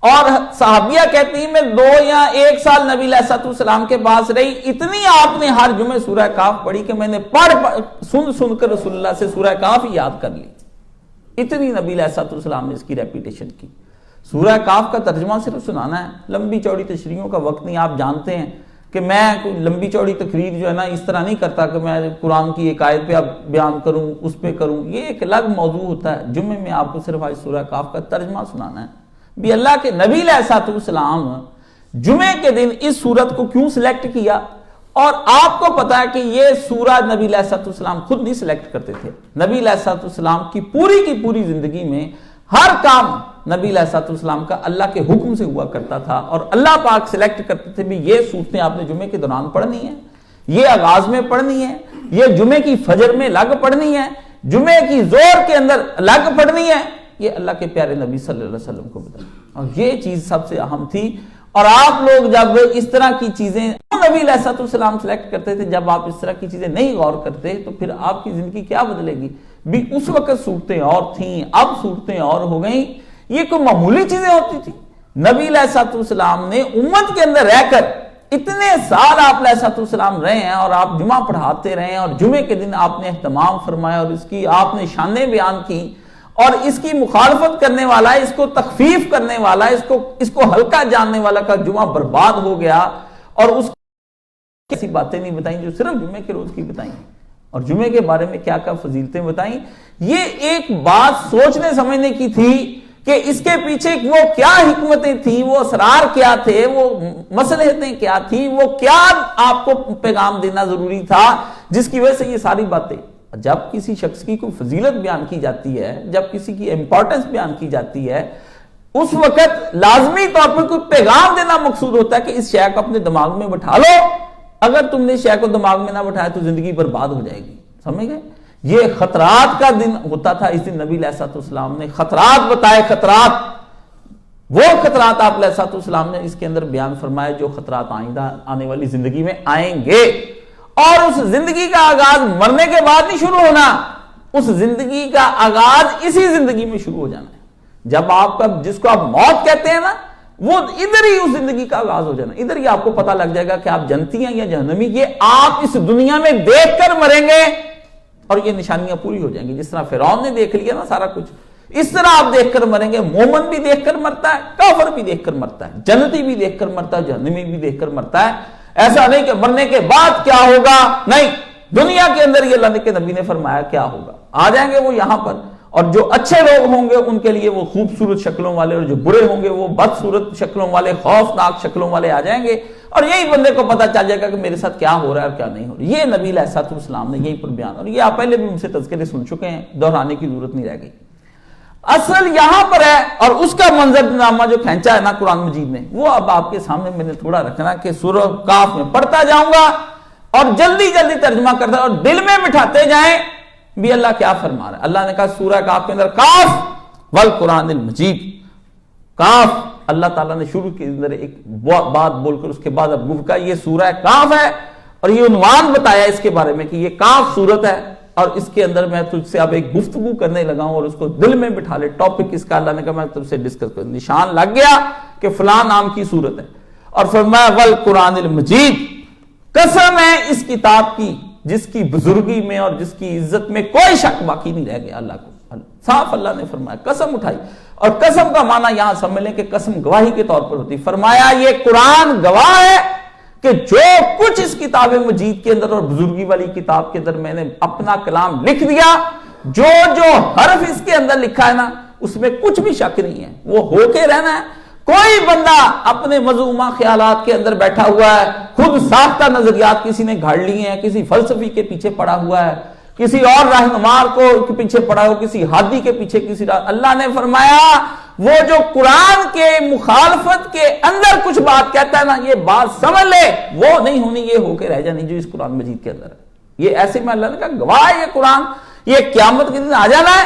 اور صحابیہ کہتی ہیں میں 2 یا 1 سال نبی علیہ السلام کے پاس رہی، اتنی آپ نے ہر جمعے سورہ کاف پڑھی کہ میں نے سن کر رسول اللہ سے سورہ کاف ہی یاد کر لی، اتنی نبی علیہ السلام نے اس کی ریپیٹیشن کی۔ سورہ کاف کا ترجمہ صرف سنانا ہے، لمبی چوڑی تشریحوں کا وقت نہیں۔ آپ جانتے ہیں کہ میں کوئی لمبی چوڑی تقریر جو ہے نا اس طرح نہیں کرتا کہ میں قرآن کی ایک آیت پہ اب بیان کروں، اس پہ کروں، یہ ایک الگ موضوع ہوتا ہے۔ جمعے میں آپ کو صرف آج سورہ کاف کا ترجمہ سنانا ہے۔ بھی اللہ کے نبی علیہ السلام جمعے کے دن اس سورت کو کیوں سلیکٹ کیا، اور آپ کو پتا ہے کہ یہ سورہ نبی علیہ السلام خود نہیں سلیکٹ کرتے تھے۔ نبی علیہ السلام کی پوری زندگی میں ہر کام نبی علیہ السلام کا اللہ کے حکم سے ہوا کرتا تھا، اور اللہ پاک سلیکٹ کرتے تھے بھی یہ صورتیں آپ نے جمعے کے دوران پڑھنی ہیں، یہ آغاز میں پڑھنی ہے، یہ جمعے کی فجر میں الگ پڑھنی ہے، جمعے کی زور کے اندر الگ پڑھنی ہے، یہ اللہ کے پیارے نبی صلی اللہ علیہ وسلم کو بتایا، اور یہ چیز سب سے اہم تھی۔ اور آپ لوگ جب اس طرح کی چیزیں نبی علیہ السلام سلیکٹ کرتے تھے، جب آپ اس طرح کی چیزیں نہیں غور کرتے تو پھر آپ کی زندگی کیا بدلے گی؟ بھی اس وقت صورتیں اور تھیں، اب صورتیں اور ہو گئیں، یہ کوئی معمولی چیزیں ہوتی تھی؟ نبی علیہ السلام نے امت کے اندر رہ کر اتنے سال آپ علیہ السلام رہے ہیں، اور آپ جمعہ پڑھاتے رہے ہیں، اور جمعے کے دن آپ نے اہتمام فرمایا، اور اس کی آپ نے شانیں بیان کی، اور اس کی مخالفت کرنے والا، اس کو تخفیف کرنے والا، اس کو ہلکا جاننے والا کا جمعہ برباد ہو گیا، اور اس ایسی باتیں نہیں بتائیں جو صرف جمعے کے روز کی بتائیں، اور جمعے کے بارے میں کیا کیا فضیلتیں بتائیں۔ یہ ایک بات سوچنے سمجھنے کی تھی کہ اس کے پیچھے وہ کیا حکمتیں تھیں، وہ اسرار کیا تھے، وہ مصلحتیں کیا تھیں، وہ کیا آپ کو پیغام دینا ضروری تھا، جس کی وجہ سے یہ ساری باتیں۔ جب کسی شخص کی کوئی فضیلت بیان کی جاتی ہے، جب کسی کی امپورٹنس بیان کی جاتی ہے، اس وقت لازمی طور پر کوئی پیغام دینا مقصود ہوتا ہے کہ اس شے کو اپنے دماغ میں بٹھا لو۔ اگر تم نے شے کو دماغ میں نہ بٹھایا تو زندگی برباد ہو جائے گی، سمجھ گئے؟ یہ خطرات کا دن ہوتا تھا، اس دن نبی علیہ السلام نے خطرات بتائے، خطرات، وہ خطرات آپ علیہ السلام نے اس کے اندر بیان فرمائے جو خطرات آئندہ آنے والی زندگی میں آئیں گے۔ اور اس زندگی کا آغاز مرنے کے بعد نہیں شروع ہونا، اس زندگی کا آغاز اسی زندگی میں شروع ہو جانا ہے۔ جب آپ کا جس کو آپ موت کہتے ہیں نا، وہ ادھر ہی اس زندگی کا آغاز ہو جانا، ادھر ہی آپ کو پتہ لگ جائے گا کہ آپ جنتی ہیں یا جہنمی۔ یہ آپ اس دنیا میں دیکھ کر مریں گے، اور یہ نشانیاں پوری ہو جائیں گی۔ جس طرح فرعون نے دیکھ لیا نا سارا کچھ، اس طرح آپ دیکھ کر مریں گے۔ مومن بھی دیکھ کر مرتا ہے، کافر بھی دیکھ کر مرتا ہے، جنتی بھی دیکھ کر مرتا ہے، جہنمی بھی دیکھ کر مرتا ہے۔ ایسا نہیں کہ مرنے کے بعد کیا ہوگا، نہیں، دنیا کے اندر یہ اللہ کے نبی نے فرمایا کیا ہوگا، آ جائیں گے وہ یہاں پر۔ اور جو اچھے لوگ ہوں گے ان کے لیے وہ خوبصورت شکلوں والے، اور جو برے ہوں گے وہ بدصورت شکلوں والے، خوفناک شکلوں والے آ جائیں گے، اور یہی بندے کو پتہ چل جائے گا کہ میرے ساتھ کیا ہو رہا ہے اور کیا نہیں ہو رہا۔ یہ نبی علیہ السلام نے یہیں پر بیان، اور یہ آپ پہلے بھی ان سے تذکرے سن چکے ہیں، دہرانے کی ضرورت نہیں رہ گئی۔ اصل یہاں پر ہے، اور اس کا منظر نامہ جو کھینچا ہے نا قرآن مجید نے، وہ اب آپ کے سامنے میں نے تھوڑا رکھنا کہ سورہ کاف میں پڑھتا جاؤں گا اور جلدی جلدی ترجمہ کرتا، اور دل میں بٹھاتے جائیں بھی اللہ کیا فرما رہا ہے۔ اللہ نے کہا سورہ کاف کے اندر کاف والقرآن المجید، کاف، اللہ تعالیٰ نے شروع کے اندر ایک بات بول کر اس کے بعد اب گفتگو، یہ سورہ کاف ہے، اور یہ عنوان بتایا اس کے بارے میں کہ یہ کاف سورت ہے، اور اس کے اندر میں تجھ سے اب ایک گفتگو کرنے لگا ہوں، اور اس کو دل میں بٹھا لے۔ ٹاپک اس کا اللہ نے کہا میں تجھ سے ڈسکس کروں، نشان لگ گیا کہ فلاں نام کی سورت ہے، اور فرمایا والقرآن المجید، قسم ہے اس کتاب کی جس کی بزرگی میں اور جس کی عزت میں کوئی شک باقی نہیں رہ گیا۔ اللہ کو صاف اللہ نے فرمایا، قسم اٹھائی، اور قسم کا معنی یہاں سمجھ لیں کہ قسم گواہی کے طور پر ہوتی۔ فرمایا یہ قرآن گواہ ہے کہ جو کچھ اس کتاب مجید کے اندر اور بزرگی والی کتاب کے اندر میں نے اپنا کلام لکھ دیا، جو جو حرف اس کے اندر لکھا ہے نا، اس میں کچھ بھی شک نہیں ہے، وہ ہو کے رہنا ہے۔ کوئی بندہ اپنے مذمومہ خیالات کے اندر بیٹھا ہوا ہے، خود ساختہ نظریات کسی نے گھڑ لیے ہیں، کسی فلسفی کے پیچھے پڑا ہوا ہے، کسی اور رہنما کو پیچھے پڑا ہو، کسی ہادی کے پیچھے اللہ نے فرمایا وہ جو قرآن کے مخالفت کے اندر کچھ بات کہتا ہے نا، یہ بات سمجھ لے وہ نہیں ہونی، یہ ہو کے رہ جانی جو اس قرآن مجید کے اندر ہے۔ یہ ایسے میں اللہ نے کہا گواہ ہے یہ قرآن، یہ قیامت کے دن آ جانا ہے،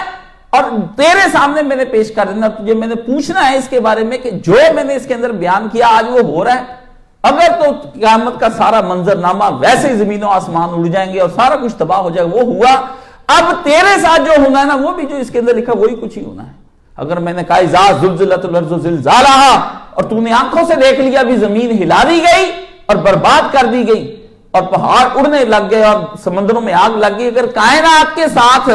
اور تیرے سامنے میں نے پیش کر دینا، تجھے میں نے پوچھنا ہے اس کے بارے میں کہ جو میں نے اس کے اندر بیان کیا آج وہ ہو رہا ہے۔ اگر تو قیامت کا سارا منظرنامہ ویسے ہی زمین و آسمان اڑ جائیں گے اور سارا کچھ تباہ ہو جائے گا، وہ ہوا۔ اب تیرے ساتھ جو ہونا ہے نا، وہ بھی جو اس کے اندر لکھا وہی کچھ ہی ہونا ہے۔ اگر میں نے کہا اذا زلزلت الارض زلزالہا اور تو نے آنکھوں سے دیکھ لیا بھی زمین ہلا دی گئی اور برباد کر دی گئی اور پہاڑ اڑنے لگ گئے اور سمندروں میں آگ لگ گئی، اگر کائنات کے ساتھ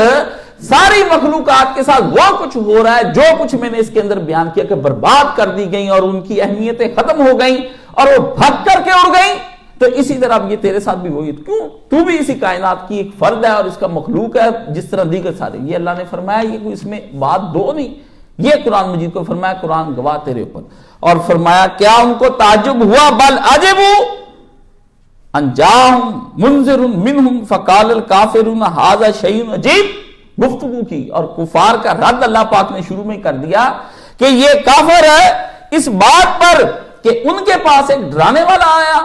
ساری مخلوقات کے ساتھ وہ کچھ ہو رہا ہے جو کچھ میں نے اس کے اندر بیان کیا کہ برباد کر دی گئی اور ان کی اہمیتیں ختم ہو گئیں اور وہ بھگ کر کے اڑ گئیں، تو اسی طرح یہ تیرے ساتھ بھی ہوئی، کیوں تو بھی اسی کائنات کی ایک فرد ہے اور اس کا مخلوق ہے جس طرح دیگر سارے۔ یہ اللہ نے فرمایا، یہ کوئی اس میں بات دو نہیں، یہ قرآن مجید کو فرمایا، قرآن گواہ تیرے اوپر۔ اور فرمایا کیا ان کو تعجب ہوا، بل عجبوا ان جاءہم منذر منہم فقال الکافرون ھذا شیء عجیب، گفتگو کی اور کفار کا رد اللہ پاک نے شروع میں کر دیا کہ یہ کافر ہے اس بات پر کہ ان کے پاس ایک ڈرانے والا آیا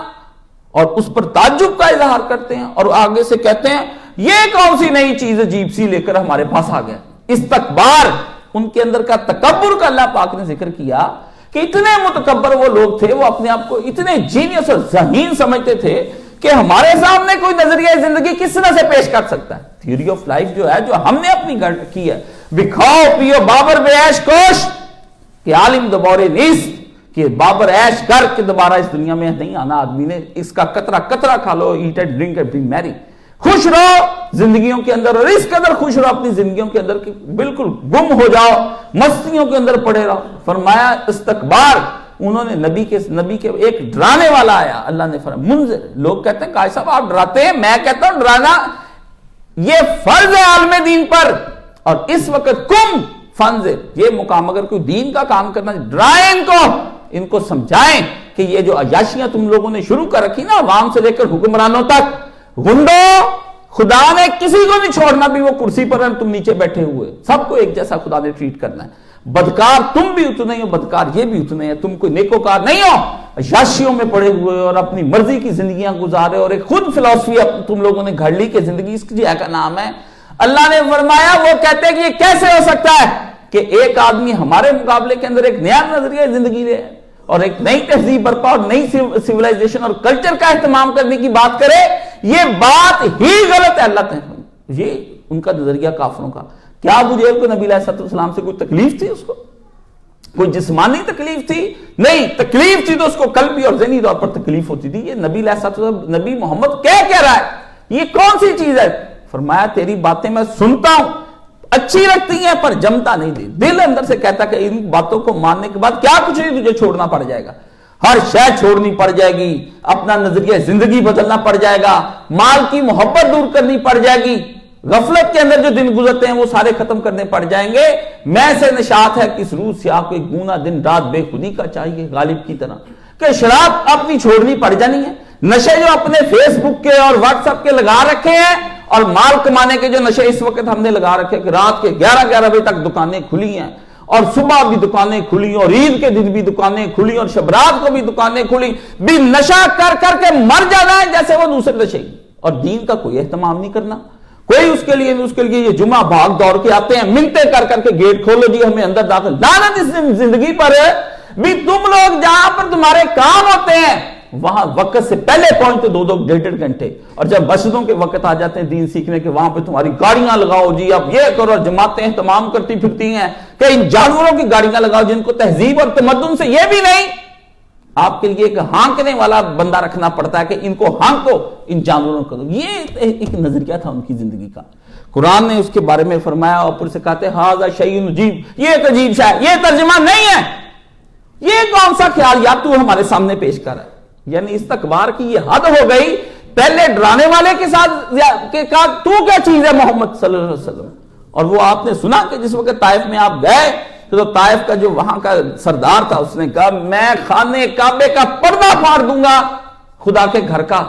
اور اس پر تعجب کا اظہار کرتے ہیں اور آگے سے کہتے ہیں یہ کون سی نئی چیز عجیب سی لے کر ہمارے پاس آ گیا۔ استکبار، ان کے اندر کا تکبر کا اللہ پاک نے ذکر کیا کہ اتنے متکبر وہ لوگ تھے، وہ اپنے آپ کو اتنے جینیس اور ذہین سمجھتے تھے کہ ہمارے سامنے کوئی نظریہ زندگی کس طرح سے پیش کر سکتا ہے۔ تھیوری آف لائف جو ہے، جو ہم نے اپنی گھڑ کی ہے، بکھاؤ پیو بابر بے عیش کوش کہ عالم دوبارے نیست، کہ بابر عیش کر کے دوبارہ اس دنیا میں نہیں آنا، آدمی نے اس کا قطرہ قطرہ کھا لو، eat and drink and be merry, خوش رہو زندگیوں کے اندر اور اس قدر خوش رہو اپنی زندگیوں کے اندر کہ بالکل گم ہو جاؤ، مستیوں کے اندر پڑے رہو۔ فرمایا استکبار، انہوں نے نبی کے ایک ڈرانے والا آیا، اللہ نے فرمایا منذر، لوگ کہتے ہیں قائد صاحب آپ ڈراتے ہیں، میں کہتا ہوں ڈرانا یہ فرض ہے عالم دین پر، اور اس وقت کم فنذر، یہ مقام اگر کوئی دین کا کام کرنا، ڈرائیں ان کو سمجھائیں کہ یہ جو عیاشیاں تم لوگوں نے شروع کر رکھی نا، عوام سے لے کر حکمرانوں تک، گنڈو خدا نے کسی کو نہیں چھوڑنا، بھی وہ کرسی پر ہیں تم نیچے بیٹھے ہوئے، سب کو ایک جیسا خدا نے ٹریٹ کرنا ہے۔ بدکار تم بھی اتنے ہی ہو، بدکار یہ بھی اتنے ہیں، تم کوئی نیکوکار نہیں ہو، عیاشیوں میں پڑے ہوئے اور اپنی مرضی کی زندگیاں گزارے، اور ایک خود فلسفی تم لوگوں نے گھڑ لی کہ زندگی اس کی کا نام ہے۔ اللہ نے فرمایا وہ کہتے ہیں کہ یہ کیسے ہو سکتا ہے کہ ایک آدمی ہمارے مقابلے کے اندر ایک نیا نظریہ زندگی لے اور ایک نئی تہذیب برپا اور نئی سیولائزیشن اور کلچر کا اہتمام کرنے کی بات کرے، یہ بات ہی غلط ہے۔ اللہ تعالیٰ یہ ان کا نظریہ کافروں کا۔ کیا ابو جہل کو نبی علیہ السلام سے کوئی تکلیف تھی؟ اس کو کوئی جسمانی تکلیف تھی؟ نہیں، تکلیف تھی تو اس کو قلبی اور ذہنی طور پر تکلیف ہوتی تھی۔ یہ نبی علیہ السلام، نبی محمد کہہ رہا ہے یہ کون سی چیز ہے؟ فرمایا تیری باتیں میں سنتا ہوں، اچھی لگتی ہیں پر جمتا نہیں، دل اندر سے کہتا کہ ان باتوں کو ماننے کے بعد کیا کچھ نہیں تجھے چھوڑنا پڑ جائے گا، ہر شے چھوڑنی پڑ جائے گی، اپنا نظریہ زندگی بدلنا پڑ جائے گا، مال کی محبت دور کرنی پڑ جائے گی، غفلت کے اندر جو دن گزرتے ہیں وہ سارے ختم کرنے پڑ جائیں گے۔ میں سے نشاط ہے کس روح سیاہ کو ایک گونا دن رات بے خودی کا چاہیے غالب کی طرح، کہ شراب اپنی چھوڑنی پڑ جانی ہے، نشے جو اپنے فیس بک کے اور واٹس ایپ کے لگا رکھے ہیں، اور مال کمانے کے جو نشے اس وقت ہم نے لگا رکھے کہ رات کے 11 بجے تک دکانیں کھلی ہیں اور صبح بھی دکانیں کھلی اور عید کے دن بھی دکانیں کھلی اور شب رات کو بھی دکانیں کھلی، بھی نشہ کر کر کے مر جانا ہے جیسے وہ دوسرے نشے، اور دین کا کوئی اہتمام نہیں کرنا، کوئی اس کے لیے یہ جمعہ بھاگ دوڑ کے آتے ہیں، منتیں کر کر کے گیٹ کھولو جی ہمیں اندر داخل، لعنت اس زندگی پر ہے بھی تم لوگ جہاں پر تمہارے کام ہوتے ہیں وہاں وقت سے پہلے پہنچتے 2-2 گھنٹے، اور جب مسجدوں کے وقت آ جاتے ہیں دین سیکھنے کے، وہاں پہ تمہاری گاڑیاں لگاؤ جی اب یہ کرو، اور جماعتیں اہتمام کرتی پھرتی ہیں کہ ان جانوروں کی گاڑیاں لگاؤ جن کو تہذیب اور تمدن سے یہ بھی نہیں، آپ کے لیے ایک ہانکنے والا بندہ رکھنا پڑتا ہے کہ ان کو ہانکو، ان جانوروں کو۔ یہ ایک نظریہ تھا ان کی زندگی کا۔ قرآن نے اس کے بارے میں فرمایا اور پھر سے کہتے ہیں ھذا شیء عجیب، یہ ایک عجیب شے ہے، یہ ترجمہ نہیں ہے، یہ کون سا خیال یا تو ہمارے سامنے پیش کر رہا ہے۔ یعنی استکبار کی یہ حد ہو گئی، پہلے ڈرانے والے کے ساتھ کہ کہا تو کیا چیز ہے محمد صلی اللہ علیہ وسلم، اور وہ آپ نے سنا کہ جس وقت طائف میں آپ گئے تو طائف کا جو وہاں کا سردار تھا اس نے کہا میں خانے کعبے کا پردہ پھاڑ دوں گا خدا کے گھر کا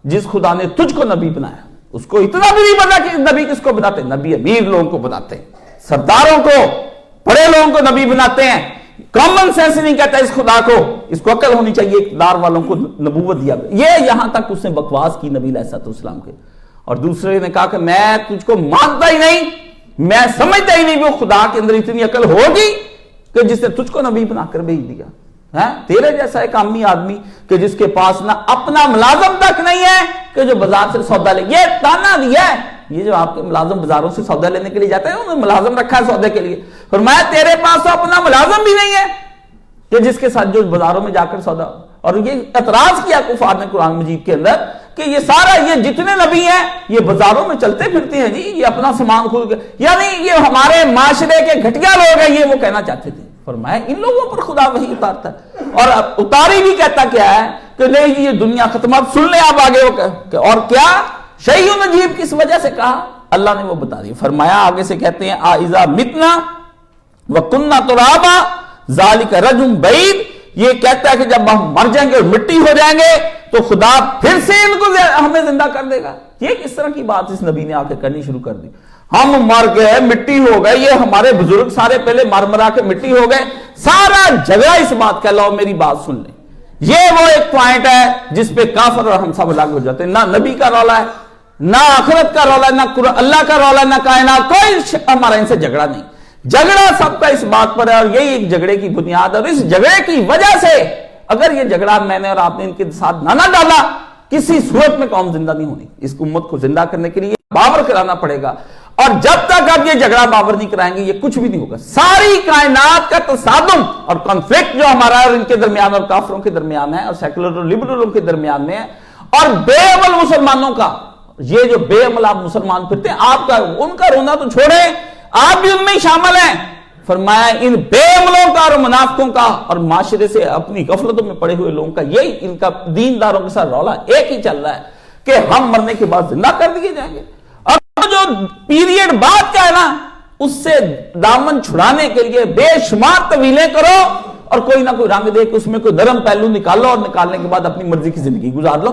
جس خدا نے تجھ کو نبی بنایا۔ اس کو اتنا بھی نہیں پتا کہ نبی کس کو بناتے ہیں، نبی امیر لوگوں کو بناتے ہیں، سرداروں کو، بڑے لوگوں کو نبی بناتے ہیں۔ کامن سینس نہیں کہتا اس خدا کو، اس کو عقل ہونی چاہیے، اقتدار والوں کو نبوت دیا۔ یہ یہاں تک اس نے بکواس کی نبی علیہ السلام کے، اور دوسرے نے کہا کہ میں تجھ کو مانتا ہی نہیں، میں سمجھتا ہی نہیں وہ خدا کے اندر اتنی عقل ہوگی کہ جس نے تجھ کو نبی بنا کر بھیج دیا، تیرے جیسا ایک عامی آدمی کہ جس کے پاس نہ اپنا ملازم تک نہیں ہے کہ جو بازار سے سودا لے۔ یہ تانا دیا ہے یہ جو آپ کے ملازم بازاروں سے سودا لینے کے لیے جاتے ہیں، انہوں نے ملازم رکھا ہے سودے کے لیے، فرمایا تیرے پاس تو اپنا ملازم بھی نہیں ہے کہ جس کے ساتھ جو بازاروں میں جا کر سودا. اور یہ اعتراض کیا کفار نے قرآن مجید کے اندر کہ یہ سارا یہ جتنے نبی ہیں یہ بازاروں میں چلتے پھرتے ہیں جی، یہ اپنا سامان خود، یعنی یہ ہمارے معاشرے کے گھٹیا لوگ ہیں، یہ وہ کہنا چاہتے تھے. فرمایا ان لوگوں پر خدا وحی اتارتا ہے، اور اتاری بھی کہتا کیا ہے کہ نہیں جی یہ دنیا ختمات. سن لیں آپ آگے وہ اور کیا شیء عجیب کس وجہ سے کہا، اللہ نے وہ بتا دیا. فرمایا آگے سے کہتے ہیں اذا متنا وکننا ترابا ذالک رجم بعید، یہ کہتا ہے کہ جب ہم مر جائیں گے اور مٹی ہو جائیں گے تو خدا پھر سے ان کو ہمیں زندہ کر دے گا. یہ کس طرح کی بات اس نبی نے آ کے کرنی شروع کر دی. ہم مر گئے مٹی ہو گئے، یہ ہمارے بزرگ سارے پہلے مر مرا کے مٹی ہو گئے، سارا جھگڑا اس بات کا. لو میری بات سن لیں، یہ وہ ایک پوائنٹ ہے جس پہ کافر اور ہم سب الگ ہو جاتے ہیں. نہ نبی کا رولا ہے، نہ آخرت کا رولا ہے، نہ اللہ کا رولا ہے، نہ کائنات، کوئی ہمارا ان سے جھگڑا نہیں. جھگڑا سب کا اس بات پر ہے، اور یہی ایک جھگڑے کی بنیاد ہے. اور اس جھگڑے کی وجہ سے اگر یہ جھگڑا میں نے اور آپ نے ان کے ساتھ نہ ڈالا، کسی صورت میں قوم زندہ نہیں ہونی. اس امت کو زندہ کرنے کے لیے باور کرانا پڑے گا، اور جب تک آپ یہ جھگڑا باور نہیں کرائیں گے یہ کچھ بھی نہیں ہوگا. ساری کائنات کا تصادم اور کنفلکٹ جو ہمارا اور ان کے درمیان اور کافروں کے درمیان ہے اور سیکولر اور لبرلوں کے درمیان میں ہے، اور بے عمل مسلمانوں کا، یہ جو بے عمل آپ مسلمان پھرتے ہیں، آپ کا ان کا رونا تو چھوڑیں، آپ بھی ان میں شامل ہیں. فرمایا ان بے عملوں کا اور منافقوں کا اور معاشرے سے اپنی غفلتوں میں پڑے ہوئے لوگوں کا، یہی ان کا دینداروں کے ساتھ رولا ایک ہی چل رہا ہے کہ ہم مرنے کے بعد زندہ کر دیے جائیں گے. اور جو پیریڈ بعد کا ہے نا، اس سے دامن چھڑانے کے لیے بے شمار طویلیں کرو اور کوئی نہ کوئی رنگ دے کے اس میں کوئی نرم پہلو نکالو، اور نکالنے کے بعد اپنی مرضی کی زندگی گزار لو.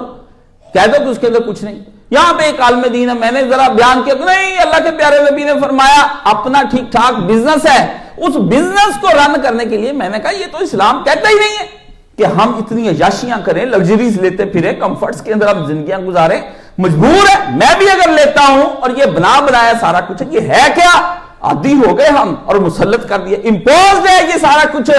کہہ دو کہ اس کے اندر کچھ نہیں. یہاں پہ ایک عالم دین ہے، میں نے ذرا بیان کیا کہ نہیں، اللہ کے پیارے نبی نے فرمایا اپنا ٹھیک ٹھاک بزنس ہے، اس بزنس کو رن کرنے کے لیے میں نے کہا یہ تو اسلام کہتا ہی نہیں ہے کہ ہم اتنی عیاشیاں کریں، لگژریز لیتے پھریں، کمفرٹس کے اندر ہم زندگیاں گزاریں. مجبور ہے، میں بھی اگر لیتا ہوں اور یہ بنایا سارا کچھ ہے، یہ ہے کیا؟ عادی ہو گئے ہم اور مسلط کر دیا، امپوزڈ ہے یہ سارا کچھ.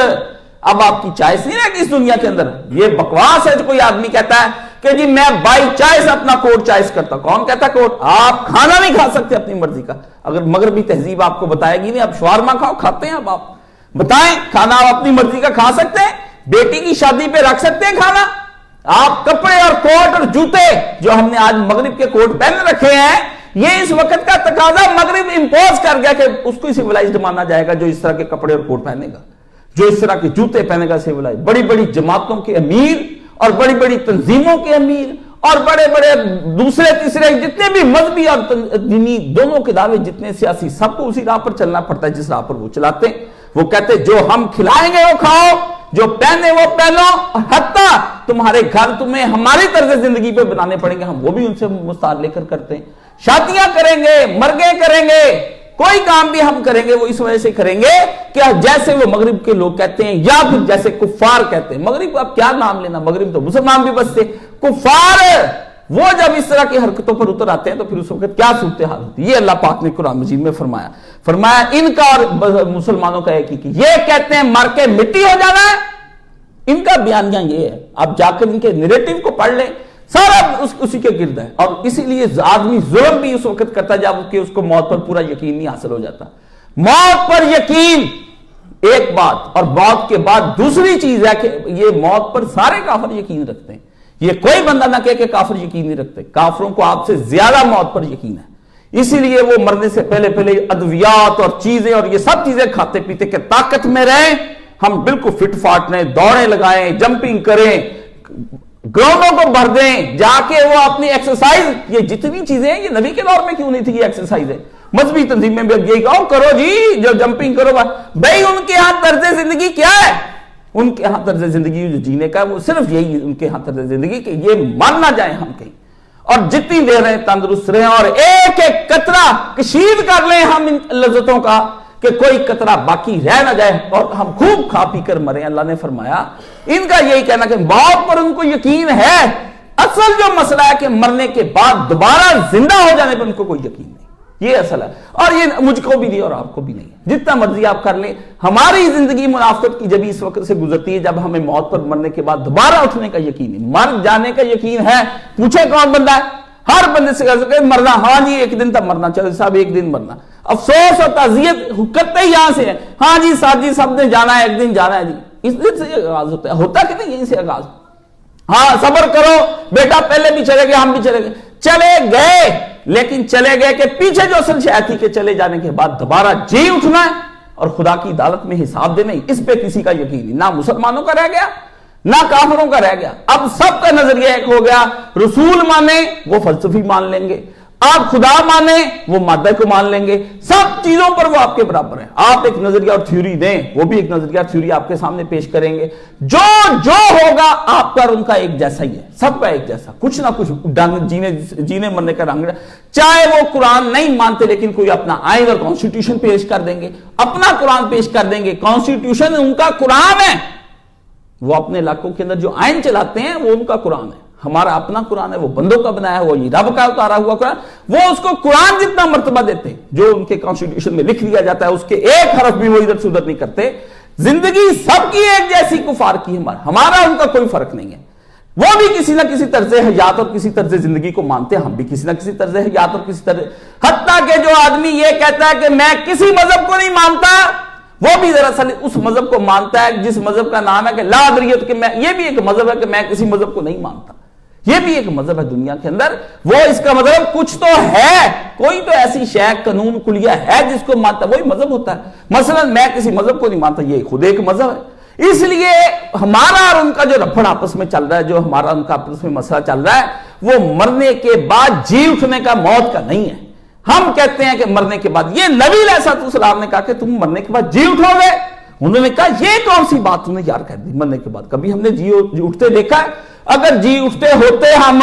اب آپ کی چائس نہیں ہے کہ اس دنیا کے اندر یہ بکواس ہے جو کوئی آدمی کہتا ہے کہ جی میں بائی چائس اپنا کوڈ چائس کرتا. کون کہتا کوڈ؟ آپ کھانا نہیں کھا سکتے اپنی مرضی کا. اگر مغربی تہذیب آپ کو بتائے گی نہیں آپ شوارما کھاؤ، کھاتے ہیں. اب آپ بتائیں کھانا آپ اپنی مرضی کا کھا سکتے ہیں؟ بیٹی کی شادی پہ رکھ سکتے ہیں کھانا؟ آپ کپڑے اور کوٹ اور جوتے جو ہم نے آج مغرب کے کوٹ پہن رکھے ہیں، یہ اس وقت کا تقاضا مغرب امپوز کر گیا کہ اس کو سیولائزڈ مانا جائے گا جو اس طرح کے کپڑے اور کوٹ پہنے گا، جو اس طرح کے جوتے پہنے گا سیولائزڈ. بڑی بڑی جماعتوں کے امیر اور بڑی بڑی تنظیموں کے امیر اور بڑے بڑے دوسرے تیسرے جتنے بھی مذہبی اور دینی دونوں کے دعوے، جتنے سیاسی، سب کو اسی راہ پر چلنا پڑتا ہے جس راہ پر وہ چلاتے ہیں. وہ کہتے جو ہم کھلائیں گے وہ کھاؤ، جو پہنے وہ پہنو، حتیٰ تمہارے گھر تمہیں ہماری طرز زندگی پہ بنانے پڑیں گے، ہم وہ بھی ان سے مستعار لے کر کرتے ہیں. شادیاں کریں گے، مرگیں کریں گے، کوئی کام بھی ہم کریں گے وہ اس وجہ سے کریں گے کہ جیسے وہ مغرب کے لوگ کہتے ہیں یا پھر جیسے کفار کہتے ہیں. مغرب کو اب کیا نام لینا، مغرب تو مسلمان بھی بستے. کفار وہ جب اس طرح کی حرکتوں پر اتر آتے ہیں تو پھر اس وقت کیا صورتحال ہوتی ہے. یہ اللہ پاک نے قرآن مجید میں فرمایا ان کا اور مسلمانوں کا ایک ہی کی. یہ کہتے ہیں مر کے مٹی ہو جانا ہے، ان کا بیانیہ یہ ہے. آپ جا کر ان کے نیریٹو کو پڑھ لیں، سارا اسی کے گرد ہے. اور اسی لیے آدمی ظلم بھی اس وقت کرتا جب کہ اس کو موت پر پورا یقین نہیں حاصل ہو جاتا. موت پر یقین ایک بات، اور موت کے بعد دوسری چیز ہے کہ یہ موت پر سارے کافر یقین رکھتے ہیں. یہ کوئی بندہ نہ کہے کہ کافر یقین نہیں رکھتے. کافروں کو آپ سے زیادہ موت پر یقین ہے، اسی لیے وہ مرنے سے پہلے ادویات اور چیزیں اور یہ سب چیزیں کھاتے پیتے کہ طاقت میں رہیں، ہم بالکل فٹ فاٹ رہیں، دوڑیں لگائیں، جمپنگ کریں، گراؤنڈوں کو بھر دیں، جا کے وہ اپنی ایکسرسائز. یہ جتنی چیزیں ہیں یہ نبی کے دور میں کیوں نہیں تھی یہ ایکسرسائز ہے؟ مذہبی تنظیم میں بھی یہی کہو کرو جی، جو جمپنگ کرو. بھائی ان کے ہاں طرز زندگی کیا ہے؟ ان کے ہاں طرز زندگی جو جینے کا وہ صرف یہی ان کے ہاں طرز زندگی کہ یہ مان نہ جائیں ہم کہیں، اور جتنی دیر رہیں تندرست رہیں، اور ایک ایک قطرہ کشید کر لیں ہم ان لذتوں کا کہ کوئی قطرہ باقی رہ نہ جائے، اور ہم خوب کھا پی کر مریں. اللہ نے فرمایا ان کا یہی کہنا کہ موت پر ان کو یقین ہے. اصل جو مسئلہ ہے کہ مرنے کے بعد دوبارہ زندہ ہو جانے پر ان کو کوئی یقین نہیں. یہ اصل ہے، اور یہ مجھ کو بھی نہیں اور آپ کو بھی نہیں. جتنا مرضی آپ کر لیں، ہماری زندگی منافقت کی جب اس وقت سے گزرتی ہے جب ہمیں موت پر مرنے کے بعد دوبارہ اٹھنے کا یقین ہے. مر جانے کا یقین ہے. پوچھے کون بندہ ہے؟ ہر بندے سے کہہ سکتے مرنا، ہاں جی ایک دن تک مرنا، چلو صاحب ایک دن مرنا، افسوس اور تعزیت کرتے ہی یہاں سے ہے، ہاں جی ساتھ جی سب نے جانا ہے، ایک دن جانا ہے جی، اس دن سے آغاز ہوتا ہے کہ نہیں یہیں سے آغاز؟ ہاں صبر کرو بیٹا، پہلے بھی چلے گئے ہم بھی چلے گئے، چلے گئے، لیکن چلے گئے کہ پیچھے جو اصل شاید تھی کہ چلے جانے کے بعد دوبارہ جی اٹھنا ہے اور خدا کی عدالت میں حساب دینا، اس پہ کسی کا یقین نہیں، نہ مسلمانوں کا رہ گیا نہ کافروں کا رہ گیا۔ اب سب کا نظریہ ایک ہو گیا، رسول مانے وہ فلسفی مان لیں گے، آپ خدا مانے وہ مادہ کو مان لیں گے، سب چیزوں پر وہ آپ کے برابر ہیں۔ آپ ایک نظریہ اور تھیوری دیں، وہ بھی ایک نظریہ اور تھیوری آپ کے سامنے پیش کریں گے، جو ہوگا آپ کا اور ان کا ایک جیسا ہی ہے، سب کا ایک جیسا، کچھ نہ کچھ جینے مرنے کا رنگ، چاہے وہ قرآن نہیں مانتے لیکن کوئی اپنا آئین اور کانسٹیٹیوشن پیش کر دیں گے، اپنا قرآن پیش کر دیں گے، کانسٹیٹیوشن ان کا قرآن ہے، وہ اپنے علاقوں کے اندر جو آئین چلاتے ہیں وہ ان کا قرآن ہے، ہمارا اپنا قرآن ہے، وہ بندوں کا بنایا ہوا، یہ رب کا اتارا ہوا قرآن، وہ اس کو قرآن جتنا مرتبہ دیتے ہیں جو ان کے کانسٹیٹیوشن میں لکھ دیا جاتا ہے، اس کے ایک حرف بھی وہ ادھر سے ادھر نہیں کرتے۔ زندگی سب کی ایک جیسی، کفار کی ہمارا ان کا کوئی فرق نہیں ہے، وہ بھی کسی نہ کسی طرز حیات اور کسی طرز زندگی کو مانتے ہیں، ہم بھی کسی نہ کسی طرز حیات اور کسی طرز، حتیٰ کہ جو آدمی یہ کہتا ہے کہ میں کسی مذہب کو نہیں مانتا، وہ بھی دراصل اس مذہب کو مانتا ہے جس مذہب کا نام ہے کہ لا ادریت، کہ میں، یہ بھی ایک مذہب ہے کہ میں کسی مذہب کو نہیں مانتا، یہ بھی ایک مذہب ہے دنیا کے اندر، وہ اس کا مذہب کچھ تو ہے، کوئی تو ایسی شے قانون کلیہ ہے جس کو مانتا، وہی مذہب ہوتا ہے۔ مثلا میں کسی مذہب کو نہیں مانتا، یہ خود ایک مذہب ہے۔ اس لیے ہمارا اور ان کا جو رفڑ آپس میں چل رہا ہے، جو ہمارا ان کا آپس میں مسئلہ چل رہا ہے، وہ مرنے کے بعد جی اٹھنے کا، موت کا نہیں ہے۔ ہم کہتے ہیں کہ مرنے کے بعد، یہ نبی علیہ السلام نے کہا کہ تم مرنے کے بعد جی اٹھو گے، انہوں نے کہا یہ کون سی بات تم نے یار کہہ دی، مرنے کے بعد کبھی ہم نے جی اٹھتے دیکھا ہے؟ اگر جی اٹھتے ہوتے ہم،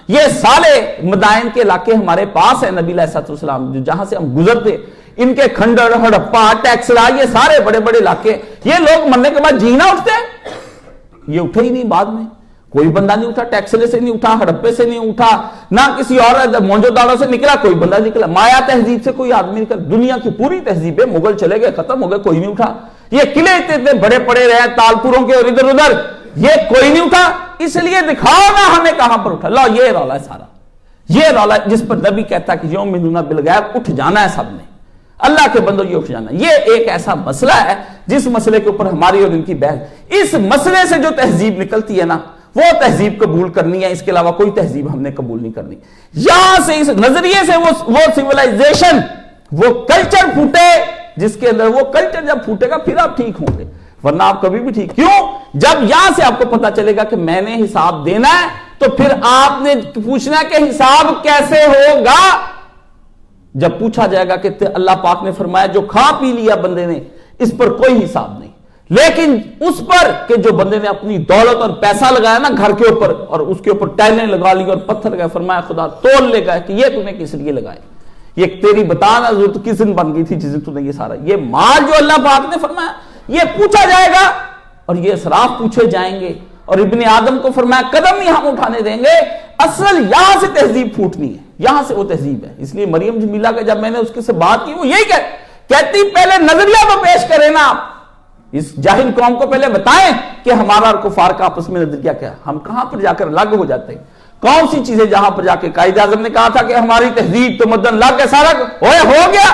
یہ سارے مدائن کے علاقے ہمارے پاس ہیں نبی علیہ السلام جہاں سے ہم گزرتے، ان کے کھنڈر، ہڑپا، ٹیکسلا، یہ سارے بڑے بڑے علاقے، یہ لوگ مرنے کے بعد جی نہ اٹھتے ہیں؟ یہ اٹھے ہی نہیں، بعد میں کوئی بندہ نہیں اٹھا، ٹیکسلے سے نہیں اٹھا، ہڑپے سے نہیں اٹھا، نہ کسی اور مونجو داڑوں سے نکلا کوئی بندہ نکلا، مایا تہذیب سے کوئی آدمی نکلا، دنیا کی پوری تہذیبیں مغل چلے گئے، ختم ہو گئے، کوئی نہیں اٹھا۔ یہ قلعے اتنے بڑے پڑے رہے تالپوروں کے اور ادھر ادھر، یہ کوئی نہیں اٹھا، اس لیے دکھاؤ نا ہمیں کہاں پر اٹھا۔ لو یہ رولا ہے سارا، یہ رولا جس پر نبی کہتا ہے کہ یؤمنون بالغیب، اٹھ جانا ہے سب نے، اللہ کے بندوں یہ اٹھ جانا۔ یہ ایک ایسا مسئلہ ہے جس مسئلے کے اوپر ہماری اور ان کی بحث، اس مسئلے سے جو تہذیب نکلتی ہے نا، وہ تہذیب قبول کرنی ہے، اس کے علاوہ کوئی تہذیب ہم نے قبول نہیں کرنی۔ یہاں سے اس نظریے سے وہ سیولائزیشن، وہ کلچر پھوٹے، جس کے اندر وہ کلچر جب پھوٹے گا پھر آپ ٹھیک ہوں گے، ورنہ آپ کبھی بھی ٹھیک کیوں؟ جب یہاں سے آپ کو پتا چلے گا کہ میں نے حساب دینا ہے، تو پھر آپ نے پوچھنا کہ حساب کیسے ہوگا؟ جب پوچھا جائے گا کہ اللہ پاک نے فرمایا جو کھا پی لیا بندے نے اس پر کوئی حساب نہیں، لیکن اس پر کہ جو بندے نے اپنی دولت اور پیسہ لگایا نا گھر کے اوپر، اور اس کے اوپر ٹائلیں لگا لی اور پتھر لگایا، فرمایا خدا تول لے گا کہ یہ تم نے کس لیے لگائے، یہ تیری بتانا ضرورت کس دن بن گئی تھی جس دن تم نے یہ سارا، یہ مال جو اللہ پاک نے فرمایا یہ پوچھا جائے گا، اور یہ اسراف پوچھے جائیں گے، اور ابن آدم کو فرمایا قدم نہیں ہم اٹھانے دیں گے۔ اصل یہاں سے تہذیب پھوٹنی ہے، یہاں سے وہ تہذیب ہے۔ اس لیے مریم جمیلہ کا جب میں نے اس کے سے بات کی، وہ یہی کہتی پہلے نظریہ تو پیش کریں نا، آپ اس جاہل قوم کو پہلے بتائیں کہ ہمارا اور کفار کا آپس میں نظریہ کیا ہے، ہم کہاں پر جا کر الگ ہو جاتے ہیں، کون سی چیزیں جہاں پر جا کے قائد اعظم نے کہا تھا کہ ہماری تہذیب تمدن لا کے سارا ہو گیا۔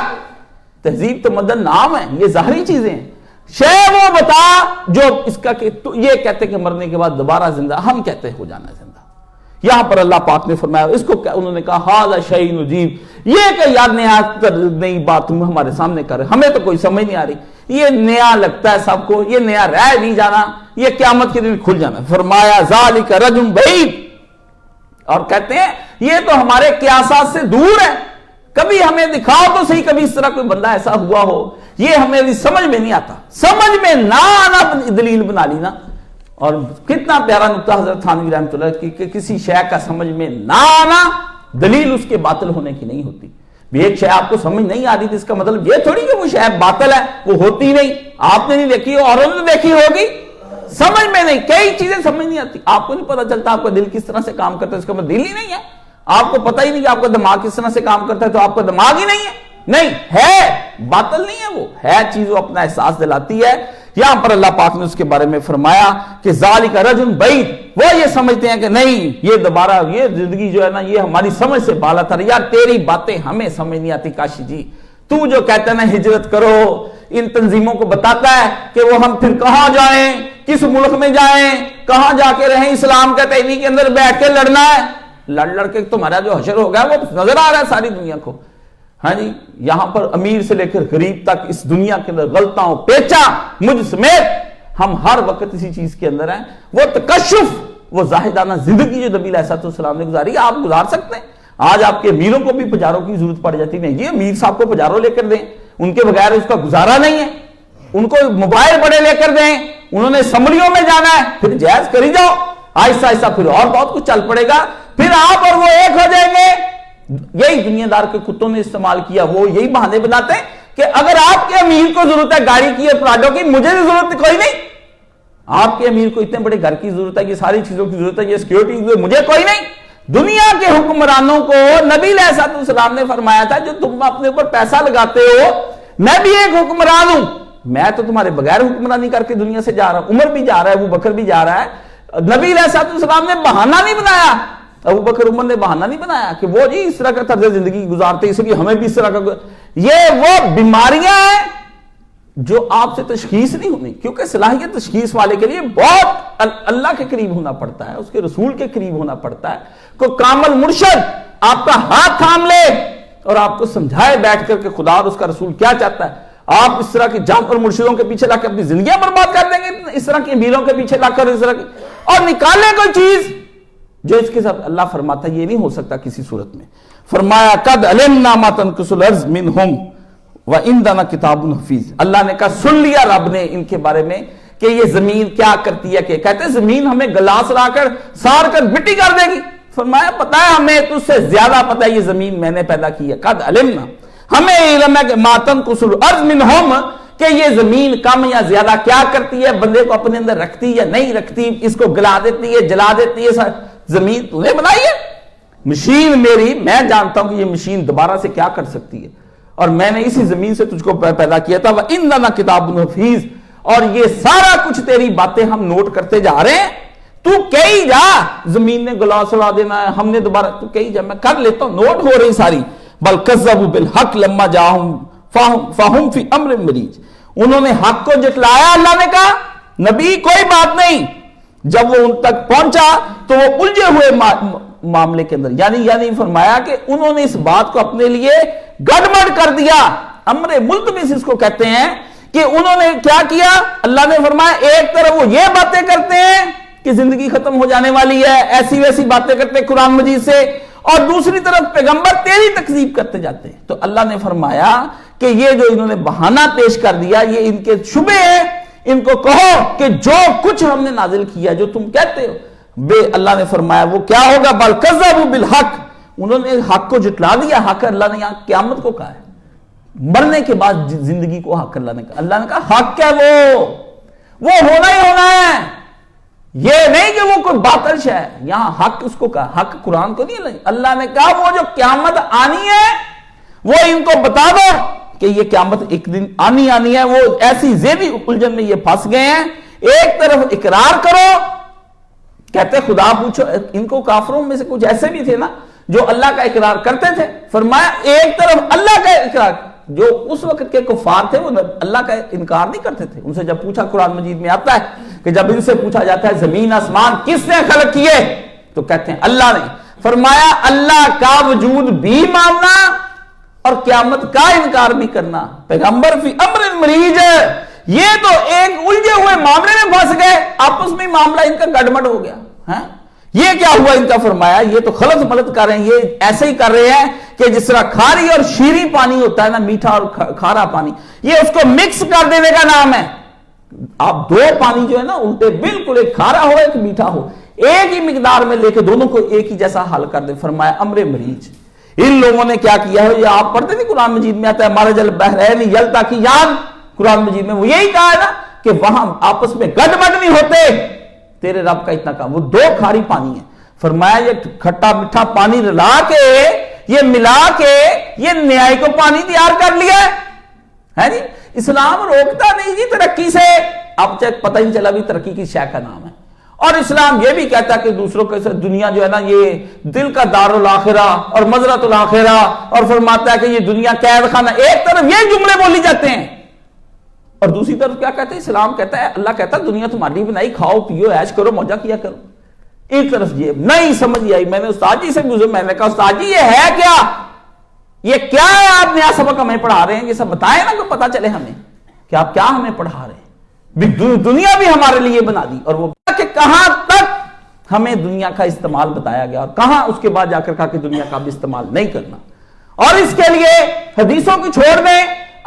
تہذیب تمدن نام ہے، یہ ظاہری چیزیں ہیں، شے وہ بتا جو اس کا کہ یہ کہتے کہ مرنے کے بعد دوبارہ زندہ، ہم کہتے ہو جانا ہے زندہ۔ یہاں پر اللہ پاک نے فرمایا، اس کو انہوں نے کہا ھذا شیء عجیب، یہ کہ یار نئی بات تم ہمارے سامنے کر رہے، ہمیں تو کوئی سمجھ نہیں آ رہی، یہ نیا لگتا ہے سب کو، یہ نیا رہ نہیں جانا، یہ قیامت کے دن کھل جانا۔ فرمایا ذالک رجم بعید، اور کہتے ہیں یہ تو ہمارے قیاسات سے دور ہے، کبھی ہمیں دکھاؤ تو صحیح کبھی اس طرح کوئی بندہ ایسا ہوا ہو، یہ ہمیں سمجھ میں نہیں آتا، سمجھ میں نہ آنا دلیل بنا لی نا۔ اور کتنا پیارا نقطہ حضرت تھانوی رحمۃ اللہ کہ کسی شے کا سمجھ میں نہ آنا دلیل اس کے باطل ہونے کی نہیں ہوتی۔ ایک شے آپ کو سمجھ نہیں آ رہی تھی، اس کا مطلب یہ تھوڑی کہ وہ شے باطل ہے، وہ ہوتی نہیں، آپ نے نہیں دیکھی اور انہوں نے دیکھی ہوگی، سمجھ میں نہیں، کئی چیزیں سمجھ نہیں آتی، آپ کو نہیں پتا چلتا آپ کا دل کس طرح سے کام کرتا ہے، اس کا مطلب دل ہی نہیں ہے، آپ کو پتہ ہی نہیں کہ آپ کا دماغ کس طرح سے کام کرتا ہے، تو آپ کا دماغ ہی نہیں ہے، نہیں ہے، باطل نہیں ہے، وہ ہے چیز، وہ اپنا احساس دلاتی ہے یہاں پر اللہ پاک نے اس کے بارے میں فرمایا کہ ذالک رجل بعید، وہ یہ سمجھتے ہیں کہ نہیں یہ دوبارہ یہ زندگی جو ہے نا یہ ہماری سمجھ سے بالا تر، یار تیری باتیں ہمیں سمجھ نہیں آتی کاشی جی، تو جو کہتا ہے نا ہجرت کرو، ان تنظیموں کو بتاتا ہے کہ وہ ہم پھر کہاں جائیں، کس ملک میں جائیں، کہاں جا کے رہیں، اسلام کے تحریک کے اندر بیٹھ کے لڑنا ہے، لڑ کے تمہارا جو حشر ہو گیا وہ نظر آ رہا ہے ساری دنیا کو۔ ہاں جی، یہاں پر امیر سے لے کر غریب تک اس دنیا کے اندر غلطاں پیچا مجھ سمیت ہم ہر وقت اسی چیز کے اندر ہیں۔ وہ تکشف، وہ زاہدانہ زندگی جو نبی علیہ السلام نے گزاری آپ گزار سکتے ہیں؟ آج آپ کے امیروں کو بھی پجاروں کی ضرورت پڑ جاتی نہیں، یہ امیر صاحب کو پجاروں لے کر دیں، ان کے بغیر اس کا گزارا نہیں ہے، ان کو موبائل بڑے لے کر دیں، انہوں نے اسمبلیوں میں جانا ہے، پھر جائز کری جاؤ، آہستہ آہستہ پھر اور بہت کچھ چل پڑے گا، پھر آپ اور وہ ایک ہو جائیں گے۔ یہی دنیا دار کے کتوں نے استعمال کیا، وہ یہی بہانے بناتے ہیں کہ اگر آپ کے امیر کو ضرورت ہے گاڑی کی اور پراڈوں کی، مجھے بھی ضرورت کوئی نہیں، آپ کے امیر کو اتنے بڑے گھر کی ضرورت ہے، یہ ساری چیزوں کی ضرورت ہے، یہ سیکیورٹی کی ضرورت ہے، مجھے کوئی نہیں۔ دنیا کے حکمرانوں کو نبی علیہ السلام نے فرمایا تھا جو تم اپنے اوپر پیسہ لگاتے ہو، میں بھی ایک حکمران ہوں، میں تو تمہارے بغیر حکمرانی کر کے دنیا سے جا رہا ہوں، عمر بھی جا رہا ہے، ابو بکر بھی جا رہا ہے۔ نبی علیہ السلام نے بہانہ نہیں بنایا، ابو بکر عمر نے بہانہ نہیں بنایا کہ وہ جی اس طرح کا طرز زندگی گزارتے اس لیے ہمیں بھی اس طرح کا، یہ وہ بیماریاں ہیں جو آپ سے تشخیص نہیں ہونی، کیونکہ صلاحیت تشخیص والے کے لیے بہت اللہ کے قریب ہونا پڑتا ہے، اس کے رسول کے قریب ہونا پڑتا ہے، کوئی کامل مرشد آپ کا ہاتھ تھام لے اور آپ کو سمجھائے بیٹھ کر کہ خدا اور اس کا رسول کیا چاہتا ہے۔ آپ اس طرح کے جانور مرشدوں کے پیچھے لا کے اپنی زندگیاں برباد کر دیں گے، اس طرح کے امیروں کے پیچھے لا کر اس طرح کی، اور نکالیں کوئی چیز جو اس کے ساتھ اللہ فرماتا ہے یہ نہیں ہو سکتا کسی صورت میں۔ فرمایا قد علمنا ما تنقص الارض منہم وعندنا کتاب حفیظ، اللہ نے کہا سن لیا رب نے ان کے بارے میں کہ یہ زمین کیا کرتی ہے، کہ کہتے ہیں زمین ہمیں گلاس لا کر سار کر مٹی کر دے گی، فرمایا پتہ ہے ہمیں تجھ سے زیادہ پتہ ہے یہ زمین میں نے پیدا کی ہے، قد علمنا، ہمیں علم ہے کہ ما تنقص الارض منہم، کہ یہ زمین کم یا زیادہ کیا کرتی ہے، بندے کو اپنے اندر رکھتی یا نہیں رکھتی، اس کو گلا دیتی ہے جلا دیتی ہے، زمین تو نے بنائی ہے، مشین میری، میں جانتا ہوں کہ یہ مشین دوبارہ سے کیا کر سکتی ہے، اور میں نے اسی زمین سے تجھ کو پیدا کیا تھا، وَإِنَّنَا كِتَابٌ حَفِيظٌ، اور یہ سارا کچھ تیری باتیں ہم نوٹ کرتے جا رہے ہیں، تو کہیں جا، زمین نے گلاس اڑا دینا ہے، ہم نے دوبارہ، تو کہیں جا، میں کر لیتا ہوں، نوٹ ہو رہی ساری، بل کذبوا بالحق لما جاءہم فہم فی امر مریج، انہوں نے حق کو جٹلایا، اللہ نے کہا نبی کوئی بات نہیں، جب وہ ان تک پہنچا تو وہ الجھے ہوئے معاملے کے اندر، یعنی فرمایا کہ انہوں نے اس بات کو اپنے لیے گڑبڑ کر دیا، امر ملتبس اس کو کہتے ہیں، کہ انہوں نے کیا کیا، اللہ نے فرمایا ایک طرف وہ یہ باتیں کرتے ہیں کہ زندگی ختم ہو جانے والی ہے، ایسی ویسی باتیں کرتے ہیں قرآن مجید سے، اور دوسری طرف پیغمبر تیری تکذیب کرتے جاتے ہیں، تو اللہ نے فرمایا کہ یہ جو انہوں نے بہانہ پیش کر دیا یہ ان کے شبہ ہیں، ان کو کہو کہ جو کچھ ہم نے نازل کیا جو تم کہتے ہو، بے اللہ نے فرمایا وہ کیا ہوگا، بل کذبوا بالحق، انہوں نے حق کو جھٹلا دیا، حق اللہ نے یہاں قیامت کو کہا ہے، مرنے کے بعد زندگی کو حق اللہ نے کہا، اللہ نے کہا حق ہے وہ ہونا ہی ہونا ہے، یہ نہیں کہ وہ کوئی باطل شے ہے، یہاں حق اس کو کہا، حق قرآن کو نہیں، اللہ نے کہا وہ جو قیامت آنی ہے وہ ان کو بتا دو کہ یہ قیامت ایک دن آنی ہے، وہ ایسی زیدی الجھن میں یہ پھنس گئے ہیں، ایک طرف اقرار کرو، کہتے خدا پوچھو، ان کو کافروں میں سے کچھ ایسے بھی تھے نا جو اللہ کا اقرار کرتے تھے، فرمایا ایک طرف اللہ کا اقرار، جو اس وقت کے کفار تھے وہ اللہ کا انکار نہیں کرتے تھے، ان سے جب پوچھا قرآن مجید میں آتا ہے کہ جب ان سے پوچھا جاتا ہے زمین آسمان کس نے خلق کیے، تو کہتے ہیں اللہ نے، فرمایا اللہ کا وجود بھی ماننا اور قیامت کا انکار بھی کرنا، پیغمبر فی امر مریج، یہ تو ایک الجھے ہوئے معاملے میں پھنس گئے، آپس میں معاملہ ان کا گڑبڑ ہو گیا، یہ کیا ہوا ان کا، فرمایا یہ تو خلط ملط کر رہے ہیں، یہ ایسے ہی کر رہے ہیں کہ جس طرح کھاری اور شیریں پانی ہوتا ہے نا، میٹھا اور کھارا پانی، یہ اس کو مکس کر دینے کا نام ہے، آپ دو پانی جو ہے نا الٹے بالکل، ایک کھارا ہو ایک میٹھا ہو، ایک ہی مقدار میں لے کے دونوں کو ایک ہی جیسا حل کر دے، فرمایا امر مریج، ان لوگوں نے کیا کیا ہے، یہ آپ پڑھتے نہیں قرآن مجید میں آتا ہے مرج البحرین یلتقیان، قرآن مجید میں وہ یہی کہا ہے نا کہ وہاں آپس میں گڑبڑ نہیں ہوتے، تیرے رب کا اتنا کام، وہ دو کھاری پانی ہیں، فرمایا یہ کھٹا میٹھا پانی رلا کے یہ ملا کے یہ نیائی کو پانی تیار کر لیا ہے جی، اسلام روکتا نہیں جی ترقی سے، اب تک پتہ ہی چلا بھی ترقی کی شے کا نام ہے. اور اسلام یہ بھی کہتا ہے کہ دوسروں کے ساتھ دنیا جو ہے نا یہ دل کا دار الاخرہ اور مزرعۃ الاخرہ، اور فرماتا ہے کہ یہ دنیا قید خانہ. ایک طرف یہ جملے بولی جاتے ہیں اور دوسری طرف کیا کہتے ہیں؟ اسلام کہتا ہے، اللہ کہتا ہے دنیا تمہاری بنائی، کھاؤ پیو عیش کرو موجہ کیا کرو. ایک طرف یہ نہیں سمجھ آئی. میں نے استاد جی سے گزر، میں نے کہا استاد جی یہ ہے کیا، یہ کیا ہے آپ نیا سبق ہمیں پڑھا رہے ہیں؟ یہ سب بتائیں نا کہ پتہ چلے ہمیں کہ آپ کیا ہمیں پڑھا رہے ہیں. دنیا بھی ہمارے لیے بنا دی، اور وہ کہ کہاں تک ہمیں دنیا کا استعمال بتایا گیا اور کہاں اس کے بعد جا کر کہا کہ دنیا کا بھی استعمال نہیں کرنا. اور اس کے لیے حدیثوں کی چھوڑ دیں،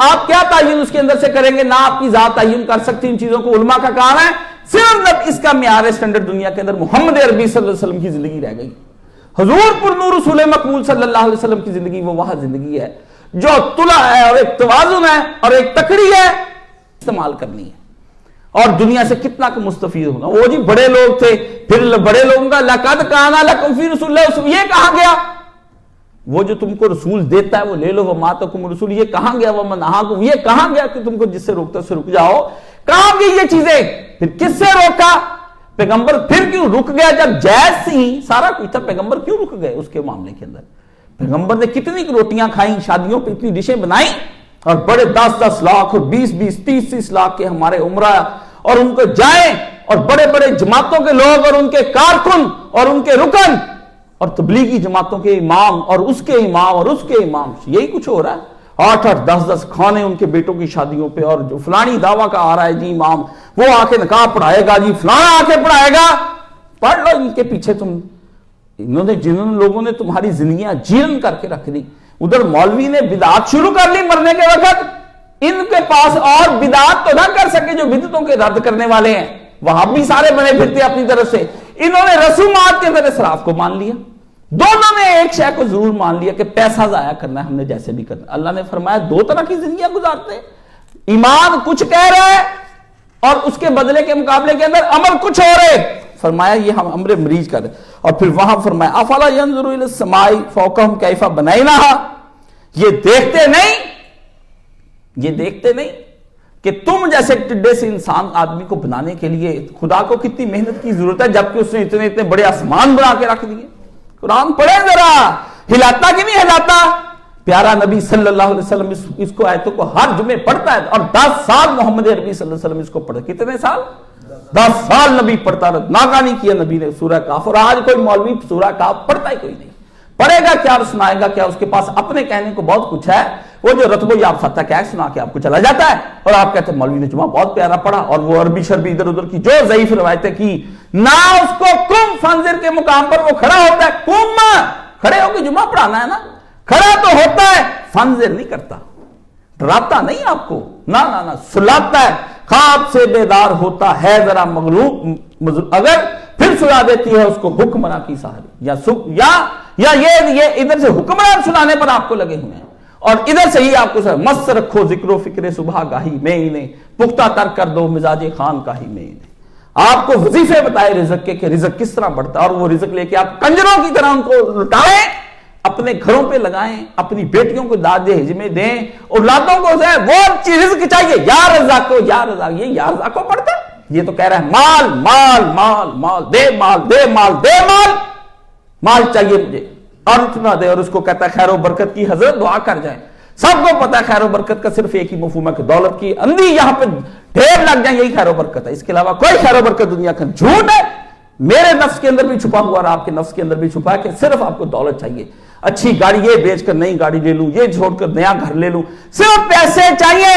آپ کیا تعین اس کے اندر سے کریں گے؟ نہ آپ کی ذات تعین کر سکتی ان چیزوں کو، علماء کا کام ہے. صرف اس کا معیار اسٹینڈرڈ دنیا کے اندر محمد عربی صلی اللہ علیہ وسلم کی زندگی رہ گئی. حضور پر نور رسول مقبول صلی اللہ علیہ وسلم کی زندگی وہ وہاں زندگی ہے جو طلع ہے اور ایک توازن ہے اور ایک تکڑی ہے، استعمال کرنی ہے. اور دنیا سے کتنا کہ مستفید ہوگا. وہ جی بڑے لوگ تھے، پھر بڑے لوگوں کا لقد کان لکم فی رسول اللہ، یہ کہاں گیا؟ وہ جو تم کو رسول دیتا ہے وہ لے لو، وما اتاکم رسول، یہ کہاں گیا؟ وما نہاکم، یہ کہاں گیا کہ تم کو جس سے روکتا سے رک جاؤ؟ کہاں گئی یہ چیزیں؟ پھر کس سے روکا؟ پیغمبر پھر کیوں رک گیا جب جائز سی سارا کچھ تھا؟ پیغمبر کیوں رک گئے اس کے معاملے کے اندر؟ پیغمبر نے کتنی روٹیاں کھائیں، شادیوں پہ اتنی ڈشیں بنائیں، اور بڑے 10-10 لاکھ اور 20-20 30-30 لاکھ کے ہمارے عمرہ اور ان کو جائیں، اور بڑے بڑے جماعتوں کے لوگ اور ان کے کارکن اور ان کے رکن اور تبلیغی جماعتوں کے امام اور اس کے امام اور اس کے امام، یہی کچھ ہو رہا ہے. 8-8 10-10 کھانے ان کے بیٹوں کی شادیوں پہ، اور جو فلانی دعویٰ کا آ رہا ہے جی امام وہ آ کے نکاح پڑھائے گا، جی فلانا آ کے پڑھائے گا. پڑھ لو ان کے پیچھے تم. جنہوں لوگوں نے تمہاری زندگیاں جیرن کر کے رکھ دی. ادھر مولوی نے بدعات شروع کر لی مرنے کے وقت، ان کے پاس اور بدعات تو نہ کر سکے جو بدعتوں کے رد کرنے والے ہیں. وہاں بھی سارے بنے پھرتے اپنی طرف سے. انہوں نے رسومات کے اندر اسراف کو مان لیا. دونوں نے ایک شے کو ضرور مان لیا کہ پیسہ ضائع کرنا ہے، ہم نے جیسے بھی کرنا. اللہ نے فرمایا دو طرح کی زندگیاں گزارتے ہیں، ایمان کچھ کہہ رہا ہے اور اس کے بدلے کے مقابلے کے اندر عمل کچھ ہو رہے. فرمایا یہ ہم امر مریض کر رہے. اور پھر وہاں فرمایا افلا ينظروا الى السماء فوقهم كيف بنيناها، یہ دیکھتے نہیں کہ تم جیسے ٹڈے سے انسان آدمی کو بنانے کے لیے خدا کو کتنی محنت کی ضرورت ہے، جبکہ اس نے اتنے بڑے آسمان بنا کے رکھ دیے. قرآن پڑھیں ذرا، ہلاتا کہ نہیں ہلاتا؟ پیارا نبی صلی اللہ علیہ وسلم اس کو آیتوں کو ہر جمعے پڑھتا ہے، اور 10 سال محمد عربی صلی اللہ علیہ وسلم اس کو پڑھا. کتنے سال؟ 10 سال نبی پڑھتا رہا. ناکہ نہیں کیا نبی نے سورہ کاف. اور آج کوئی مولوی سورہ کاف پڑھتا ہی کوئی نہیں. پڑھے گا کیا اور سنائے گا کیا؟ اس کے پاس اپنے کہنے کو بہت کچھ ہے. وہ جو رتب و یاب فتح کیا سنا کے آپ کو چلا جاتا ہے، اور آپ کہتے ہیں مولوی نے جمعہ بہت پیارا پڑھا، اور وہ عربی شربی ادھر ادھر کی جو ضعیف روایتیں کی نہ اس کو کم فنزر کے مقام پر وہ کھڑا ہوتا ہے. کم کھڑے ہو کے جمعہ پڑھانا ہے نا، کھڑا تو ہوتا ہے، فنزر نہیں کرتا، ڈراتا نہیں آپ کو، نہ سلاتا ہے. خواب سے بیدار ہوتا ہے ذرا مغلوب، اگر پھر سلا دیتی ہے اس کو حکمراں کی سہاری. یا یہ ادھر سے حکمران سنانے پر آپ کو لگے ہوئے ہیں، اور ادھر سے ہی آپ کو مست رکھو ذکر و فکر صبح گاہی میں انہیں، پختہ تر کر دو مزاج خان کا ہی میں انہیں. آپ کو وظیفے بتائے رزق کے کہ رزق کس طرح بڑھتا ہے، اور وہ رزق لے کے آپ کنجروں کی طرح ان کو لٹائیں، اپنے گھروں پہ لگائیں، اپنی بیٹیوں کو داد ہجمے دیں، اولادوں کو وہ رزق چاہیے. یا رزاق یا رزاق، یہ یا رزاق کو پڑھتا ہے. یہ تو کہہ رہا ہے مال مال مال مال دے، مال دے، مال دے، مال چاہیے مجھے، اور اتنا دے. اور اس کو کہتا ہے خیر و برکت کی حضرت دعا کر جائیں. سب کو پتا ہے خیر و برکت کا صرف ایک ہی مفہوم ہے کہ دولت کی اندھی یہاں پہ ڈھیر لگ جائیں، یہی خیر و برکت ہے. اس کے علاوہ کوئی خیر و برکت دنیا کا جھوٹ ہے. میرے نفس کے اندر بھی چھپا ہوا اور آپ کے نفس کے اندر بھی چھپا ہے کہ صرف آپ کو دولت چاہیے. اچھی گاڑی یہ بیچ کر نئی گاڑی لے لوں، یہ چھوڑ کر نیا گھر لے لوں، صرف پیسے چاہیے.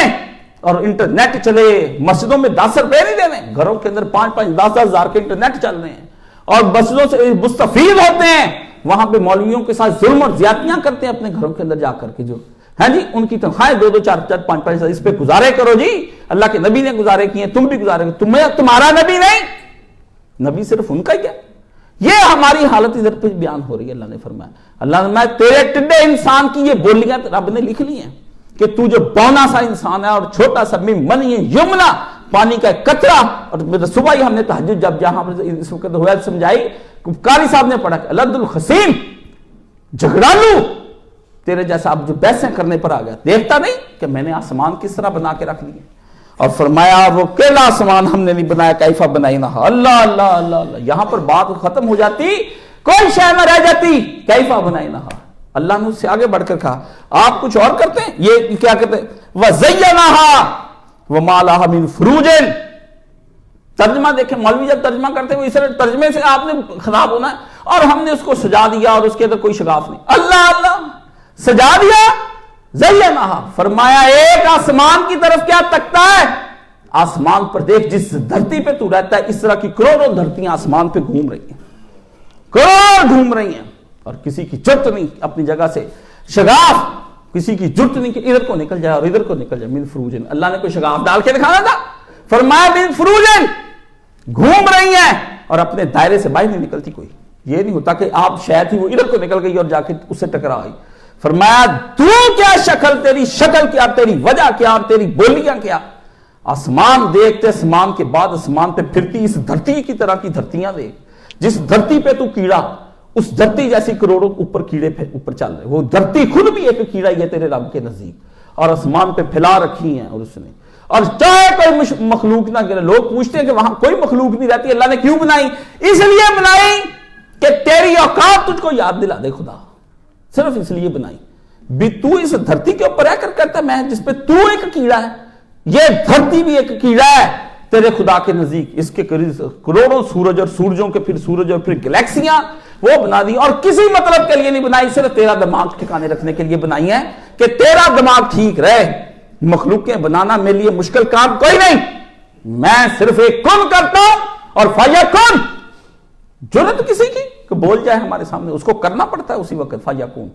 اور انٹرنیٹ چلے، مسجدوں میں 10 روپے نہیں دینے، گھروں کے اندر 5-5 10 ہزار کے انٹرنیٹ چل رہے ہیں، اور مسجدوں سے مستفید ہوتے ہیں. وہاں پہ مولویوں کے ساتھ ظلم اور زیادتیاں کرتے ہیں اپنے گھروں کے اندر جا کر کے. جو ہاں جی ان کی تنخواہیں 2-2 4-4 5-5 اس پہ گزارے کرو. جی اللہ کے نبی نے گزارے کیے، تم بھی گزارے، تمہارا نبی نہیں، نبی صرف ان کا ہی کیا. یہ ہماری حالت ادھر پہ بیان ہو رہی ہے. اللہ نے فرمایا، اللہ نے تیرے ٹڈے انسان کی یہ بولیاں رب نے لکھ لی ہیں کہ تو جو بونا سا انسان ہے اور چھوٹا سا منی یمنا پانی کا قطرہ. اور صبح ہی ہم نے تہجد جب جہاں اس وقت ہوا سمجھائی، قاری صاحب نے پڑھا کہ لد الخصیم، جھگڑالو تیرے جیسا اب جو بحثیں کرنے پر آ گیا، دیکھتا نہیں کہ میں نے آسمان کس طرح بنا کے رکھ لیے، اور فرمایا وہ کیلا آسمان ہم نے نہیں بنایا کیفا بنائی نہ. اللہ اللہ اللہ اللہ, یہاں پر بات ختم ہو جاتی, کوئی شے نہ رہ جاتی. کیفا بنائی نہ, اللہ نے اس سے آگے بڑھ کر کہا آپ کچھ اور کرتے ہیں, یہ کیا کہتے ہیں وَزَيَّنَهَا وَمَا لَهَا مِن فُرُوجٍ. ترجمہ دیکھیں, مولوی جب ترجمہ کرتے ہیں اس طرح ترجمے سے آپ نے خراب ہونا ہے, اور ہم نے اس کو سجا دیا اور اس کے اندر کوئی شگاف نہیں. اللہ اللہ, سجا دیا. زینہا, فرمایا ایک آسمان کی طرف کیا تکتا ہے, آسمان پر دیکھ, جس دھرتی پہ تو رہتا ہے اس طرح کی کروڑوں دھرتیاں آسمان پہ گھوم رہی ہیں, کروڑ گھوم رہی ہیں, اور کسی کی جرت نہیں اپنی جگہ سے, شگاف کسی کی جرت نہیں کہ ادھر کو نکل جائے اور ادھر کو نکل جائے. من فروجن, اللہ نے کوئی شگاف ڈال کے دکھانا تھا, فرمایا من فروجن, گھوم رہی ہیں اور اپنے دائرے سے باہر نہیں نکلتی کوئی. یہ نہیں ہوتا کہ آپ شاید ہی وہ ادھر کو نکل گئی اور جا کے اس سے ٹکرا آئی. فرمایا تو کیا شکل, تیری شکل کیا, تیری وجہ کیا, اور تیری بولیاں کیا. آسمان دیکھتے, آسمان کے بعد آسمان پہ پھرتی اس دھرتی کی طرح کی دھرتیاں دیکھ, جس دھرتی پہ تو کیڑا, اس دھرتی جیسی کروڑوں اوپر کیڑے اوپر چل رہے, وہ دھرتی خود بھی ایک کیڑا ہی ہے تیرے رب کے نزدیک, اور آسمان پہ پھیلا رکھی ہیں. اور اس نے, اور چاہے کوئی مخلوق نہ کرے, لوگ پوچھتے ہیں کہ وہاں کوئی مخلوق نہیں رہتی, اللہ نے کیوں بنائی, اس لیے بنائی کہ تیری اوقات تجھ کو یاد دلا دے خدا, صرف اس لیے بنائی. بھی تو اس دھرتی کے اوپر رہ کر کرتا, میں جس پہ تو ایک کیڑا ہے, یہ دھرتی بھی ایک کیڑا ہے تیرے خدا کے نزدیک. اس کے کروڑوں سورج اور سورجوں کے پھر سورج اور پھر گلیکسیاں وہ بنا دی, اور کسی مطلب کے لیے نہیں بنائی, صرف تیرا دماغ ٹھکانے رکھنے کے لیے بنائی ہے کہ تیرا دماغ ٹھیک رہے. مخلوقیں بنانا میرے لیے مشکل کام کوئی نہیں, میں صرف ایک کن کرتا ہوں اور فیکن. جرت کسی کی کہ بول جائے ہمارے سامنے, اس کو کرنا پڑتا ہے اسی وقت. فیکن,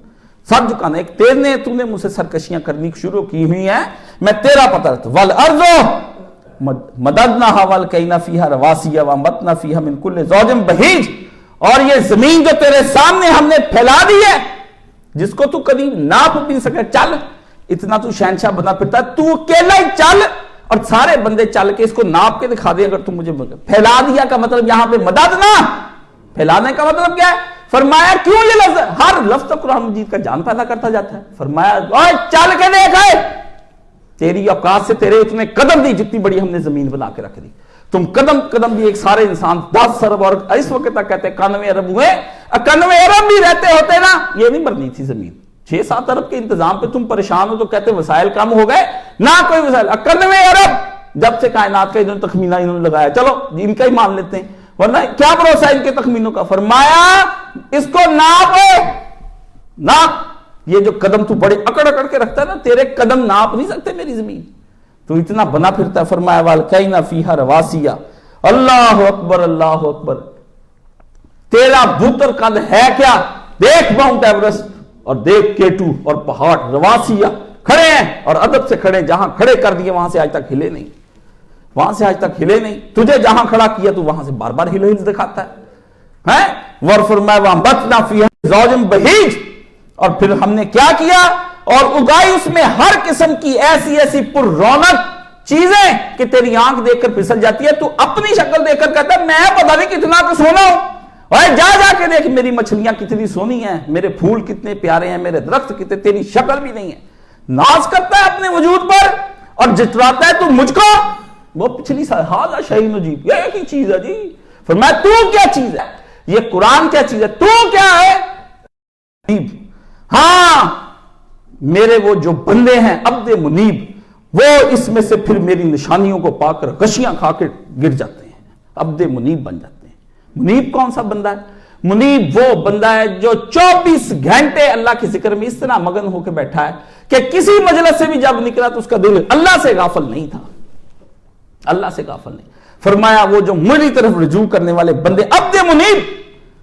سر جھکانا. ایک تو نے مجھ سے سرکشیاں کرنی شروع کی ہوئی ہیں, میں تیرا پتہ رکھتا. والارض مددناها والکینا فیہا رواسیا وانبتنا فیہا من کل زوج بہیج. اور یہ زمین جو تیرے سامنے ہم نے پھیلا دی ہے, جس کو تو کبھی ناپ بھی سکے, چل اتنا تو شہنشاہ بنا پھرتا ہے, تو اکیلا ہی چل, اور سارے بندے چل کے اس کو ناپ کے دکھا دیں. اگر تم مجھے پھیلا دیا کا مطلب یہاں پہ مددنا, پھیلانے کا مطلب کیا ہے؟ فرمایا کیوں یہ لفظ, ہر لفظ تو قرآن مجید کا جان پیدا کرتا جاتا ہے. فرمایا اوے چل کے دیکھ, تیری اوقات سے تیرے اتنے قدم دی جتنی بڑی ہم نے زمین بنا کے رکھ دی. تم قدم قدم بھی, ایک سارے انسان 10 ارب, اور اس وقت تک کہتے ہیں 91 ارب ہوئے, 91 ارب بھی رہتے ہوتے نا, یہ نہیں بننی تھی زمین. 6-7 ارب کے انتظام پہ تم پریشان ہو تو کہتے وسائل کم ہو گئے, نہ کوئی وسائل. 91 ارب جب سے کائنات کا انہوں نے تخمینہ انہوں نے لگایا, چلو ان کا ہی مان لیتے ہیں, ورنہ کیا بھروسہ ان کے تخمینوں کا. فرمایا اس کو ناپ, یہ جو قدم تو بڑے اکڑ اکڑ کے رکھتا ہے نا, تیرے قدم ناپ نہیں سکتے میری زمین, تو اتنا بنا پھرتا ہے. فرمایا والکینا فیہا رواسیا. اللہ اکبر اللہ اکبر. تیرا بوتر قد ہے کیا, دیکھ ماؤنٹ ایورسٹ اور دیکھ K2 اور پہاڑ رواسیا کھڑے ہیں, اور ادب سے کھڑے, جہاں کھڑے کر دیے وہاں سے آج تک ہلے نہیں, وہاں سے آج تک ہلے نہیں. تجھے جہاں کھڑا کیا تو وہاں سے بار بار ہل دکھاتا ہے. ورفرمایا وانبتنا فیہا زوج بہیج. اور پھر ہم نے کیا کیا, اور اگائی اس میں ہر قسم کی ایسی ایسی پر رونق چیزیں کہ تیری آنکھ دیکھ کر پھسل جاتی ہے. تو اپنی شکل دیکھ کر کہتا ہے میں پتہ نہیں کتنا تو سونا ہوں, اور جا جا کے دیکھ میری مچھلیاں کتنی سونی ہیں, میرے پھول کتنے پیارے ہیں, میرے درخت کتنے, تیری شکل بھی نہیں ہے. ناز کرتا ہے اپنے وجود پر اور جٹراتا ہے تو مجھ کو, وہ پچھلی سال ہاں شہین عجیب, یہ کی چیز ہے جی. فرمایا تو کیا چیز ہے, یہ قرآن کیا چیز ہے, تو کیا ہے. ہاں میرے وہ جو بندے ہیں عبد منیب, وہ اس میں سے پھر میری نشانیوں کو پا کر غشیاں کھا کے گر جاتے ہیں, عبد منیب بن جاتے ہیں. منیب کون سا بندہ ہے؟ منیب وہ بندہ ہے جو 24 گھنٹے اللہ کے ذکر میں اس طرح مگن ہو کے بیٹھا ہے کہ کسی مجلس سے بھی جب نکلا تو اس کا دل اللہ سے غافل نہیں تھا, اللہ سے غافل نہیں. فرمایا وہ جو میری طرف رجوع کرنے والے بندے, عبد منیب,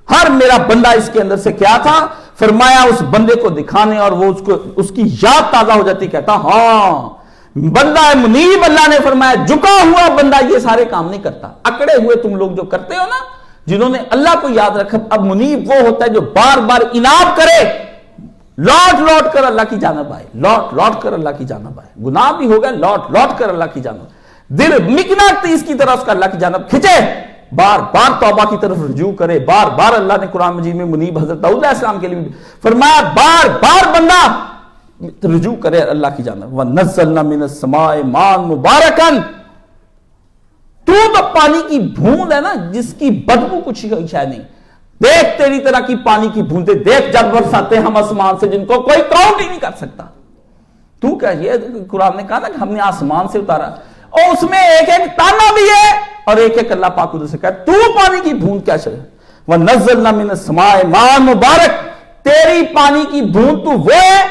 ہر میرا بندہ اس کے اندر سے کیا تھا. فرمایا اس بندے کو دکھانے اور وہ اس کی یاد تازہ ہو جاتی, کہتا ہاں بندہ منیب. اللہ نے فرمایا جھکا ہوا بندہ یہ سارے کام نہیں کرتا. اکڑے ہوئے تم لوگ جو کرتے ہو نا, جنہوں نے اللہ کو یاد رکھا. اب منیب وہ ہوتا ہے جو بار بار اناب کرے, لوٹ لوٹ کر اللہ کی جانب آئے, لوٹ لوٹ کر اللہ کی جانب آئے. گناہ بھی ہو گیا, لوٹ لوٹ کر اللہ کی جانب, دل مکناطیس کی طرح اس کا اللہ کی جانب کھچے, بار بار توبہ کی طرف رجوع کرے. بار بار اللہ نے قرآن مجید میں منیب حضرت داؤد علیہ السلام کے لیے فرمایا بار بار بندہ رجوع کرے اللہ کی جانب. وَنَزَّلْنَا مِنَ السَّمَاءِ مَاءً مُبَارَكًا, تو پانی کی بھوند ہے نا جس کی بدبو کچھ شاید نہیں. دیکھ تیری طرح کی پانی کی بھوندیں دیکھ جب برساتے ہم آسمان سے جن کو کوئی کاؤنٹ ہی نہیں کر سکتا. تو کیا یہ قرآن نے کہا نا کہ ہم نے آسمان سے اتارا اور اس میں ایک ایک تانا بھی ہے اور ایک ایک اللہ پاک ادھر سے کہا تو پانی کی بھوند کیا چلے. وَنَزَّلْنَا مِنَ السَّمَاءِ مَاءً مُبَارَكًا. تیری پانی کی بھوند تو وہ ہے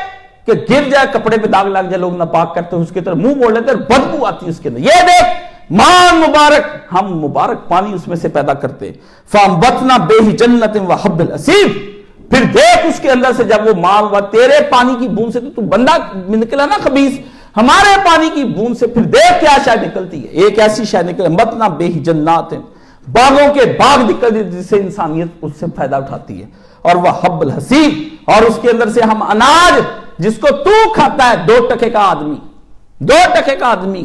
کہ گر جائے کپڑے پہ داغ لگ جائے لوگ ناپاک کرتے ہیں اس کے طرف منہ موڑ لیتے ہیں بدبو آتی ہے اس کے اندر. یہ دیکھ ماء مبارک ہم مبارک پانی اس میں سے پیدا کرتے. فَأَنبَتْنَا بِهِ جَنَّةٍ وَحَبَّ الْحَصِيدِ. پھر دیکھ اس کے اندر سے جب وہ ماء ہوا تیرے پانی کی بوند سے تو بندہ نکلا نا خبیث, ہمارے پانی کی بوند سے پھر دیکھ کیا شاید نکلتی ہے. ایک ایسی شاید نکلتی ہے انبتنا بِهِ جنات, باغوں کے باغ نکلتے جس سے انسانیت اس سے فائدہ اٹھاتی ہے. اور وہ حب الحصید, اور اس کے اندر سے ہم اناج جس کو تو کھاتا ہے 2 ٹکے کا آدمی, 2 ٹکے کا آدمی,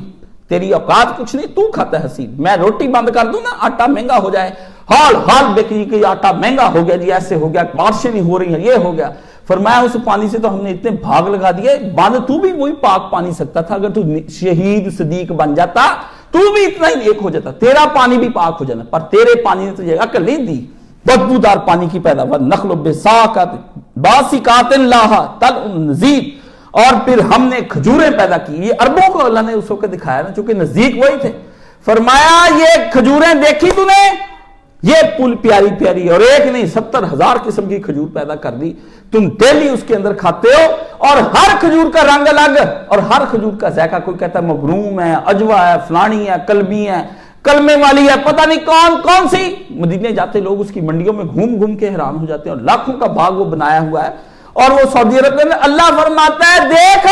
تیری اوقات کچھ نہیں, تو کھاتا ہے حسید. میں روٹی بند کر دوں نا آٹا مہنگا ہو جائے, حال بیکری کہ آٹا مہنگا ہو گیا جی, ایسے ہو گیا, بارشیں نہیں ہو رہی ہیں, یہ ہو گیا. فرمایا اس پانی سے تو ہم نے اتنے بھاگ لگا دیے, بعد تو بھی وہی پاک پانی سکتا تھا. اگر تو شہید صدیق بن جاتا تو بھی اتنا ہی نیک ہو جاتا, تیرا پانی بھی پاک ہو جانا. پر تیرے پانی نے تجھے عقل نہیں دی, بدبودار پانی کی پیداوار. نخل باسقات لاھا طلع نضید, اور پھر ہم نے کھجوریں پیدا کی. یہ عربوں کو اللہ نے اس وقت دکھایا نا چونکہ نزدیک وہی تھے. فرمایا یہ کھجوریں دیکھی تو نے, یہ پل پیاری پیاری, اور ایک نہیں 70,000 قسم کی کھجور پیدا کر دی. تم ڈیلی اس کے اندر کھاتے ہو, اور ہر کھجور کا رنگ الگ, اور ہر کھجور کا ذائقہ, کوئی کہتا ہے مبروم ہے, اجوا ہے, فلانی ہے, قلبی ہے, کلمے والی ہے, پتہ نہیں کون کون سی. مدینے جاتے لوگ اس کی منڈیوں میں گھوم گھوم کے حیران ہو جاتے ہیں, اور لاکھوں کا باغ وہ بنایا ہوا ہے. اور وہ سعودی عرب میں اللہ فرماتا ہے دیکھ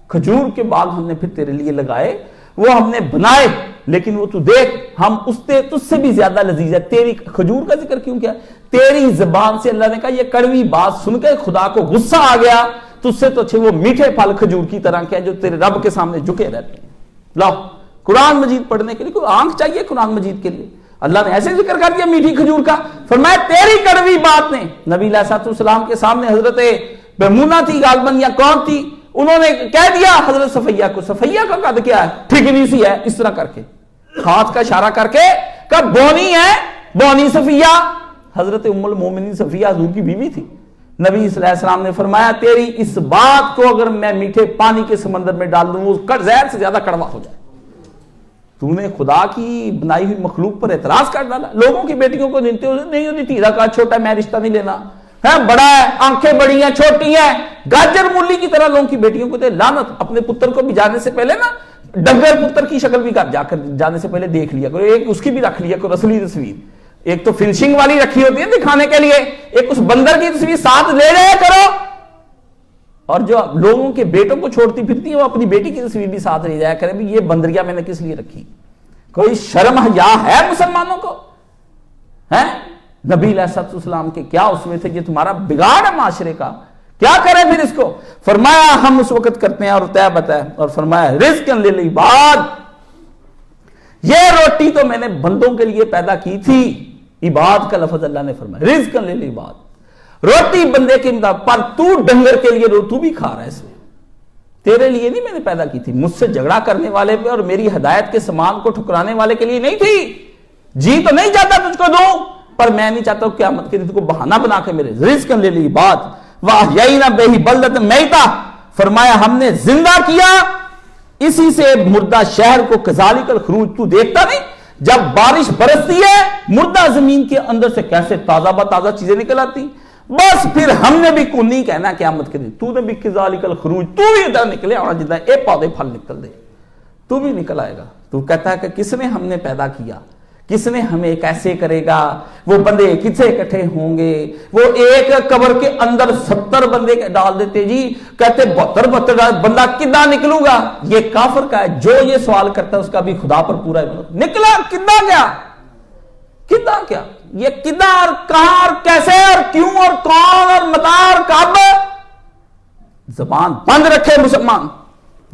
کھجور کے باغ ہم نے پھر تیرے لیے لگائے, وہ ہم نے بنائے, لیکن وہ تو دیکھ ہم تجھ سے بھی زیادہ لذیذ ہے. تیری کھجور کا ذکر کیوں کیا؟ تیری زبان سے اللہ نے کہا یہ کڑوی بات سن کے خدا کو غصہ آ گیا, تجھ سے تو اچھے وہ میٹھے پھل کھجور کی طرح کیا جو تیرے رب کے سامنے جھکے رہتے ہیں. لاؤ قرآن مجید پڑھنے کے لیے کوئی آنکھ چاہیے قرآن مجید کے لیے. اللہ نے ایسے ذکر کر دیا میٹھی کھجور کا. فرمایا تیری کڑوی بات نے, نبی علیہ السلام کے سامنے حضرت میمونہ تھی غالباً یا کون تھی, انہوں نے کہہ دیا حضرت صفیہ کو, صفیہ کا قد کیا ہے, ٹھیکری سی ہے, اس طرح کر کے ہاتھ کا اشارہ کر کے کہ بونی ہے, بونی صفیہ. حضرت ام المومنین صفیہ حضور کی بیوی تھی. نبی صلی اللہ علیہ وسلم نے فرمایا تیری اس بات کو اگر میں میٹھے پانی کے سمندر میں ڈال دوں وہ زہر سے زیادہ کڑوا ہو جائے. تو نے خدا کی بنائی ہوئی مخلوق پر اعتراض کر ڈالا. لوگوں کی بیٹیوں کو نہیں ہوتی, تیرا کا چھوٹا ہے میں رشتہ نہیں لینا, ہے بڑا ہے, آنکھیں بڑی ہیں, چھوٹی ہیں, گاجر مولی کی طرح لوگوں کی بیٹیوں کو دے. لعنت, اپنے پتر کو بھی جانے سے پہلے نا ڈنگر پتر کی شکل بھی جا کر جانے سے پہلے دیکھ لیا کرو, ایک اس کی بھی رکھ لیا کرو اصلی تصویر. ایک تو فنشنگ والی رکھی ہوتی ہے دکھانے کے لیے, ایک اس بندر کی تصویر ساتھ لے لیا کرو. اور جو لوگوں کے بیٹوں کو چھوڑتی پھرتی ہیں وہ اپنی بیٹی کی تصویر بھی ساتھ لے جایا کرے, بھی یہ بندریا میں نے کس لیے رکھی. کوئی شرم حیا ہے مسلمانوں کو؟ ہے نبی علیہ السلام کے کیا اس میں تھے, یہ تمہارا بگاڑ ہے معاشرے کا, کیا کریں پھر اس کو. فرمایا ہم اس وقت کرتے ہیں, اور طے بتایا, اور فرمایا رزق للعباد, یہ روٹی تو میں نے بندوں کے لیے پیدا کی تھی. عباد کا لفظ اللہ نے فرمایا, رزق للعباد, روٹی بندے کے امداد پر, تو ڈنگر کے لیے تو بھی کھا رہا ہے, اس میں تیرے لیے نہیں میں نے پیدا کی تھی. مجھ سے جھگڑا کرنے والے پہ اور میری ہدایت کے سامان کو ٹھکرانے والے کے لیے نہیں تھی. جی تو نہیں چاہتا تجھ کو دوں, پر میں نہیں چاہتا ہوں قیامت کے دن کو بہانہ بنا کے میرے رزق للعباد وَأَحْيَيْنَا بِهِ بَلْدَةً مَيْتًا. فرمایا ہم نے زندہ کیا اسی سے مردہ شہر کو, کذالک الخروج, تو دیکھتا نہیں جب بارش برستی ہے مردہ زمین کے اندر سے کیسے تازہ بتازہ چیزیں نکل آتی. بس پھر ہم نے بھی کو نہیں کہنا قیامت کے دن, تو نے بھی کذالک الخروج, تو بھی ادھر نکلے اور جدہ ایک پودے پھل نکل دے, تو بھی نکل آئے گا. تو کہتا ہے کہ کس نے ہم نے پیدا کیا, کس نے ہمیں کیسے کرے گا, وہ بندے کسے اکٹھے ہوں گے. وہ ایک قبر کے اندر 70 بندے ڈال دیتے جی, کہتے 72 بندہ کدھا نکلوں گا. یہ کافر کا ہے, جو یہ سوال کرتا ہے اس کا بھی خدا پر پورا نکلا کدھا گیا, کدھا کیا, یہ کدھا اور کہاں اور کیسے اور کیوں اور کون اور متا اور کب. زبان بند رکھے مسلمان,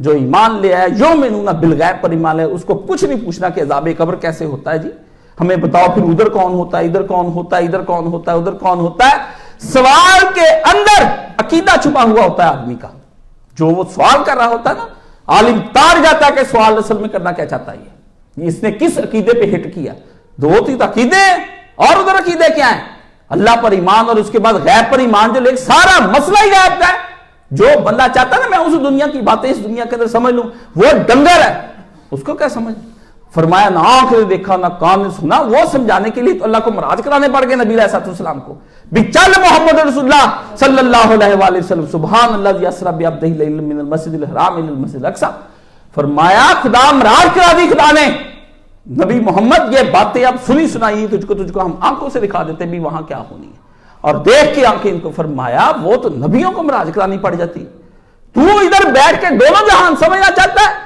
جو ایمان لے آیا یؤمنون بالغیب پر ایمان لے, اس کو کچھ نہیں پوچھنا کہ عذاب قبر کیسے ہوتا ہے. جی ہمیں بتاؤ پھر ادھر کون ہوتا ہے, ادھر کون ہوتا ہے, ادھر کون ہوتا ہے, ادھر کون ہوتا ہے. سوال کے اندر عقیدہ چھپا ہوا ہوتا ہے آدمی کا, جو وہ سوال کر رہا ہوتا ہے نا, عالم تار جاتا ہے کہ سوال اصل میں کرنا کیا چاہتا ہے. اس نے کس عقیدے پہ ہٹ کیا؟ دو تین عقیدے ہیں اور ادھر عقیدے کیا ہیں؟ اللہ پر ایمان اور اس کے بعد غیب پر ایمان، جو لے سارا مسئلہ ہی غیب کا ہے۔ جو بندہ چاہتا ہے نا میں اس دنیا کی باتیں اس دنیا کے اندر سمجھ لوں، وہ ڈنگر ہے، اس کو کیا سمجھ؟ فرمایا نہ آنکھ نے دیکھا نہ کان نے سنا، وہ سمجھانے کے لیے تو اللہ کو معراج کرانے پڑ گئے نبی علیہ السلام کو بھی چل محمد رسول اللہ صلی اللہ علیہ وآلہ وسلم سبحان اللہ اسرا بعبدہ لیلا من المسجد الحرام الى المسجد الاقصی۔ فرمایا خدا معراج کرا دی خدا نے، نبی محمد یہ باتیں اب سنی سنائی تجھ کو ہم آنکھوں سے دکھا دیتے بھی وہاں کیا ہونی ہے، اور دیکھ کے آنکھیں ان کو۔ فرمایا وہ تو نبیوں کو معراج کرانی پڑ جاتی، تو ادھر بیٹھ کے دونوں جہان سمجھنا چاہتا ہے؟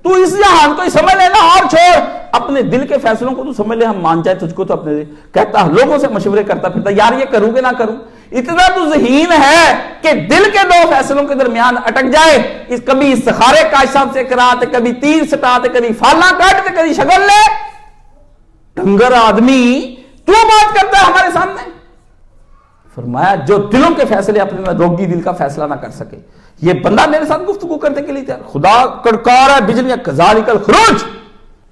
تو اس جہان کو ہی سمجھ لینا اور چھوڑ، اپنے دل کے فیصلوں کو تو سمجھ لے، ہم مان جائے تجھ کو تو اپنے کہتا لوگوں سے مشورے کرتا پھرتا یار یہ کروں کہ نہ کروں، اتنا تو ذہین ہے کہ دل کے دو فیصلوں کے درمیان اٹک جائے، اس کبھی استخارے کاش صاحب سے کراتے، کبھی تیر سٹاتے، کبھی فالنا کاٹتے، کبھی شگل لے، ڈنگر آدمی تو بات کرتا ہے ہمارے سامنے۔ فرمایا جو دلوں کے فیصلے اپنے روگی دل کا فیصلہ نہ کر سکے، یہ بندہ میرے ساتھ گفتگو کرنے کے لیے تیار، خدا کڑکار ہے بجلیاں کذالک الخروج،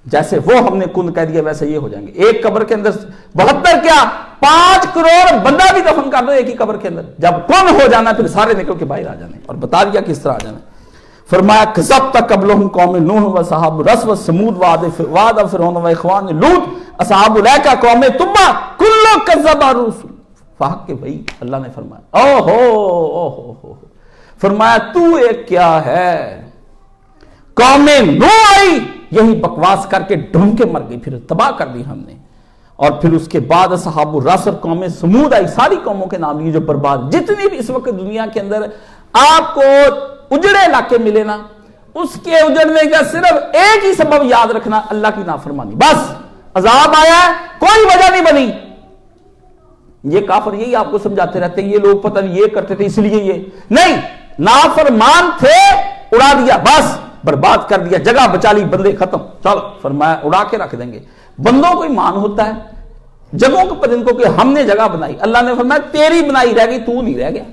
جیسے وہ ہم نے کن کہہ دیا ویسے یہ ہو جائیں گے۔ ایک قبر کے اندر 72 کیا 5 کروڑ بندہ بھی دفن کر دو ایک ہی قبر کے اندر، جب کن ہو جانا پھر سارے نکل کے باہر آ جانے، اور بتا دیا کس طرح آ جانا۔ فرمایا کذبت قبلہم قوم نوح و صحاب رس و سمود وعاد فرعون و اخوان لوط اصحاب الایکہ قوم تبع کل کذب الرسل فحق کے بھائی۔ اللہ نے فرمایا او ہو فرمایا تو ایک کیا ہے، قوم نوح آئی یہی بکواس کر کے ڈھونڈ کے مر گئی، پھر تباہ کر دی ہم نے، اور پھر اس کے بعد اصحاب الرس اور قوم سمود آئی، ساری قوموں کے نام لیے جو برباد، جتنی بھی اس وقت دنیا کے اندر آپ کو اجڑے علاقے ملے نا، اس کے اجڑنے کا صرف ایک ہی سبب یاد رکھنا، اللہ کی نافرمانی، بس عذاب آیا ہے کوئی وجہ نہیں بنی۔ یہ کافر یہی آپ کو سمجھاتے رہتے ہیں یہ لوگ پتہ نہیں یہ کرتے تھے اس لیے یہ نہیں، نافرمان تھے اڑا دیا، بس برباد کر دیا، جگہ بچا لی، بندے ختم، چلو فرمایا اڑا کے رکھ دیں گے۔ بندوں کو ایمان ہوتا ہے جگہوں کو پر ان کو کہ ہم نے جگہ بنائی، اللہ نے فرمایا تیری بنائی رہ گئی، تو نہیں رہ گیا،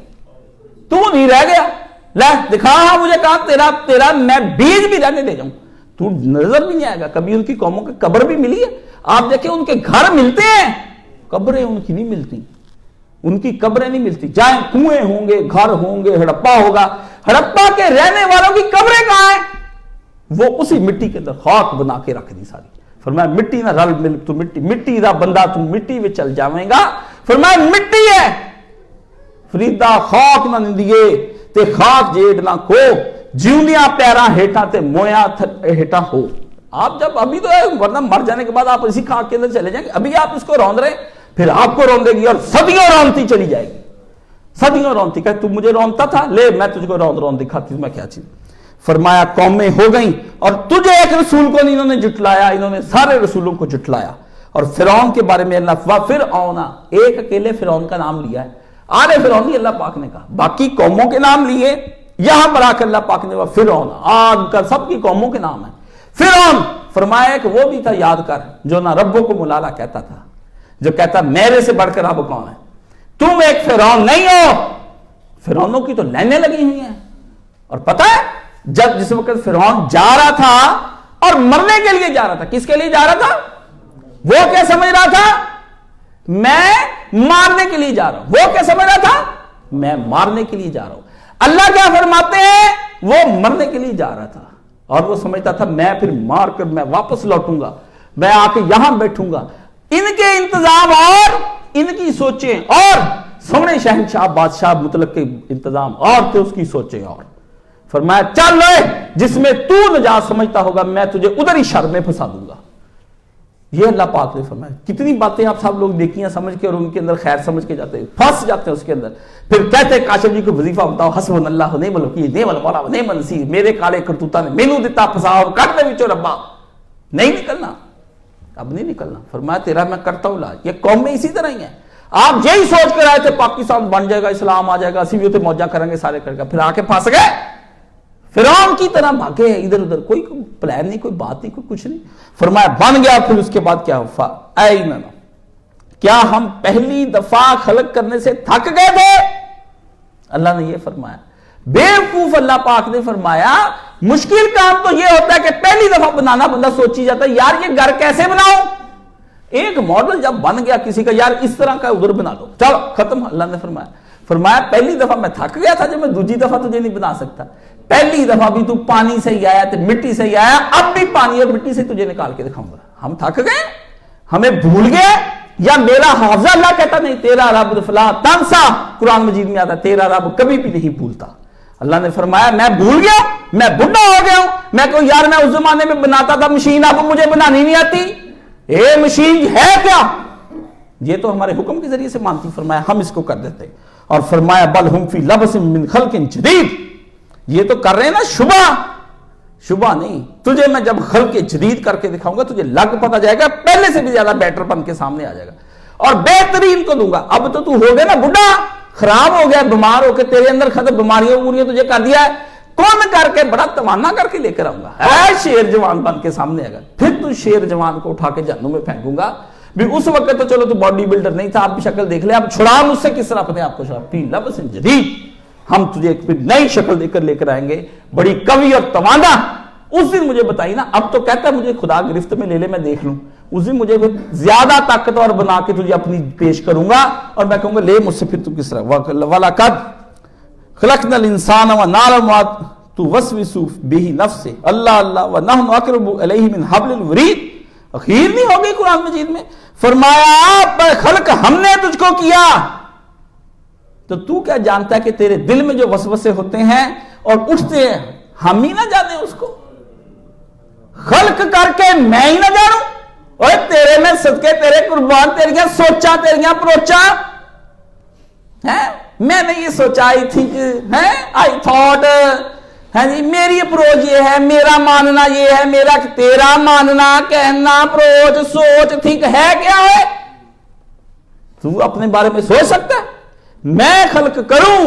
تو نہیں رہ گیا، لے دکھا مجھے کہا تیرا میں بیج بھی رہنے دے جاؤں، تو نظر بھی نہیں آئے گا۔ کبھی ان کی قوموں کی قبر بھی ملی ہے، آپ دیکھیں ان کے گھر ملتے ہیں، قبریں ان کی نہیں ملتی، ان کی قبریں نہیں ملتی، جائیں کنویں ہوں گے، گھر ہوں گے، ہڑپا ہوگا، ہڑپا کے رہنے والوں کی قبریں کہاں ہیں؟ وہ اسی مٹی کے اندر خاک بنا کے رکھ دی ساری۔ فرمایا مٹی نہ رل مل تو مٹی دا بندہ تو مٹی میں چل جاویں گا، فرمایا مٹی ہے فریدا خاک نہ نندیے تے خاک جیڑ نہ کھو، جیوندیاں پیراں ہیٹاں تے مویاں ہیٹاں ہو۔ آپ جب ابھی تو ورنہ مر جانے کے بعد آپ اسی خاک کے اندر چلے جائیں گے، ابھی آپ اس کو روند رہے پھر آپ کو روندے گی اور صدیوں رونتی چلی جائے گی، صدیوں رونتی، کہ تو مجھے رونتا تھا، لے میں تجھ کو روند دکھاتی ہوں میں کیا چیز۔ فرمایا قومیں ہو گئیں اور تجھے ایک رسول کو انہوں نے جھٹلایا، انہوں نے سارے رسولوں کو جھٹلایا۔ اور فرعون کے بارے میں اللہ فرعون، ایک اکیلے فرعون کا نام لیا ہے، آرے فرعون ہی اللہ پاک نے کہا، باقی قوموں کے نام لیے یہاں پر آ کر اللہ پاک نے فرعون، آج کا سب کی قوموں کے نام ہیں فرعون۔ فرمایا کہ وہ بھی تھا یاد کر جو نہ ربوں کو ملالا کہتا تھا، جو کہتا میرے سے بڑھ کر رب کون ہے، تم ایک فرعون نہیں ہو۔ فرعونوں کی تو لائنیں لگی ہوئی ہیں، اور پتہ ہے جب جس وقت فرعون جا رہا تھا اور مرنے کے لیے جا رہا تھا، کس کے لیے جا رہا تھا؟ وہ کیا سمجھ رہا تھا؟ میں مارنے کے لیے جا رہا ہوں۔ وہ کیا سمجھ رہا تھا؟ میں مارنے کے لیے جا رہا ہوں۔ اللہ کیا فرماتے ہیں؟ وہ مرنے کے لیے جا رہا تھا اور وہ سمجھتا تھا میں پھر مار کر میں واپس لوٹوں گا، میں آ کے یہاں بیٹھوں گا۔ ان کے انتظام اور ان کی سوچیں اور سونے شہنشاہ بادشاہ مطلق کے انتظام اور تھے، اس کی سوچیں اور۔ فرمایا چل لے جس میں تو نجات سمجھتا ہوگا میں تجھے ادھر ہی شر میں پھنسا دوں گا۔ یہ اللہ پاک نے فرمایا۔ کتنی باتیں آپ سب لوگ نیکیاں سمجھ کے اور ان کے اندر خیر سمجھ کے جاتے ہیں، پھنس جاتے ہیں اس کے اندر، پھر کہتے ہیں کاشف جی کو وظیفہ بتاؤ، حسبنا اللہ و نعم الوکیل نعم المولا و نعم النصیر، میرے کالے کرتوتاں نے مینوں دتا پھسا اور کٹ دے وچوں ربا، نہیں نکلنا، اب نہیں نکلنا۔ فرمایا تیرا میں کرتا ہوں علاج۔ یہ قوم میں اسی طرح ہی ہیں، آپ یہی سوچ کر آئے تھے پاکستان بن جائے گا، اسلام آ جائے گا، اسی بھی ہوتے موجہ کریں گے سارے کرے گا، پھر آ کے پھنس گئے، فرعون کی طرح بھاگے ادھر ادھر، کوئی پلان نہیں، کوئی بات نہیں، کوئی کچھ نہیں۔ فرمایا بن گیا، پھر اس کے بعد کیا ہوا؟ کیا ہم پہلی دفعہ خلق کرنے سے تھک گئے تھے؟ اللہ نے یہ فرمایا بیوقوف اللہ پاک نے فرمایا مشکل کام تو یہ ہوتا ہے کہ پہلی دفعہ بنانا بندہ سوچی جاتا ہے یار یہ گھر کیسے بناؤں. ایک ماڈل جب بن گیا کسی کا یار اس طرح کا ادھر بنا دو, چلو ختم. اللہ نے فرمایا پہلی دفعہ میں تھک گیا تھا جب میں دوسری دفعہ تجھے نہیں بنا سکتا. پہلی دفعہ بھی تو پانی سے ہی آیا تو مٹی سے ہی آیا, اب بھی پانی اور مٹی سے تجھے نکال کے دکھاؤں گا. ہم تھک گئے, ہمیں بھول گئے, یا میرا حافظہ اللہ کہتا نہیں تیرا رب فلا تنسا, قرآن مجید میں آتا تیرا رب کبھی بھی نہیں بھولتا. اللہ نے فرمایا میں بھول گیا, میں بڈھا ہو گیا ہوں, میں کہوں یار میں اس زمانے میں بناتا تھا مشین, اب مجھے بنانی نہیں آتی. اے مشین ہے کیا, یہ تو ہمارے حکم کے ذریعے سے مانتی. فرمایا ہم اس کو کر دیتے. اور فرمایا بل ہم فی لبس من خلق جدید, یہ تو کر رہے ہیں نا شبہ نہیں, تجھے میں جب خلق جدید کر کے دکھاؤں گا تجھے لگ پتا جائے گا, پہلے سے بھی زیادہ بیٹر بن کے سامنے آ جائے گا اور بہترین کو دوں گا. اب تو ہو گیا نا بڈھا, خراب ہو گیا, بیمار ہو کے تیرے اندر ختم بیماریاں تجھے کر دیا ہے, کون کر کے بڑا تمنا کر کے لے کر آؤں گا, شیر جوان بن کے سامنے آئے گا. پھر تو شیر جوان کو اٹھا کے جہنم میں پھینکوں گا. بھی اس وقت تو چلو تو باڈی بلڈر نہیں تھا, آپ بھی شکل دیکھ لے, اب چھڑا مجھ سے کس طرح اپنے آپ کو چھڑا. فی لبس جدید, ہم تجھے ایک پھر نئی شکل دے کر لے کر آئیں گے, بڑی قوی اور توانا. اس دن مجھے بتائی نا, اب تو کہتا ہے مجھے خدا گرفت میں لے لے میں دیکھ لوں. اس دن مجھے زیادہ طاقتور بنا کے تجھے اپنی پیش کروں گا اور میں کہوں گا لے مجھ سے پھر تو کس طرح. وَلَقَدْ خَلَقْنَا الْإِنسَانَ وَنَعْلَمُ مَا تُوَسْوِسُ بِهِ نَفْسُهُ اللہ وَنَحْنُ أَقْرَبُ إِلَيْهِ مِنْ حَبْلِ الْوَرِيدِ. اخیر نہیں ہو گئی قرآن مجید میں, فرمایا خلق ہم نے تجھ کو کیا, تو تو کیا جانتا ہے کہ تیرے دل میں جو وسوسے ہوتے ہیں اور اٹھتے ہیں, ہم ہی نہ جانے اس کو. خلق کر کے میں ہی نہ جانوں, اور تیرے میں صدقے تیرے قربان, تیریاں سوچا تیریاں پروچا ہیں. میں نے یہ سوچا, آئی تھنک ہے, آئی تھاٹ, ہاں جی میری اپروچ یہ ہے, میرا ماننا یہ ہے, میرا تیرا ماننا کہنا اپروچ سوچ تھنک ہے کیا ہے. تو اپنے بارے میں سوچ سکتا ہے. میں خلق کروں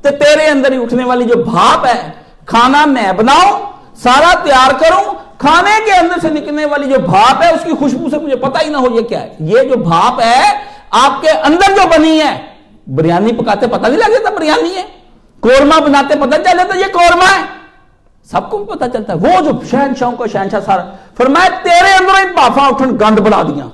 تو تیرے اندر ہی اٹھنے والی جو بھاپ ہے, کھانا میں بناؤں, سارا تیار کروں, کھانے کے اندر سے نکلنے والی جو بھاپ ہے اس کی خوشبو سے مجھے پتہ ہی نہ ہو یہ کیا ہے. یہ جو بھاپ ہے آپ کے اندر جو بنی ہے, بریانی پکاتے پتہ نہیں لگ جاتا بریانی ہے, قورمہ بناتے پتہ چل جاتا یہ قورمہ ہے, سب کو پتہ چلتا ہے. وہ جو شہنشاہوں کا شہنشاہ سارا, فرمایا تیرے اندر ہی بھاپاں اٹھن گند بڑھا دیا,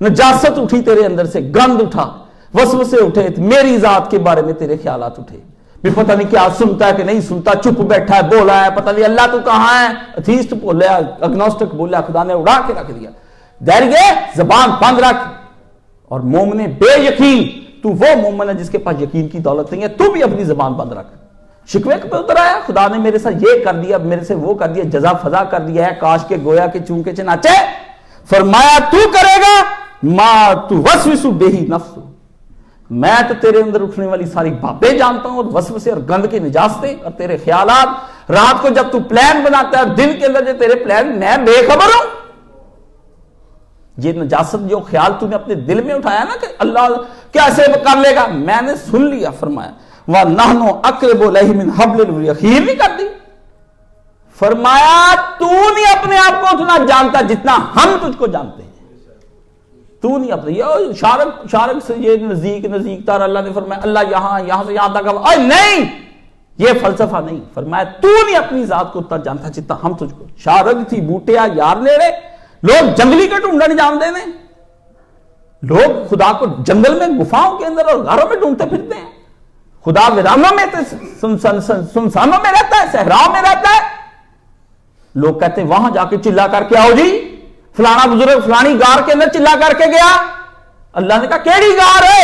نجاست اٹھی تیرے اندر سے, گند اٹھا, وسوسے اٹھے, میری ذات کے بارے میں تیرے خیالات اٹھے. بھی پتہ نہیں کیا سنتا ہے کہ نہیں سنتا, چپ بیٹھا ہے, بولا ہے, پتہ نہیں اللہ تو کہاں ہے, اتھیسٹ بولیا, اگنوسٹک بولیا, خدا نے اڑا کے رکھ دیا. دہرگے زبان بند رکھ. اور مومن بے یقین, تو وہ مومن ہے جس کے پاس یقین کی دولت نہیں ہے, تو بھی اپنی زبان بند رکھ. شکوے پہ اتر آیا, خدا نے میرے ساتھ یہ کر دیا, میرے سے وہ کر دیا, جزا فضا کر دیا ہے, کاش کے گویا کے چونکے چناچے. فرمایا تو کرے گا ما توسوس بہ نفس, میں تو تیرے اندر اٹھنے والی ساری باتیں جانتا ہوں, اور وسوسے اور گند کی نجاستیں اور تیرے خیالات. رات کو جب تو پلان بناتا ہے, دن کے اندر جو تیرے پلان, میں بے خبر ہوں. یہ نجاست جو خیال تو نے اپنے دل میں اٹھایا نا کہ اللہ کیسے کر لے گا, میں نے سن لیا. فرمایا وَنَحْنُ أَقْرَبُ إِلَيْهِ مِنْ حَبْلِ الْوَرِيدِ, اخیر نہیں کر دی. فرمایا تو نہیں اپنے آپ کو اتنا جانتا جتنا ہم تجھ کو جانتے ہیں. تو نہیں اپنے یہ شارک سے یہ نزدیک تار. اللہ نے فرمایا اللہ یہاں سے یہاں تک, نہیں, یہ فلسفہ نہیں. فرمایا تو نہیں اپنی ذات کو اتنا جانتا جتنا ہم تجھ کو. شارک تھی بوٹیا یار نیڑے, لوگ جنگلی کے ڈھونڈنے جانتے ہیں, لوگ خدا کو جنگل میں گفاؤں کے اندر اور گھروں میں ڈھونڈتے پھرتے ہیں. خدا ویرانوں میں سنسانوں میں رہتا ہے, صحراؤں میں رہتا ہے. لوگ کہتے ہیں وہاں جا کے چلا کر کے آؤ جی, فلانا بزرگ فلانی غار کے اندر چلا کر کے گیا. اللہ نے کہا کیڑی غار ہے,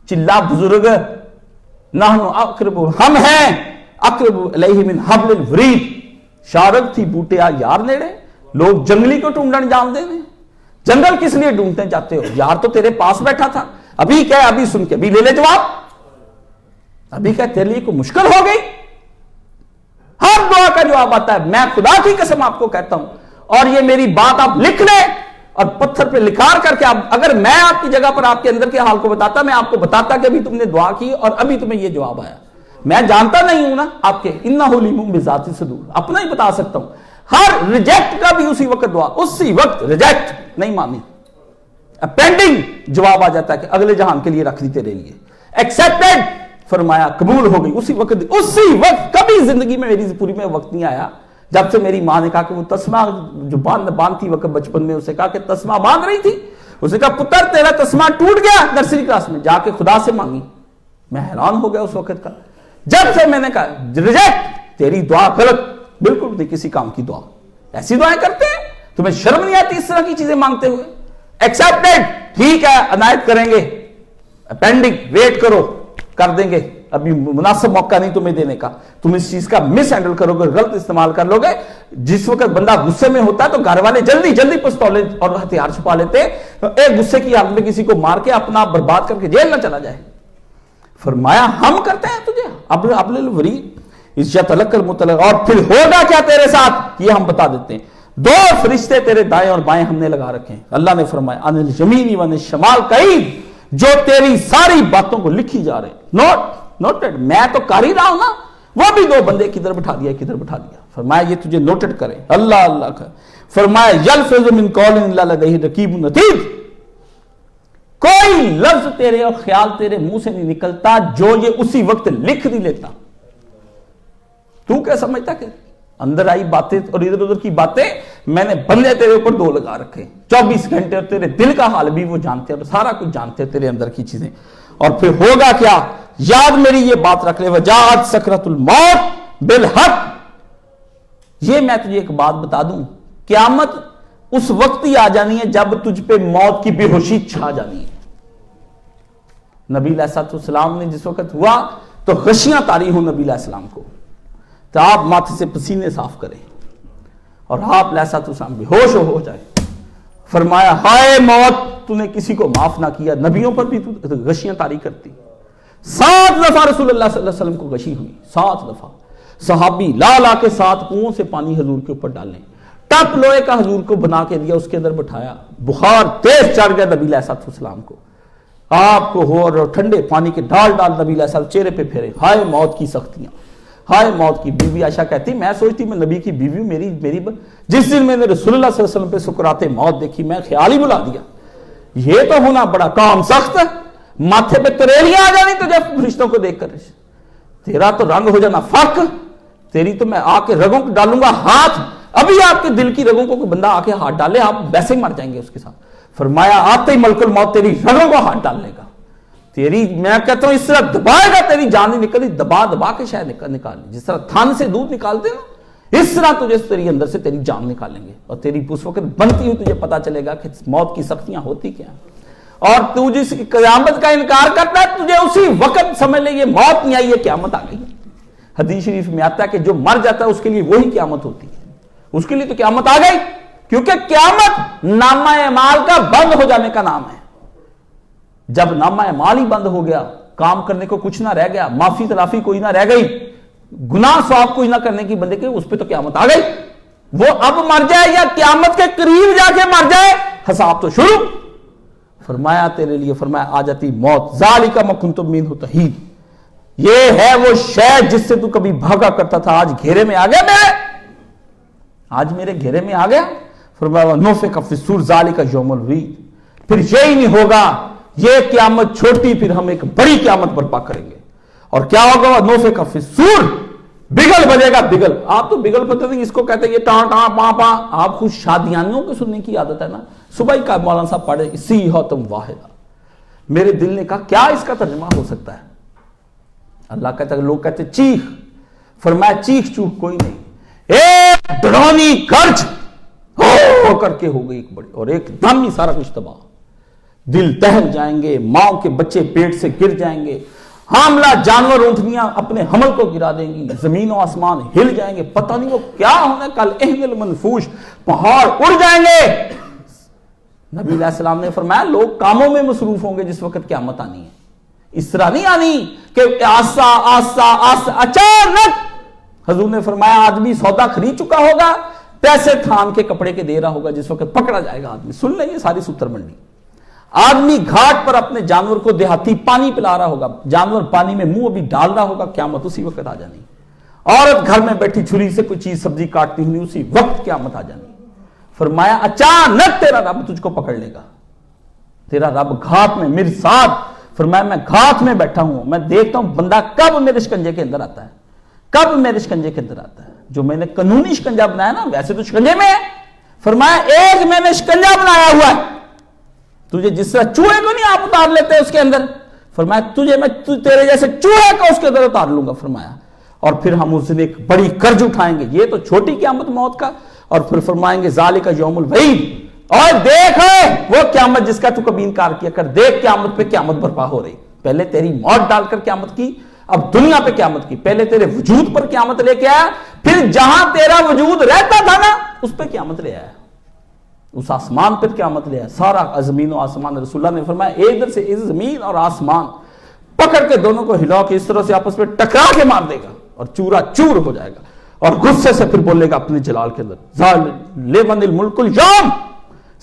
چلا بزرگ نحن اقرب, ہم ہیں اقرب الیہ من حبل الورید. شارک تھی بوٹیا یار نیڑے, لوگ جنگلی کو ڈھونڈنے جانتے ہیں. جنگل کس لیے ڈھونڈتے چاہتے ہو, یار تو تیرے پاس بیٹھا تھا. ابھی کہے, ابھی سن کے, ابھی لے لے جواب. ابھی کہے تیرے لیے کوئی مشکل ہو گئی, ہر دعا کا جواب آتا ہے. میں خدا کی قسم آپ کو کہتا ہوں, اور یہ میری بات آپ لکھ لیں اور پتھر پہ لکھار کر کے, اگر میں آپ کی جگہ پر آپ کے اندر کے حال کو بتاتا, میں آپ کو بتاتا کہ ابھی تم نے دعا کی اور ابھی تمہیں یہ جواب آیا. میں جانتا نہیں ہوں نا آپ کے, انہ علیم بذات الصدور, اپنا ہی بتا سکتا ہوں. ہر ریجیکٹ کا بھی اسی وقت دعا, اسی وقت ریجیکٹ نہیں مانی, پینڈنگ جواب آ جاتا ہے کہ اگلے جہان کے لیے رکھ دی تیرے لیے. ایکسیپٹڈ, فرمایا قبول ہو گئی اسی وقت کبھی زندگی میں میری پوری میں وقت نہیں آیا جب سے میری ماں نے کہا کہ وہ تسمہ جو باندھتی وقت بچپن میں اسے کہا کہ تسمہ باندھ رہی تھی، اسے کہا پتر تیرا تسمہ ٹوٹ گیا نرسری کلاس میں، جا کے خدا سے مانگی۔ میں حیران ہو گیا اس وقت کا، جب سے میں نے کہا ریجیکٹ، تیری دعا غلط، بالکل نہیں کسی کام کی دعا، ایسی دعائیں کرتے ہیں، تمہیں شرم نہیں آتی اس طرح کی چیزیں مانگتے ہوئے؟ ایکسیپٹڈ، ٹھیک ہے عنایت کریں گے، پینڈنگ، ویٹ کرو، کر دیں گے، ابھی مناسب موقع نہیں تمہیں دینے کا، تم اس چیز کا مس ہینڈل کرو گے، غلط استعمال کر لو گے۔ جس وقت بندہ غصے میں ہوتا ہے تو گھر والے جلدی جلدی پستولے اور ہتھیار چھپا لیتے، ایک غصے کی حالت میں کسی کو مار کے اپنا برباد کر کے جیل نہ چلا جائے۔ فرمایا ہم کرتے ہیں تجھے اب لے لو وری اس یتلق المطلق، اور پھر ہوگا کیا تیرے ساتھ یہ ہم بتا دیتے ہیں، 2 فرشتے تیرے دائیں اور بائیں ہم نے لگا رکھے ہیں۔ اللہ نے فرمایا ان الیمین و ان الشمال قعید، جو تیری ساری باتوں کو لکھی جا رہے ہیں، نوٹڈ، میں تو کر ہی رہا ہوں نا، وہ بھی 2 بندے کدھر بٹھا دیا کدھر بٹھا دیا۔ فرمایا یہ تجھے نوٹڈ کرے، اللہ کا۔ فرمایا یلفظ من قول الا لدیہ رقیب عتید، کوئی لفظ تیرے اور خیال تیرے منہ سے نہیں نکلتا جو یہ اسی وقت لکھ نہیں لیتا۔ تو کیا سمجھتا کہ اندر آئی باتیں اور ادھر ادھر کی باتیں، میں نے بندے تیرے اوپر 2 لگا رکھے 24 گھنٹے، اور تیرے دل کا حال بھی وہ جانتے ہیں اور سارا کچھ جانتے ہیں تیرے اندر کی چیزیں۔ اور پھر ہوگا کیا، یاد میری یہ بات رکھ لے، وجاءت سکرۃ الموت بالحق، یہ میں تجھے ایک بات بتا دوں، قیامت اس وقت ہی آ جانی ہے جب تجھ پہ موت کی بے ہوشی چھا جانی ہے۔ نبی علیہ السلام نے جس وقت ہوا تو غشیاں طاری ہوں نبی علیہ السلام کو، تو آپ ماتھے سے پسینے صاف کریں اور آپ علیہ السلام بے ہوش ہو جائے۔ فرمایا ہائے موت، تو نے کسی کو معاف نہ کیا، نبیوں پر بھی تو غشیاں طاری کرتی۔ 7 دفعہ رسول اللہ صلی اللہ علیہ وسلم کو غشی ہوئی، 7 دفعہ۔ صحابی لا کے 7 کنووں سے پانی حضور کے اوپر ڈالیں، ٹپ لوہے کا حضور کو بنا کے دیا، اس کے اندر بٹھایا، بخار تیز چڑھ گیا نبی علیہ السلام کو، آپ کو ہو اور ٹھنڈے پانی کے ڈال نبی علیہ السلام چہرے پہ پھیرے، ہائے موت کی سختیاں، ہائے موت کی۔ بی بی عائشہ کہتی میں سوچتی میں نبی کی بیوی میری جس دن میں نے رسول اللہ صلی اللہ علیہ وسلم پہ سکرات موت دیکھی میں خیال ہی بلا دیا، یہ تو ہونا بڑا کام سخت ہے، ماتھے پہ تریلیاں آ جانی تجھے فرشتوں کو دیکھ کر، تیرا تو رنگ ہو جانا فک، تیری تو میں آ کے رگوں کو ڈالوں گا ہاتھ، ابھی آپ کے دل کی رگوں کو کوئی بندہ آ کے ہاتھ ڈالے آپ ویسے ہی مر جائیں گے اس کے ساتھ۔ فرمایا آتے ہی ملک الموت تیری رگوں کو ہاتھ ڈالنے کا، تیری میں کہتا ہوں اس طرح دبائے گا تیری جان نہیں نکلی، دبا کے شاید نکال، جس طرح تھن سے دودھ نکالتے نا، اس طرح تجھے تیری اندر سے تیری جان نکالیں گے، اور تیری اس وقت بنتی ہوئی تجھے پتا چلے گا کہ موت کی سختیاں ہوتی کیا ہیں۔ اور تو جس قیامت کا انکار کرتا ہے تجھے اسی وقت سمجھ لے یہ موت نہیں آئی، یہ قیامت آ گئی۔ حدیث شریف میں آتا ہے کہ جو مر جاتا ہے اس کے لیے وہی قیامت ہوتی ہے، اس کے لیے تو قیامت آ گئی، کیونکہ قیامت نامہ اعمال کا بند ہو جانے کا نام ہے۔ جب نامہ اعمال ہی بند ہو گیا، کام کرنے کو کچھ نہ رہ گیا، معافی تلافی کوئی نہ رہ گئی، گناہ ثواب کوئی نہ کرنے کی بندے کے، اس پہ تو قیامت آ گئی۔ وہ اب مر جائے یا قیامت کے قریب جا کے مر جائے، حساب تو شروع۔ فرمایا تیرے لیے، فرمایا آ جاتی موت، ذالک ما کنت منہ تحید، یہ ہے وہ شے جس سے تو کبھی بھاگا کرتا تھا، آج گھیرے میں آ گیا، آج میرے گھیرے میں آ گیا۔ فرمایا نفخ فی الصور ذالک یوم الوعید، پھر یہی نہیں ہوگا، یہ قیامت چھوٹی، پھر ہم ایک بڑی قیامت برپا کریں گے۔ اور کیا ہوگا؟ نفخ فی الصور، بگل بجے گا، بگل، آپ تو بگل پتہ نہیں اس کو کہتے ہیں، یہ ٹاں ٹاں پاں پاں، آپ خود شادیانیوں کو سننے کی عادت ہے نا، صبح کا مولانا صاحب پڑھے صیحۃ واحدہ، میرے دل نے کہا کیا اس کا ترجمہ ہو سکتا ہے؟ اللہ کہتا ہے، لوگ کہتے چیخ، فرمایا چیخ چوخ کوئی نہیں، ایک ڈرونی گرج ہو کر کے ہو گئی ایک بڑی، اور ایک دم ہی سارا کچھ تباہ، دل دہل جائیں گے، ماں کے بچے پیٹ سے گر جائیں گے، حاملہ جانور اونٹنیاں اپنے حمل کو گرا دیں گی، زمین و آسمان ہل جائیں گے، پتہ نہیں وہ کیا ہونا، کل اہن المنفوش، پہاڑ اڑ جائیں گے۔ نبی علیہ السلام نے فرمایا لوگ کاموں میں مصروف ہوں گے جس وقت قیامت آنی ہے، اس طرح نہیں آنی کہ آسا آسا آسا اچانک۔ حضور نے فرمایا آدمی سودا خرید چکا ہوگا، پیسے تھام کے کپڑے کے دے رہا ہوگا، جس وقت پکڑا جائے گا آدمی، سن لیں یہ ساری ستر منڈی، آدمی گھاٹ پر اپنے جانور کو دیہاتی پانی پلا رہا ہوگا، جانور پانی میں منہ ابھی ڈال رہا ہوگا، قیامت اسی وقت آ جانی۔ عورت گھر میں بیٹھی چھری سے کوئی چیز سبزی کاٹتی ہوئی اسی وقت قیامت آ جانی۔ فرمایا اچانک تیرا رب تجھ کو پکڑ لے گا، تیرا رب گھاٹ میں مرصاد، فرمایا میں گھات میں بیٹھا ہوں، میں دیکھتا ہوں بندہ کب میرے شکنجے کے اندر آتا ہے، کب میرے شکنجے کے اندر آتا ہے۔ جو میں نے قانونی شکنجا بنایا نا، ویسے تو شکنجے میں ہے، فرمایا ایک میں نے شکنجا بنایا ہوا ہے، تجھے جس طرح چوہے کو نہیں آپ اتار لیتے اس کے اندر، فرمایا تجھے میں تیرے جیسے چوہے کو اس کے اندر اتار لوں گا، فرمایا اور پھر ہم اس دن ایک بڑی کرج اٹھائیں گے، یہ تو چھوٹی قیامت موت کا، اور پھر فرمائیں گے ذالک یوم الوعید، اور دیکھ وہ قیامت جس کا تو کبھی انکار کیا کر، دیکھ قیامت پہ قیامت برپا ہو رہی، پہلے تیری موت ڈال کر قیامت کی، اب دنیا پہ قیامت کی، پہلے تیرے وجود پر قیامت لے کے آیا، پھر جہاں تیرا وجود رہتا تھا نا اس پہ قیامت لے آیا، اس آسمان پر قیامت لے آیا، سارا زمین و آسمان، رسول اللہ نے فرمایا ایک در سے اس زمین اور آسمان پکڑ کے دونوں کو ہلا کے اس طرح سے آپس میں ٹکرا کے مار دے گا اور چورا چور ہو جائے گا، اور غصے سے پھر بولے گا اپنے جلال کے اندر لمن الملک اليوم۔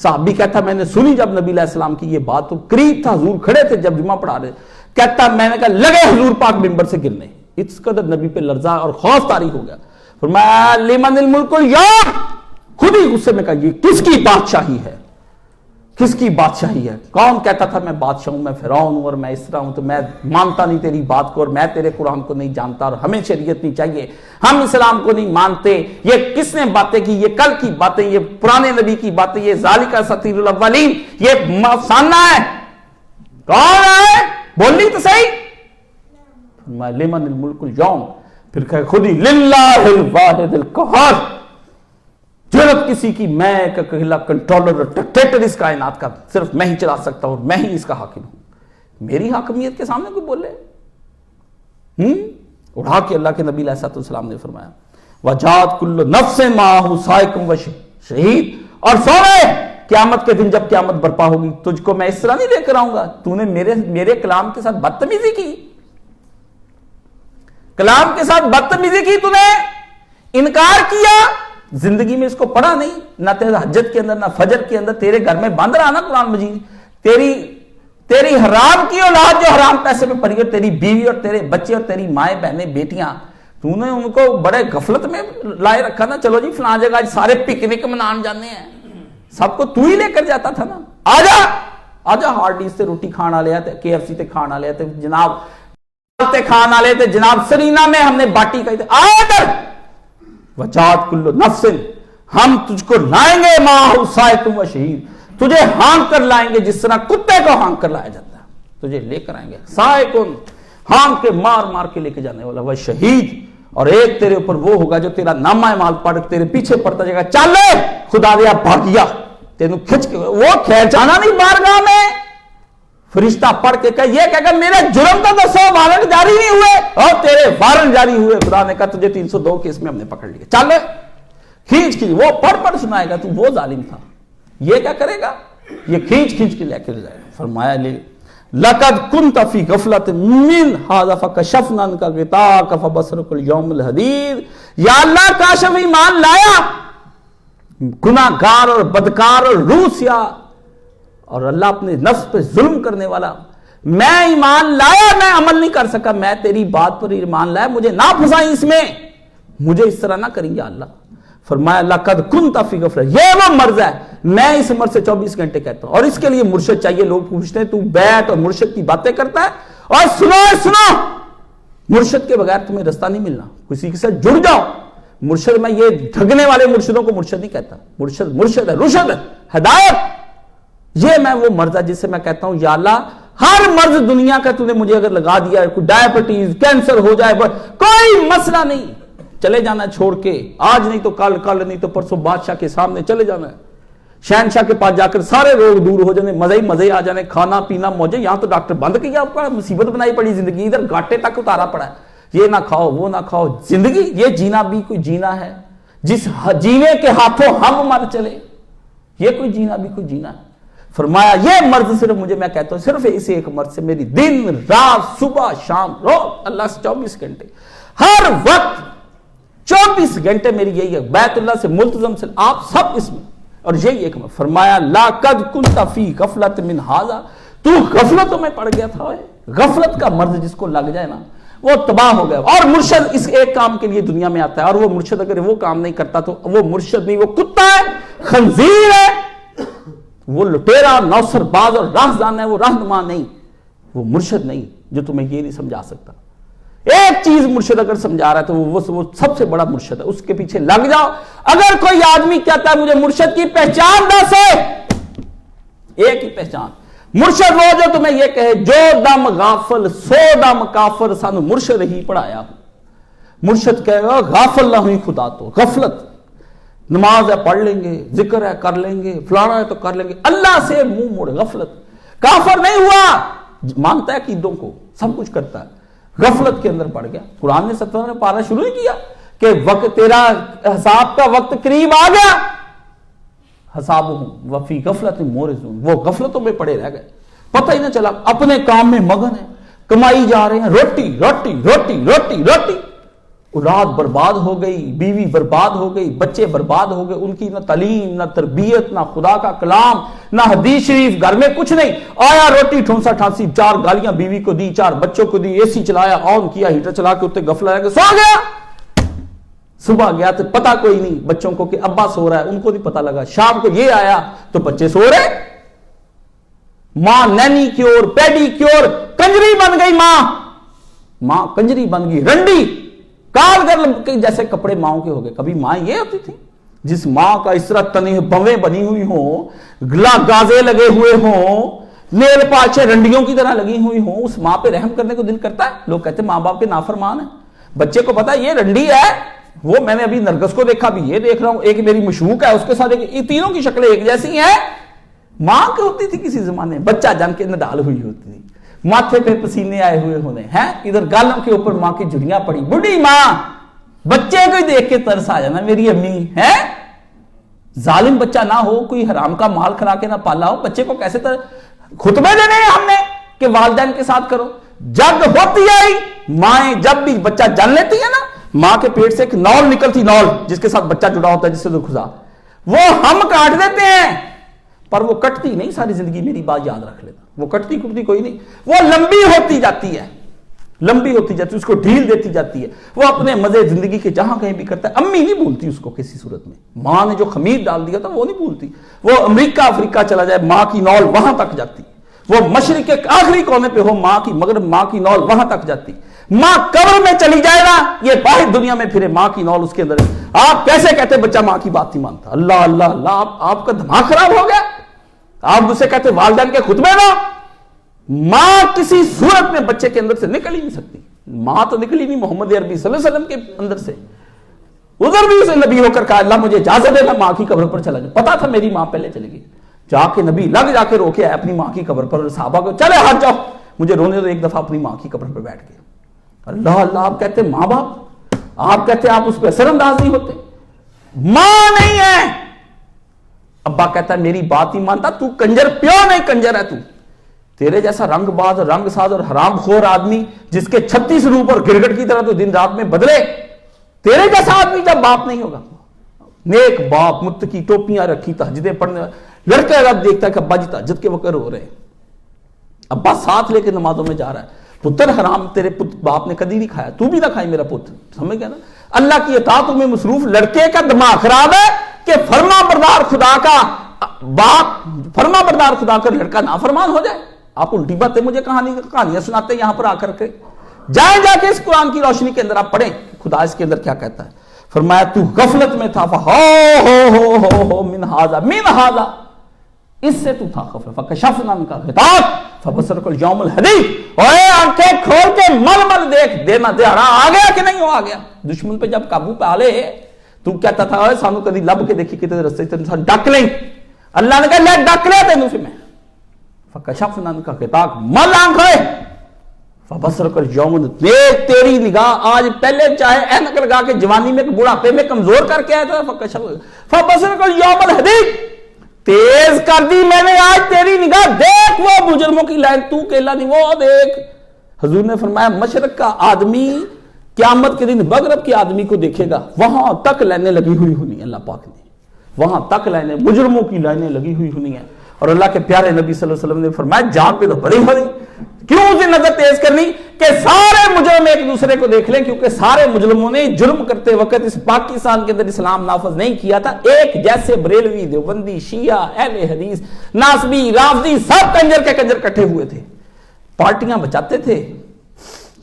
صحابی کہتا میں نے سنی جب نبی علیہ السلام کی یہ بات، تو قریب تھا، حضور کھڑے تھے جب جمعہ پڑھا رہے، کہتا میں نے کہا لگے حضور پاک منبر سے گرنے، اس قدر نبی پہ لرزا اور خوف طاری ہو گیا، فرمایا لمن الملک اليوم، خود ہی غصے میں کہا یہ کس کی بادشاہی ہے، کس کی بادشاہی ہے؟ کون کہتا تھا میں بادشاہ ہوں، میں فرعون ہوں اور میں اس طرح ہوں، تو میں مانتا نہیں تیری بات کو اور میں تیرے قرآن کو نہیں جانتا اور ہمیں شریعت نہیں چاہیے، ہم اسلام کو نہیں مانتے، یہ کس نے باتیں کی، یہ کل کی باتیں، یہ پرانے نبی کی باتیں، یہ ذالک اساطیر الاولین، یہ افسانہ ہے، کون ہے بولی تو صحیح، لمن الملک اليوم، پھر کہے خود ہی للہ الواحد القہار، جرت کسی کی، میں ایک اکیلا کنٹرولر اور ڈکٹیٹر اس کائنات کا، صرف میں ہی چلا سکتا ہوں اور میں ہی اس کا حاکم ہوں، میری حاکمیت کے سامنے کوئی بولے، اڑا کے اللہ کے نبی علیہ السلام نے فرمایا وَجَاءَتْ كُلُّ نَفْسٍ مَعَهُ سَائِقٌ وَشَهِيدٌ، اور سونے قیامت کے دن جب قیامت برپا ہوگی تجھ کو میں اس طرح نہیں لے کر آؤں گا، تو نے میرے کلام کے ساتھ بدتمیزی کی، کلام کے ساتھ بدتمیزی کی، تو نے انکار کیا، زندگی میں اس کو پڑھا نہیں، نہ تیرے حجت کے اندر نہ فجر کے اندر، تیرے گھر میں بند رہا نا قرآن مجید، تیری حرام کی اولاد جو حرام پیسے میں پڑی، اور تیری بیوی اور تیرے بچے اور تیری مائیں بہنیں بیٹیاں، تو نے ان کو بڑے غفلت میں لائے رکھا نا، چلو جی فلاں جگہ سارے پکنک منان جانے ہیں، سب کو تو ہی لے کر جاتا تھا نا، آجا ہارڈیز سے روٹی کھانا لیا تھے، KFC تے کھانا لیا تھے، جناب تے کھانا لے تھے، جناب سرینا میں ہم نے باٹی کھائی تھی، آدر وَجَاءَتْ كُلُّ نَفْسٍ، ہم تجھ کو لائیں گے مَعَهُ سَائِقٌ وَشَهِيدٌ، تجھے ہانک کر لائیں گے جس طرح کتے کو ہانک کر لایا جاتا ہے، تجھے لے کر آئیں گے، سائقن ہانک کے مار کے لے کے جانے والا، وَشَهِيدٌ، اور ایک تیرے اوپر وہ ہوگا جو تیرا نامہ اعمال پڑھ تیرے پیچھے پڑتا جائے گا، چل لے خدا دیا بھاگیا، تینوں کھچ کے وہ کھینچانا نہیں بارگاہ میں، فرشتہ پڑھ کے کہ یہ کہے گا میرے جرم تو دسو، وارنٹ جاری نہیں ہوئے، اور تیرے وارنٹ جاری ہوئے، خدا نے کہا تجھے 302 کیس میں ہم نے پکڑ لیا، چل کھینچ وہ پڑھ سنائے گا، تو وہ ظالم تھا، یہ کیا کرے گا، یہ کھینچ کے لے کے جائے گا، فرمایا لَقَدْ كُنْتَ فِي غَفْلَةٍ مِّنْ هَذَا فَكَشَفْنَا عَنْكَ غِطَاءَكَ فَبَصَرُكَ الْيَوْمَ الْحَدِيدُ، یا اللہ کاش ہم ایمان لایا، گناہگار اور بدکار اور روسیا اور اللہ اپنے نفس پہ ظلم کرنے والا، میں ایمان لایا، میں عمل نہیں کر سکا، میں تیری بات پر ایمان لایا، مجھے نہ پھنسائیں اس میں، مجھے اس طرح نہ کریں یا اللہ، فرمایا لَقَدْ كُنْتَ فِي غَفْلَةٍ، یہ وہ مرض ہے، میں اس عمر سے 24 گھنٹے کہتا ہوں، اور اس کے لیے مرشد چاہیے، لوگ پوچھتے ہیں تو بیعت اور مرشد کی باتیں کرتا ہے، اور سنو مرشد کے بغیر تمہیں رستہ نہیں ملنا، کسی کے ساتھ جڑ جاؤ، مرشد میں یہ ٹھگنے والے مرشدوں کو مرشد نہیں کہتا، مرشد ہے، رشد ہے، ہدایت، یہ میں وہ مرض ہے جس سے میں کہتا ہوں یا اللہ ہر مرض دنیا کا تو نے مجھے اگر لگا دیا ہے، کوئی ڈائبٹیز کینسر ہو جائے، کوئی مسئلہ نہیں، چلے جانا چھوڑ کے، آج نہیں تو کل نہیں تو پرسوں بادشاہ کے سامنے چلے جانا ہے، شہنشاہ کے پاس جا کر سارے روگ دور ہو جانے، مزے آ جانے، کھانا پینا موجے، یہاں تو ڈاکٹر بند کیا، آپ کا مصیبت بنائی پڑی زندگی، ادھر گھاٹے تک اتارا پڑا ہے، یہ نہ کھاؤ وہ نہ کھاؤ، زندگی یہ جینا بھی کوئی جینا ہے، جس جینے کے ہاتھوں ہم مر چلے، یہ کوئی جینا بھی کوئی جینا ہے، فرمایا یہ مرض صرف مجھے، میں کہتا ہوں صرف اس ایک مرض سے میری دن رات صبح شام روز اللہ سے 24 گھنٹے ہر وقت 24 گھنٹے میری یہی ہے، بیت اللہ سے ملتزم سے آپ سب اس میں، اور یہی ایک فرمایا لَقَدْ كُنْتَ فِي غَفْلَةٍ مِّنْ هَذَا، تو غفلتوں میں پڑ گیا تھا، غفلت کا مرض جس کو لگ جائے نا وہ تباہ ہو گیا، اور مرشد اس ایک کام کے لیے دنیا میں آتا ہے، اور وہ مرشد اگر وہ کام نہیں کرتا تو وہ مرشد نہیں، وہ کتا ہے، خنزیر ہے، وہ لٹیرا نوسر باز اور راہزان ہے، وہ رہنما نہیں، وہ مرشد نہیں جو تمہیں یہ نہیں سمجھا سکتا. ایک چیز مرشد اگر سمجھا رہا ہے تو وہ سب سے بڑا مرشد ہے, اس کے پیچھے لگ جاؤ. اگر کوئی آدمی کہتا ہے مجھے مرشد کی پہچان دس ہے, ایک ہی پہچان, مرشد وہ جو تمہیں یہ کہے جو دم غافل سو دم کافر سانو مرشد ہی پڑھایا ہو. مرشد کہے گا غافل نہ ہوئی خدا تو, غفلت, نماز ہے پڑھ لیں گے, ذکر ہے کر لیں گے, فلانا ہے تو کر لیں گے, اللہ سے منہ موڑ, غفلت. کافر نہیں ہوا, مانتا ہے عقیدوں کو, سب کچھ کرتا ہے, غفلت کے اندر پڑ گیا. قرآن نے 17 پارہ شروع ہی کیا کہ وقت تیرا حساب کا وقت قریب آ گیا, حسابہم وفی غفلت مورزون, وہ غفلتوں میں پڑے رہ گئے, پتہ ہی نہ چلا, اپنے کام میں مگن ہیں, کمائی جا رہے ہیں, روٹی روٹی روٹی روٹی روٹی. اولاد برباد ہو گئی, بیوی برباد ہو گئی, بچے برباد ہو گئے, ان کی نہ تعلیم نہ تربیت نہ خدا کا کلام نہ حدیث شریف, گھر میں کچھ نہیں. آیا روٹی ٹھونسا ٹھانسی, 4 گالیاں بیوی کو دی, 4 بچوں کو دی, اے سی چلایا, آن کیا, ہیٹر چلا کے اتنے غفلت ہے کہ سو گیا. صبح گیا تو پتا کوئی نہیں بچوں کو کہ ابا سو رہا ہے, ان کو نہیں پتا لگا. شام کو یہ آیا تو بچے سو رہے, ماں نینی کیور پیڈی کیور کنجری بن گئی, ماں کنجری بن گئی, رنڈی کارگر جیسے کپڑے ماں کے ہو گئے. کبھی ماں یہ ہوتی تھی جس ماں کا اس طرح تنہ بویں بنی ہوئی ہوں, گلا گازے لگے ہوئے ہوں, نیل پاچے رنڈیوں کی طرح لگی ہوئی ہوں, اس ماں پہ رحم کرنے کو دل کرتا ہے؟ لوگ کہتے ہیں ماں باپ کے نافرمان ہیں. بچے کو پتا یہ رنڈی ہے, وہ میں نے ابھی نرگس کو دیکھا, بھی یہ دیکھ رہا ہوں, ایک میری مشوق ہے اس کے ساتھ, یہ تینوں کی شکلیں ایک جیسی ہیں. ماں کی ہوتی تھی کسی زمانے, بچہ جان کے نڈال ہوئی ہوتی تھی, ماتھے پہ پسینے آئے ہوئے ہونے ہیں, ادھر گالوں کے اوپر ماں کی جھڑیاں پڑی, بڑھی ماں, بچے کو ہی دیکھ کے ترس آ جانا میری امی ہے. ظالم بچہ نہ ہو, کوئی حرام کا مال کھلا کے نہ پالا ہو, بچے کو کیسے خطبے دینے ہیں ہم نے کہ والدین کے ساتھ کرو. جگ ہوتی آئی مائیں, جب بھی بچہ جان لیتی ہے نا, ماں کے پیٹ سے ایک نول نکلتی, نول جس کے ساتھ بچہ جڑا ہوتا ہے, جس سے خدا, وہ ہم کاٹ دیتے ہیں, پر وہ کٹتی نہیں ساری زندگی. میری بات یاد رکھ لینا, وہ کٹتی کوئی نہیں, وہ لمبی ہوتی جاتی ہے, لمبی ہوتی جاتی ہے, اس کو ڈھیل دیتی جاتی ہے. وہ اپنے مزے زندگی کے جہاں کہیں بھی کرتا ہے. امی نہیں بھولتی اس کو کسی صورت میں, ماں نے جو خمیر ڈال دیا تھا وہ نہیں بھولتی. وہ امریکہ افریقہ چلا جائے, ماں کی نول وہاں تک جاتی. وہ مشرق کے آخری کونے پہ ہو ماں کی, مغرب ماں کی نول وہاں تک جاتی. ماں قبر میں چلی جائے نا, یہ باہر دنیا میں پھرے, ماں کی نول اس کے اندر. آپ کیسے کہتے بچہ ماں کی بات نہیں مانتا؟ اللہ اللہ اللہ, آپ کا دماغ خراب ہو گیا. آپ اسے کہتے والدین کے خطبے نا, ماں کسی صورت میں بچے کے اندر سے نکل ہی نہیں سکتی. ماں تو نکلی نہیں محمد عربی صلی اللہ علیہ وسلم کے اندر سے. ادھر بھی اسے نبی ہو کر کہا اللہ مجھے اجازت دے, میں ماں کی قبر پر چلا جاؤں. پتا تھا میری ماں پہلے چلے گی, جا کے نبی لگ جا کے روکے آئے اپنی ماں کی قبر پر, صحابہ کو چلے ہٹ جاؤ, مجھے رونے دو ایک دفعہ اپنی ماں کی قبر پر بیٹھ کے. اللہ اللہ, آپ کہتے ماں باپ, آپ کہتے آپ اس پہ اثر انداز نہیں ہوتے. ماں نہیں ہے. ابا کہتا ہے میری بات نہیں مانتا, تو کنجر پیو نہیں, کنجر ہے تو. تیرے جیسا رنگ باز اور رنگ ساز اور حرام خور آدمی جس کے 36 روپ اور گرگٹ کی طرح تو دن رات میں بدلے, تیرے جیسا آدمی جب باپ نہیں ہوگا. نیک باپ, متقی, ٹوپیاں رکھی, تہجدیں پڑھنے, لڑکا جب دیکھتا ہے کہ ابا جی تہجد کے وقت ہو رہے ہیں, ابا ساتھ لے کے نمازوں میں جا رہا ہے, پتر حرام تیرے باپ نے کدی نہیں کھایا, تو بھی نہ کھائی میرا پتر. سمجھ گیا نا, اللہ کی اطاعت میں مصروف لڑکے کا دماغ خراب ہے کہ فرما بردار خدا کا باپ, فرما بردار خدا کا لڑکا نافرمان ہو جائے. آپ الٹی باتیں مجھے کہانیاں سناتے ہیں یہاں پر آ کر کے. جائیں جا کے اس قرآن کی روشنی کے اندر آپ پڑھیں خدا اس کے اندر کیا کہتا ہے. فرمایا تو غفلت میں تھا, ہو من ہاذا, اس سے تو تھا غفلت, فکشفنا عنک غطاءک فبصرک الیوم الحدید. اوے آنکھیں کھول کے مل مل دیکھ, دینا دیارا آ گیا کہ نہیں ہو, آ گیا. دشمن پہ جب قابو پہ آلے, تو کہتا تھا سانو کدی لب کے دیکھی کتنے رستے سے انسان ڈک لیں, اللہ نے کہا لے ڈک لے تینوں سے میں. فکشفنا عنک غطاءک, مل آنکھیں, فبصرک الیوم دیکھ تیری نگاہ آج, پہلے چاہے اینک لگا کے جوانی میں بڑھاپے میں کمزور کر کے آیا تھا, فبصرک الیوم الحدید, تیز کر دی میں نے آج تیری نگاہ, دیکھ وہ مجرموں کی لائن, تو کیلا نہیں وہ دیکھ. حضور نے فرمایا مشرق کا آدمی قیامت کے دن مغرب کے آدمی کو دیکھے گا, وہاں تک لائنیں لگی ہوئی ہونی. اللہ پاک نے وہاں تک لائنیں, مجرموں کی لائنیں لگی ہوئی ہونی ہیں. اور اللہ کے پیارے نبی صلی اللہ علیہ وسلم نے فرمایا جان پہ تو بڑی بڑی, کیوں اسے نظر تیز کرنی کہ سارے مجرم ایک دوسرے کو دیکھ لیں, کیونکہ سارے مجرموں نے جرم کرتے وقت اس پاکستان کے اندر اسلام نافذ نہیں کیا تھا. ایک جیسے بریلوی, دیوبندی, شیعہ, اہل حدیث, ناسبی, رافضی, سب کنجر کے کنجر کٹھے ہوئے تھے. پارٹیاں بچاتے تھے،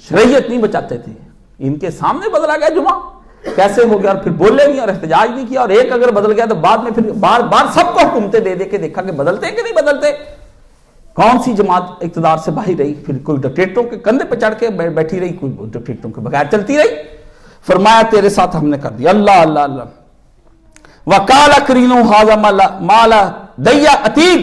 شریعت نہیں بچاتے تھے. ان کے سامنے بدلا گیا جمعہ، کیسے ہو گیا، اور پھر بولے نہیں اور احتجاج نہیں کیا. اور ایک اگر بدل گیا تو بعد میں پھر بار بار سب کو حکومتیں دے دے کے دیکھا کہ بدلتے ہیں کہ نہیں بدلتے. کون سی جماعت اقتدار سے باہر رہی؟ پھر کوئی ڈکٹیٹروں کے کندھے پہ چڑھ کے بیٹھی رہی، کوئی ڈکٹیٹروں کے بغیر چلتی رہی. فرمایا تیرے ساتھ ہم نے کر دیا. اللہ اللہ اللہ. وَقَالَ قَرِينُهُ هَذَا مَا لَا دَيَّ عَتِيدٌ.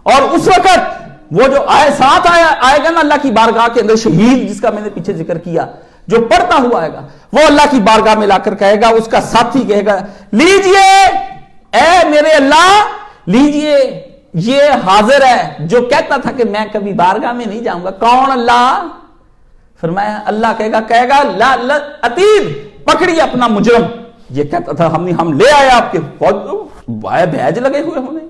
اور اس وقت وہ جو ساتھ آئے گا نا اللہ کی بارگاہ کے اندر، شہید جس کا میں نے پیچھے ذکر کیا، جو پڑھتا ہوا آئے گا، وہ اللہ کی بارگاہ میں لا کر کہے گا، اس کا ساتھی کہے گا لیجئے اے میرے اللہ، لیجئے یہ حاضر ہے جو کہتا تھا کہ میں کبھی بارگاہ میں نہیں جاؤں گا. کون؟ اللہ. فرمایا اللہ کہے گا لا عتید، پکڑیے اپنا مجرم. یہ کہتا تھا ہم لے آئے آپ کے بیج لگے ہوئے ہونے،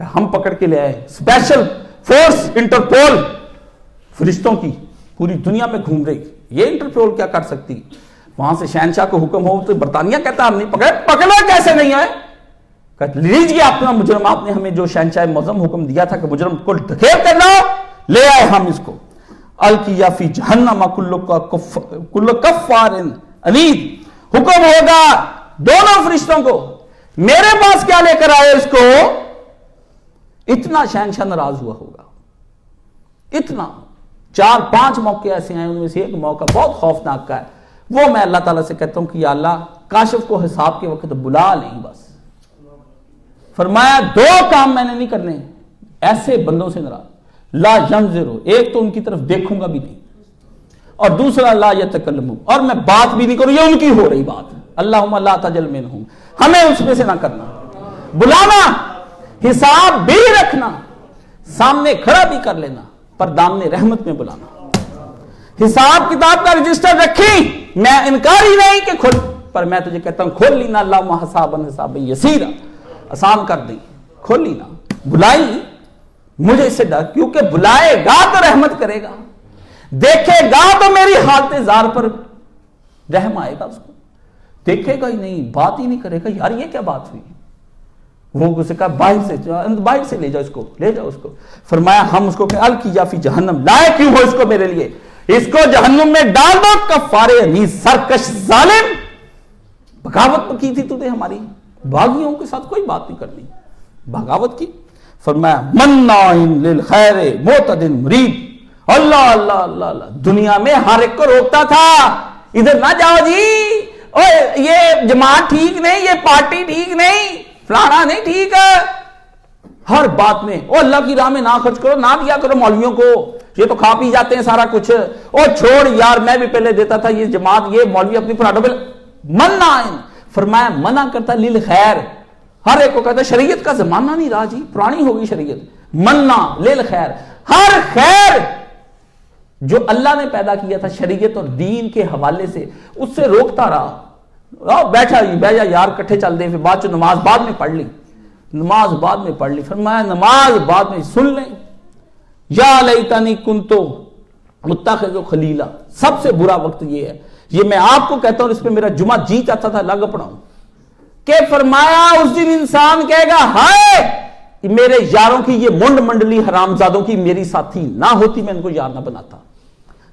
ہم پکڑ کے لے آئے. اسپیشل فورس انٹرپول فرشتوں کی پوری دنیا میں گھوم رہی. یہ انٹرپول کیا کر سکتی؟ وہاں سے شہنشاہ کو حکم ہو تو برطانیہ کہتا ہم نہیں پکڑے. پکڑا کیسے نہیں ہے؟ لیجیے اپنا مجرم، آپ نے ہمیں جو شہنشاہ معظم حکم دیا تھا کہ مجرم کو دھکیل کر لاؤ، لے آئے ہم اس کو. القیا فی جہنم کل کفار عنید. حکم ہوگا دونوں فرشتوں کو، میرے پاس کیا لے کر آئے اس کو. اتنا شہنشاہ ناراض ہوا ہوگا، اتنا. 4-5 موقع ایسے ہیں، ان میں سے ایک موقع بہت خوفناک کا ہے. وہ میں اللہ تعالیٰ سے کہتا ہوں کہ یا اللہ کاشف کو حساب کے وقت بلا لیں بس. فرمایا 2 کام میں نے نہیں کرنے ایسے بندوں سے ناراض. لا ینظروا، ایک تو ان کی طرف دیکھوں گا بھی نہیں، اور دوسرا لا یتکلموا، اور میں بات بھی نہیں کروں. یہ ان کی ہو رہی بات. اللہم لا تجل منہم، ہمیں اس میں سے نہ کرنا. بلانا، حساب بھی رکھنا، سامنے کھڑا بھی کر لینا، پر دامن رحمت میں بلانا. حساب کتاب کا رجسٹر رکھی، میں انکاری نہیں کہ کھول، پر میں تجھے کہتا ہوں کھول لینا. اللہم حسابا حسابا یسیرا، آسان کر دیں، کھول لینا. بلائی مجھے اس سے ڈر، کیونکہ بلائے گا تو رحمت کرے گا، دیکھے گا تو میری حالت زار پر رحم آئے گا. اس کو دیکھے گا ہی نہیں، بات ہی نہیں کرے گا. یار یہ کیا بات ہوئی؟ وہ اسے کہا باہر سے لے جاؤ اس کو، لے جاؤ اس کو. فرمایا ہم اس کو کہ القیا فی جہنم، لائے کیوں ہو اس کو میرے لیے، اس کو جہنم میں ڈال دو. کفار عنید، سرکش ظالم، بغاوت کی تھی تو نے ہماری، باغیوں کے ساتھ کوئی بات نہیں کرنی، بغاوت کی. فرمایا مناع للخیر معتد مریب. اللہ اللہ اللہ اللہ. دنیا میں ہر ایک کو روکتا تھا، ادھر نہ جاؤ جی، یہ جماعت ٹھیک نہیں، یہ پارٹی ٹھیک نہیں، فلانا نہیں ٹھیک ہے. ہر بات میں اللہ کی راہ میں نہ خرچ کرو، نہ دیا کرو مولویوں کو، یہ تو کھا پی جاتے ہیں سارا کچھ. چھوڑ یار، میں بھی پہلے دیتا تھا، یہ جماعت یہ مولوی اپنی پراٹھوں پہ. منع، فرمایا منع کرتا لیل خیر، ہر ایک کو کہتا شریعت کا زمانہ نہیں رہا جی، پرانی ہوگی شریعت. منع لیل خیر، ہر خیر جو اللہ نے پیدا کیا تھا شریعت اور دین کے حوالے سے، اس سے روکتا رہا. بیٹھا جا یار کٹھے چل دیں، پھر بعد نماز بعد میں پڑھ لی، نماز بعد میں پڑھ لی. فرمایا نماز بعد میں سن لیں. یا لیتنی کنتو متخذ خلیلا، سب سے برا وقت یہ ہے، یہ میں آپ کو کہتا ہوں، اس پہ میرا جمعہ جی چاہتا تھا لگ پڑاؤں کہ فرمایا اس دن انسان کہے گا ہائے میرے یاروں کی یہ منڈ منڈلی حرامزادوں کی میری ساتھی نہ ہوتی، میں ان کو یار نہ بناتا.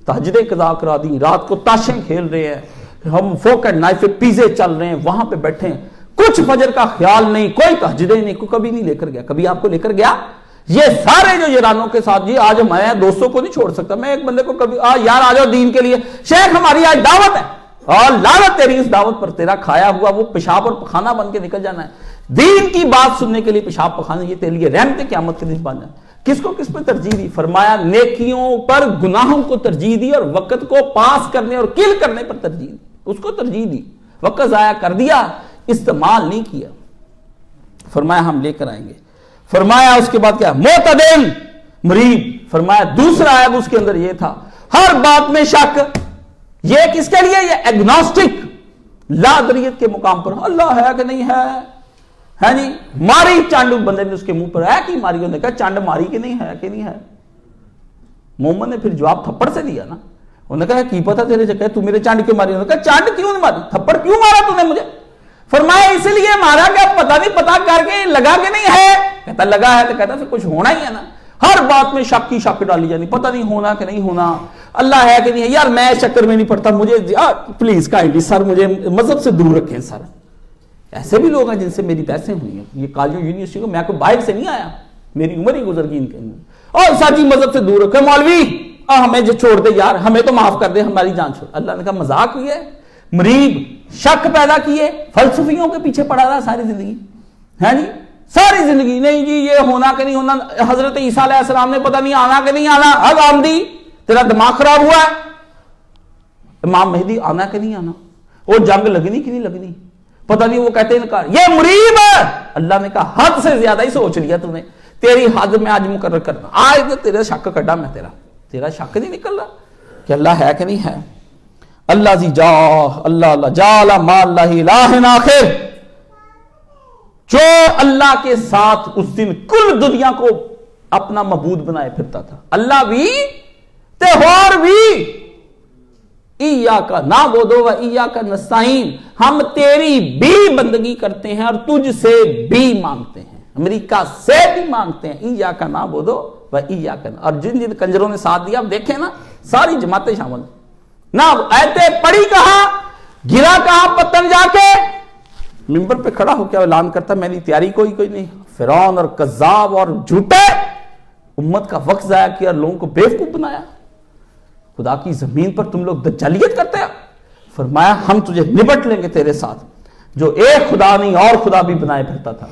تہجدیں قضا کرا دی، رات کو تاشیں کھیل رہے ہیں، ہم فوک اینڈ نائف پیزے چل رہے ہیں، وہاں پہ بیٹھے ہیں، کچھ فجر کا خیال نہیں، کوئی تہجدیں نہیں، کوئی کبھی نہیں لے کر گیا. کبھی آپ کو لے کر گیا؟ یہ سارے جو یارانوں کے ساتھ جی آج میں دوستوں کو نہیں چھوڑ سکتا. میں ایک بندے کو کبھی یار آ جاؤ دین کے لیے، شیخ ہماری آج دعوت ہے، اور لعنت تیری اس دعوت پر، تیرا کھایا ہوا وہ پیشاب اور پخانہ بن کے نکل جانا ہے. دین کی بات سننے کے لیے پیشاب پخانا، یہ تیرے لیے رحمت قیامت کے دن بن جائے. کس کو کس پہ ترجیح دی؟ فرمایا نیکیوں پر گناہوں کو ترجیح دی، اور وقت کو پاس کرنے اور کل کرنے پر ترجیح دی. اس کو ترجیح دی، وقت ضائع کر دیا، استعمال نہیں کیا. فرمایا ہم لے کر آئیں گے. فرمایا اس کے بعد کیا؟ معتدل مریب. فرمایا دوسرا عیب اس کے اندر یہ تھا، ہر بات میں شک. یہ کس کے لیے؟ یہ ایگنوسٹک، لا دریت کے مقام پر، اللہ ہے کہ نہیں ہے جی. ماری چانڈ بندے نے اس کے منہ پر، ہے کہ ماری؟ انہوں نے کہا چانڈ ماری کہ نہیں ہے کہ نہیں ہے. محمد نے پھر جواب تھپڑ سے دیا نا. انہوں نے کہا کی پتہ تیرے جگہ تو میرے چانڈ کیوں ماری؟ انہوں نے کہا چانڈ کیوں نہیں ماری، تھپڑ کیوں مارا تو نے مجھے؟ فرمایا اس لیے مارا کہ پتہ نہیں پتا کر کے لگا کہ نہیں ہے. کہتا لگا ہے، تو کہتا پھر کچھ ہونا ہی ہے نا. ہر بات میں شک کی شک ڈالی جانی، پتہ نہیں ہونا کہ نہیں ہونا، اللہ ہے کہ نہیں ہے، یار میں چکر میں نہیں پڑتا، مجھے پلیز کائنڈلی سر مجھے مذہب سے دور رکھیں سر. ایسے بھی لوگ ہیں جن سے میری بحثیں ہوئی ہیں، یہ کالجوں یونیورسٹی کو، میں کوئی باہر سے نہیں آیا، میری عمر ہی گزر گئی ان کے اندر، اور سر جی مذہب سے دور رکھیں مولوی، ہمیں جو چھوڑ دے یار، ہمیں تو معاف کر دے، ہماری جان چھوڑ. اللہ نے کہا مذاق ہوئی ہے، مریب شک پیدا کیے، فلسفیوں کے پیچھے پڑا رہا ساری زندگی ہے جی، ساری زندگی نہیں جی یہ ہونا کہ نہیں ہونا، حضرت عیسیٰ علیہ السلام نے پتہ نہیں آنا کہ نہیں آنا، اب آمدی تیرا دماغ خراب ہوا ہے، امام مہدی آنا کہ نہیں آنا، وہ جنگ لگنی کہ نہیں لگنی، پتہ نہیں، وہ کہتے انکار، یہ مریب ہے. اللہ نے کہا حد سے زیادہ ہی سوچ لیا تم نے، تیری حد میں آج مقرر کرنا، آج تیرا شک کڈا میں، تیرا شک نہیں نکل رہا کہ اللہ ہے کہ نہیں ہے. اللہ زی جا اللہ اللہ جالا ما اللہ الہ آخر، جو اللہ کے ساتھ اس دن کل دنیا کو اپنا معبود بنائے پھرتا تھا، اللہ بھی تے ہور بھی، ایاک نعبد و ایاک نستعین، ہم تیری بھی بندگی کرتے ہیں اور تجھ سے بھی مانگتے ہیں، امریکہ سے بھی مانگتے ہیں، ایاک نعبد و ایاک، اور جن جن کنجروں نے ساتھ دیا آپ دیکھیں نا ساری جماعتیں شامل نہ، ایتے پڑی کہاں، گرا کہاں پتن جا کے، منبر پہ کھڑا ہو کے اعلان کرتا میری تیاری کوئی نہیں، فرعون اور کذاب اور جھوٹے، امت کا وقت ضائع کیا، لوگوں کو بیوقوف بنایا، خدا کی زمین پر تم لوگ دجالیت کرتے ہیں. فرمایا ہم تجھے نبٹ لیں گے تیرے ساتھ، جو ایک خدا نہیں اور خدا بھی بنائے پھرتا تھا،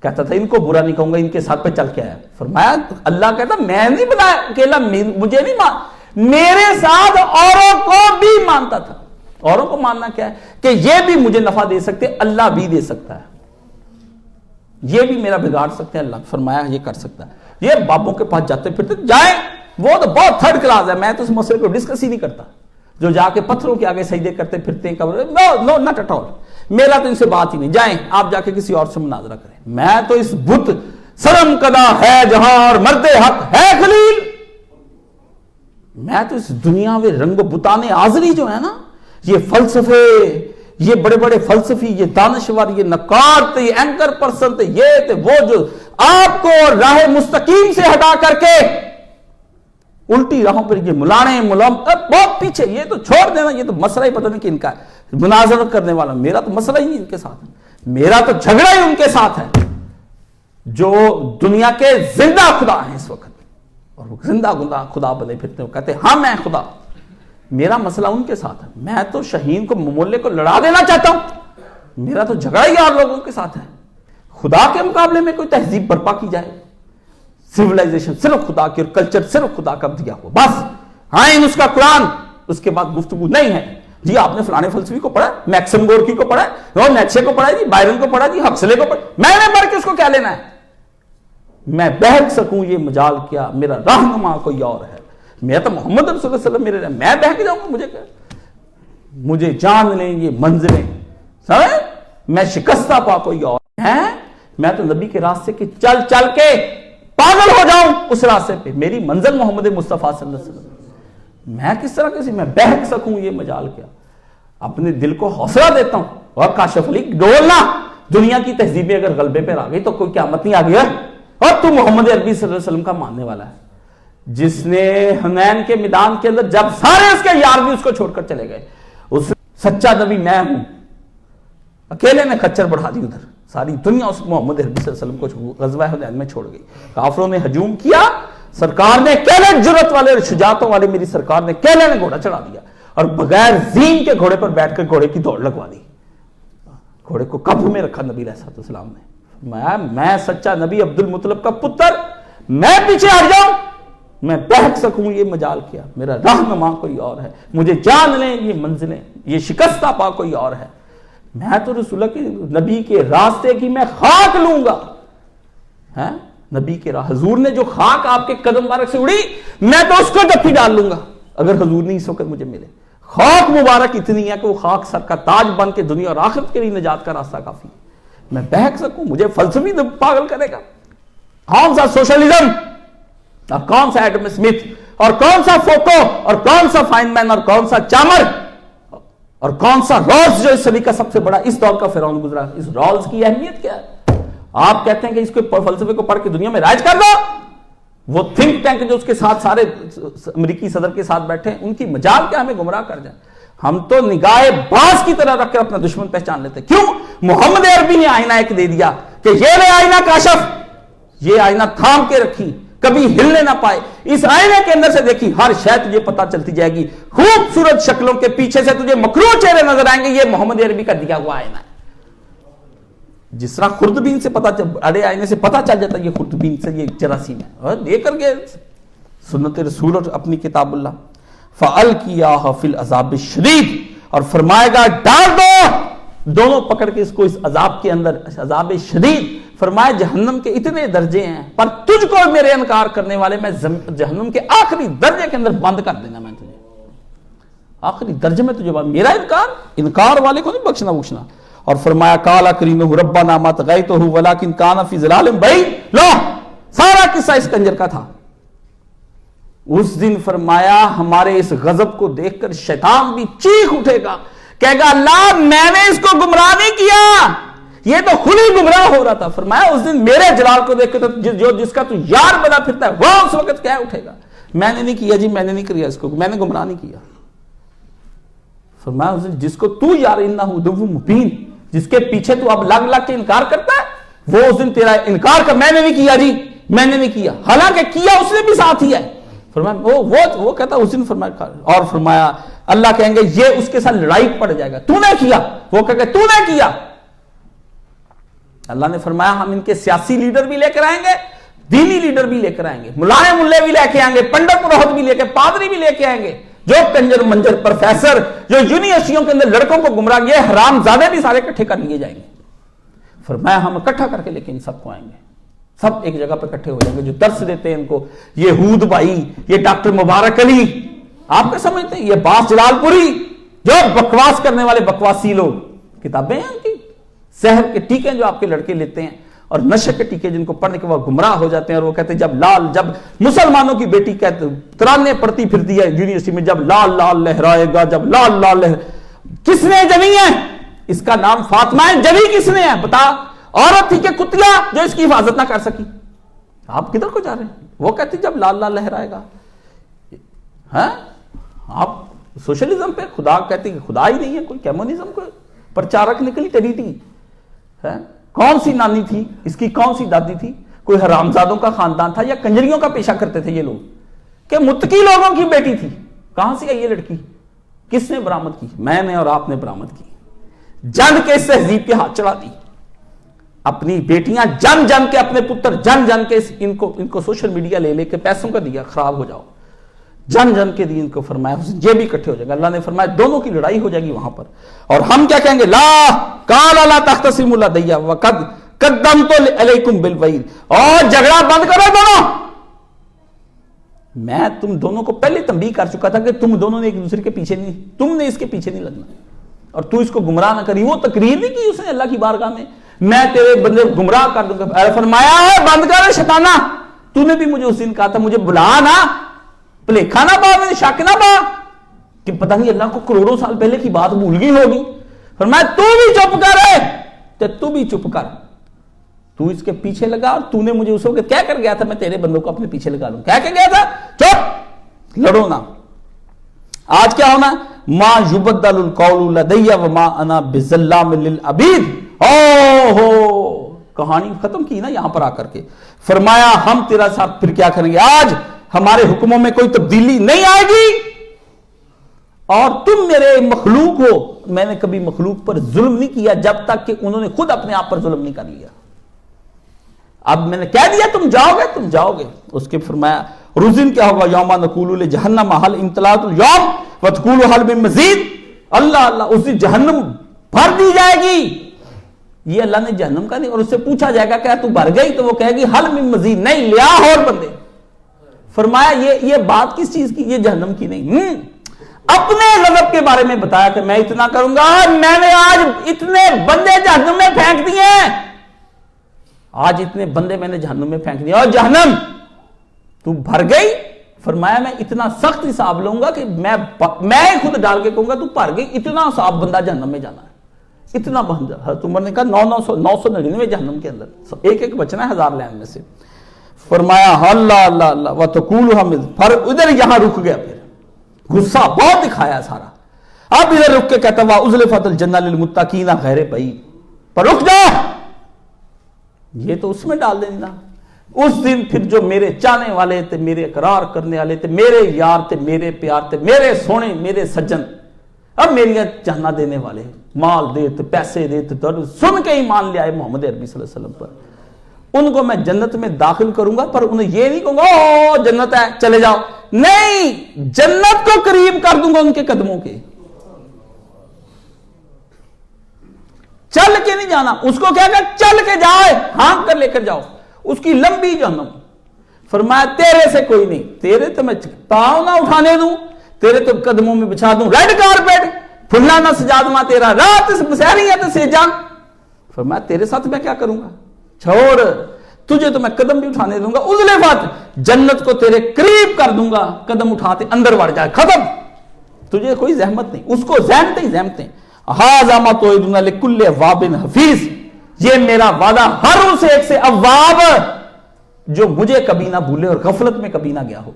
کہتا تھا ان کو برا نہیں کہوں گا، ان کے ساتھ پہ چل کے آیا. فرمایا اللہ کہتا میں نہیں بنایا اکیلا، مجھے نہیں میرے ساتھ اوروں کو بھی مانتا تھا. اوروں کو ماننا کیا ہے کہ یہ بھی مجھے نفع دے سکتے، اللہ بھی دے سکتا ہے، یہ بھی میرا بگاڑ سکتے ہیں، اللہ فرمایا یہ کر سکتا ہے. یہ بابوں کے پاس جاتے پھرتے جائیں، وہ تو بہت تھرڈ کلاس ہے، میں تو اس مسئلے کو ڈسکس ہی نہیں کرتا، جو جا کے پتھروں کے آگے سجدے کرتے پھرتے ہیں، نو ناٹ ایٹ آل، میرا تو ان سے بات ہی نہیں، جائیں آپ جا کے کسی اور سے مناظرہ کریں، میں تو اس بت سرم کدا ہے جہاں اور مرد حق ہے خلیل، میں تو اس دنیا میں رنگ و بتانے آزری جو ہے نا، یہ فلسفے، یہ بڑے بڑے فلسفی، یہ دانشور، یہ نقاد تھے، یہ اینکر پرسن تھے، یہ تھے وہ جو آپ کو راہ مستقیم سے ہٹا کر کے الٹی راہوں پر یہ ملانے بہت پیچھے، یہ تو چھوڑ دینا، یہ تو مسئلہ ہی پتہ نہیں کہ ان کا مناظرت کرنے والا، میرا تو مسئلہ ہی نہیں ان کے ساتھ ہے، میرا تو جھگڑا ہی ان کے ساتھ ہے جو دنیا کے زندہ خدا ہیں اس وقت، اور وہ زندہ خدا بنے پھرتے ہیں، کہتے ہیں ہاں میں خدا. میرا مسئلہ ان کے ساتھ ہے، میں تو شہین کو مملے کو لڑا دینا چاہتا ہوں، میرا تو جھگڑا ہی اور لوگوں کے ساتھ ہے. خدا کے مقابلے میں کوئی تہذیب برپا کی جائے، سیولائزیشن صرف خدا کی اور کلچر صرف خدا کا دیا ہوا، بس ہاں اس کا قرآن، اس کے بعد گفتگو نہیں ہے. جی آپ نے فلانے فلسفی کو پڑھا، میکسم گورکی کو پڑھا، اور نیچے کو پڑھا، جی بائرن کو پڑھا، جی حکسلے کو پڑھا، میں نے پڑھ کے اس کو کیا لینا ہے، میں بہک سکوں یہ مجال کیا، میرا رہنما کوئی اور ہے، میں تو محمد رسول اللہ صلی اللہ علیہ وسلم، میں بہک جاؤں گا، مجھے کیا، مجھے جان لیں یہ منزلیں، سمجھے، میں شکستہ پا کوئی اور ہے، میں تو نبی کے راستے کے چل چل کے پاگل ہو جاؤں اس راستے پہ، میری منزل محمد مصطفیٰ صلی اللہ علیہ وسلم، میں کس طرح کسی میں بہک سکوں یہ مجال کیا، اپنے دل کو حوصلہ دیتا ہوں. اور کاشف علی ڈولنا، دنیا کی تہذیبیں اگر غلبے پر آ گئی تو کوئی قیامت نہیں آ گئی ہے، اور تو محمد عربی صلی اللہ علیہ وسلم کا ماننے والا ہے، جس نے حنین کے میدان کے اندر جب سارے اس کے یار بھی اس کو چھوڑ کر چلے گئے، اس سچا نبی میں ہوں، اکیلے نے خچر بڑھا دی ادھر، ساری دنیا اس محمد عربی صلی اللہ علیہ وسلم کو غزوہ حنین میں چھوڑ گئی. کافروں نے ہجوم کیا، سرکار نے کیلے جرت والے اور شجاعتوں والے میری سرکار نے کیلے نے گھوڑا چڑھا دیا، اور بغیر زین کے گھوڑے پر بیٹھ کر گھوڑے کی دوڑ لگوا دی، گھوڑے کو قبضے میں رکھا نبی علیہ السلام نے. میں سچا نبی عبد المطلب کا پتر، میں پیچھے ہٹ جاؤں، میں بہک سکوں یہ مجال کیا، میرا رہنما کوئی اور ہے، مجھے جان لیں یہ منزلیں، یہ شکستہ پا کوئی اور ہے، میں تو رسول اللہ کی نبی کے راستے کی میں خاک لوں گا. نبی کے حضور نے جو خاک آپ کے قدم مبارک سے اڑی، میں تو اس کو ڈپی ڈال لوں گا اگر حضور نہیں اس وقت مجھے ملے. خاک مبارک اتنی ہے کہ وہ خاک سر کا تاج بن کے دنیا اور آخرت کے لیے نجات کا راستہ کافی ہے. میں بہک سکوں، مجھے فلسفی پاگل کرے گا، کون سا سوشلزم اور کون سا ایڈم اسمتھ اور کون سا فوکو اور کون سا فائنمین اور کون سا چامر اور کون سا رالز جو اس صدی کا سب سے بڑا اس دور کا فرعون گزرا. اس رالز کی اہمیت کیا ہے؟ آپ کہتے ہیں کہ اس کو فلسفے کو پڑھ کے دنیا میں رائج کر دو، وہ تھنک ٹینک جو اس کے ساتھ سارے امریکی صدر کے ساتھ بیٹھے ہیں، ان کی مجال کیا ہمیں گمراہ کر جائیں؟ ہم تو نگاہ باز کی طرح رکھ کر اپنا دشمن پہچان لیتے. کیوں؟ محمد عربی نے آئینہ ایک دے دیا کہ یہ لے آئینہ کاشف، یہ آئینہ تھام کے رکھی، کبھی ہلنے نہ پائے. اس آئینے کے اندر سے دیکھی ہر شے تجھے پتہ چلتی جائے گی، خوبصورت شکلوں کے پیچھے سے تجھے مکروہ چہرے نظر آئیں گے. یہ محمد عربی کا دیا ہوا آئینہ ہے. جس طرح خردبین سے اڑے آئینے سے پتہ چل جاتا ہے یہ خردبین سے یہ جراثیم ہے، اور دے کر کے سنت رسول اور اپنی کتاب اللہ. فَأَلْقِيَاهَا فِي الْعَذَابِ الشَّدِيدِ، اور فرمائے گا ڈال دو، دونوں پکڑ کے اس کو اس عذاب کے اندر، عذاب شدید. فرمائے جہنم کے اتنے درجے ہیں، پر تجھ کو میرے انکار کرنے والے میں جہنم کے آخری درجے کے اندر بند کر دینا. میں تجھے آخری درجے میں تجھے میرا انکار والے کو نہیں بخشنا. اور فرمایا کالا کرینہ ربنا ما تغیتہ ولکن کان فی ظلال بعید. لو سارا قصہ اس کنجر کا تھا. اس دن فرمایا ہمارے اس غضب کو دیکھ کر شیطان بھی چیخ اٹھے گا، کہے گا اللہ میں نے اس کو گمراہ نہیں کیا، یہ تو خود ہی گمراہ ہو رہا تھا. فرمایا اس دن میرے جلال کو دیکھ کر جو جس کا تو یار بنا پھرتا ہے وہ اس وقت کیا اٹھے گا، میں نے نہیں کیا جی، میں نے نہیں کیا اس کو، میں نے گمراہ نہیں کیا. فرمایا اس دن جس کو تو یار انہ عدو مبین، جس کے پیچھے تو اب لگ لگ کے انکار کرتا ہے، وہ اس دن تیرا انکار کر میں نے نہیں کیا جی، میں نے نہیں کیا، حالانکہ کیا اس نے بھی ساتھ ہی ہے. فرمایا وہ کہتا اس دن فرمایا، اور فرمایا اللہ کہیں گے یہ اس کے ساتھ لڑائی پڑ جائے گا، تو نے کیا، وہ کہے گا تو نے کیا. اللہ نے فرمایا ہم ان کے سیاسی لیڈر بھی لے کر آئیں گے، دینی لیڈر بھی لے کر آئیں گے، ملائے ملے بھی لے کے آئیں گے، پنڈت پروہت بھی لے کے، پادری بھی لے کے آئیں گے، جو کنجر منجر پروفیسر جو یونیورسٹیوں کے اندر لڑکوں کو گمراہ کیے حرام زادے بھی سارے اکٹھے کر لیے جائیں گے. فرمایا ہم اکٹھا کر کے لے کے ان سب کو آئیں گے، سب ایک جگہ پہ اکٹھے ہو جائیں گے. جو درس دیتے ہیں ان کو، یہ ہود بھائی، یہ ڈاکٹر مبارک علی، آپ کیا سمجھتے ہیں، یہ باس جلال پوری، جو بکواس کرنے والے بکواسی لوگ، کتابیں ہیں ان کی، سحر کے ٹیکے جو آپ کے لڑکے لیتے ہیں، اور نشے کے ٹیکے جن کو پڑھنے کے بعد گمراہ ہو جاتے ہیں. اور وہ کہتے ہیں جب مسلمانوں کی بیٹی کہتے ترانے پڑتی پھرتی ہے یونیورسٹی میں، جب لال لال لہرائے گا، جب لال لال کس نے جنی ہے، اس کا نام فاطمہ ہے، جنی کس نے ہے بتا، عورت تھی کہ کتیا جو اس کی حفاظت نہ کر سکی. آپ کدھر کو جا رہے ہیں؟ وہ کہتی جب لال لال لہرائے گا. ہاں آپ سوشلزم پہ خدا کہتی کہ خدا ہی نہیں ہے، کوئی کمیونزم کو پرچارک نکلی ٹری تھی. کون سی نانی تھی اس کی، کون سی دادی تھی، کوئی حرامزادوں کا خاندان تھا یا کنجریوں کا پیشہ کرتے تھے یہ لوگ، کہ متقی لوگوں کی بیٹی تھی. کہاں سے آئی یہ لڑکی، کس نے برآمد کی؟ میں نے اور آپ نے برآمد کی. جن کے اس تہذیب کے ہاتھ چڑھا دی، اپنی بیٹیاں جن جن کے، اپنے پتر جن جن کے، ان کو سوشل میڈیا لے لے کے پیسوں کا دیا، خراب ہو جاؤ، جن جن کے دین کو. فرمایا یہ بھی اکٹھے ہو جائے گا. اللہ نے فرمایا دونوں کی لڑائی ہو جائے گی وہاں پر. اور ہم کیا کہیں گے، لا تختصموا لدی وقد قدمت علیکم بالوعید، اور جھگڑا بند کرو دونوں. میں تم دونوں کو پہلے تنبیہ کر چکا تھا کہ تم دونوں نے ایک دوسرے کے پیچھے نہیں، تم نے اس کے پیچھے نہیں لگنا، اور تو اس کو گمراہ نہ کری. وہ تقریر نہیں کی اس نے اللہ کی بارگاہ میں تیرے بندے گمراہ کر دوں گا. فرمایا بند کر شیطانہ، تو نے بھی مجھے اس دن کہا تھا مجھے بلا نہ، بھلیکھا نہ پا، میں شک نہ پا کہ پتہ نہیں اللہ کو کروڑوں سال پہلے کی بات بھول گئی ہوگی. فرمایا تو بھی چپ کر، تو بھی چپ کر، تو اس کے پیچھے لگا، اور تو نے مجھے اس وقت کیا کر گیا تھا میں تیرے بندوں کو اپنے پیچھے لگا لوں، کیا گیا تھا، چپ، لڑو نہ. آج کیا ہونا، ما یبدل القول لدی وما انا بظلام للعبید. کہانی ختم کی نا یہاں پر آ کر کے. فرمایا ہم تیرا ساتھ پھر کیا کریں گے، آج ہمارے حکموں میں کوئی تبدیلی نہیں آئے گی، اور تم میرے مخلوق ہو. میں نے کبھی مخلوق پر ظلم نہیں کیا جب تک کہ انہوں نے خود اپنے آپ پر ظلم نہیں کر لیا. اب میں نے کہہ دیا تم جاؤ گے. اس کے فرمایا روزن کیا ہوگا، یوم نقول لجہنم حل امتلأت اليوم وتقول حل من مزید. اللہ اس دن جہنم بھر دی جائے گی. یہ اللہ نے جہنم کا نہیں، اور اس سے پوچھا جائے گا کہ تو بھر گئی، تو وہ کہے گی حل من مزید، نہیں لیا اور بندے. فرمایا یہ بات کس چیز کی، یہ جہنم کی نہیں. اپنے غضب کے بارے میں بتایا کہ میں اتنا کروں گا، میں نے آج اتنے بندے جہنم میں پھینک دیے، آج اتنے بندے میں نے جہنم میں پھینک دیے، اور جہنم تو بھر گئی. فرمایا میں اتنا سخت حساب لوں گا کہ میں خود ڈال کے کہوں گا تو بھر گئی، اتنا صاف بندہ جہنم میں جانا ہے، اتنا بندہ. حضرت عمر نے کہا 999 جہنم کے اندر، ایک ایک بچنا ہے 1000 لائن میں سے. فرمایا اللہ اللہ اللہ وتقول ہم، پھر ادھر یہاں رک گیا، پھر غصہ بہت دکھایا سارا، اب ادھر رک کے کہتا ہوا ازلفت الجنہ للمتقین غیر بعید، پر رک جا، یہ تو اس میں ڈال دینا۔ اس دن پھر جو میرے چاہنے والے تھے، میرے اقرار کرنے والے تھے، میرے یار تھے، میرے پیار تھے، میرے سونے، میرے سجن، اب میری جاننا دینے والے، مال دیتے، پیسے دیتے، سن کے ایمان لے آئے محمد عربی صلی اللہ علیہ وسلم پر، ان کو میں جنت میں داخل کروں گا، پر انہیں یہ نہیں کہوں گا او جنت ہے چلے جاؤ، نہیں، جنت کو قریب کر دوں گا ان کے قدموں کے۔ چل کے نہیں جانا، اس کو کہے گا چل کے جائے، ہانک کر لے کر جاؤ، اس کی لمبی جہنم۔ فرمایا تیرے سے کوئی نہیں، تیرے تو میں پاؤں نہ اٹھانے دوں، تیرے تو قدموں میں بچھا دوں ریڈ کارپیٹ، پھلا نہ سجادما تیرا، رات بسیریت سے جان۔ فرمایا تیرے ساتھ میں کیا کروں گا، چھوڑ، تجھے تو میں قدم بھی اٹھانے دوں گا، ازلفت جنت کو تیرے قریب کر دوں گا، قدم اٹھاتے اندر بڑھ جائے، ختم، تجھے کوئی زحمت نہیں، اس کو زحمتیں ہی زحمتیں۔ ھذا ما توعدون لکل اواب حفیظ، یہ میرا وعدہ ہر اس ایک سے اواب جو مجھے کبھی نہ بھولے اور غفلت میں کبھی نہ گیا ہو،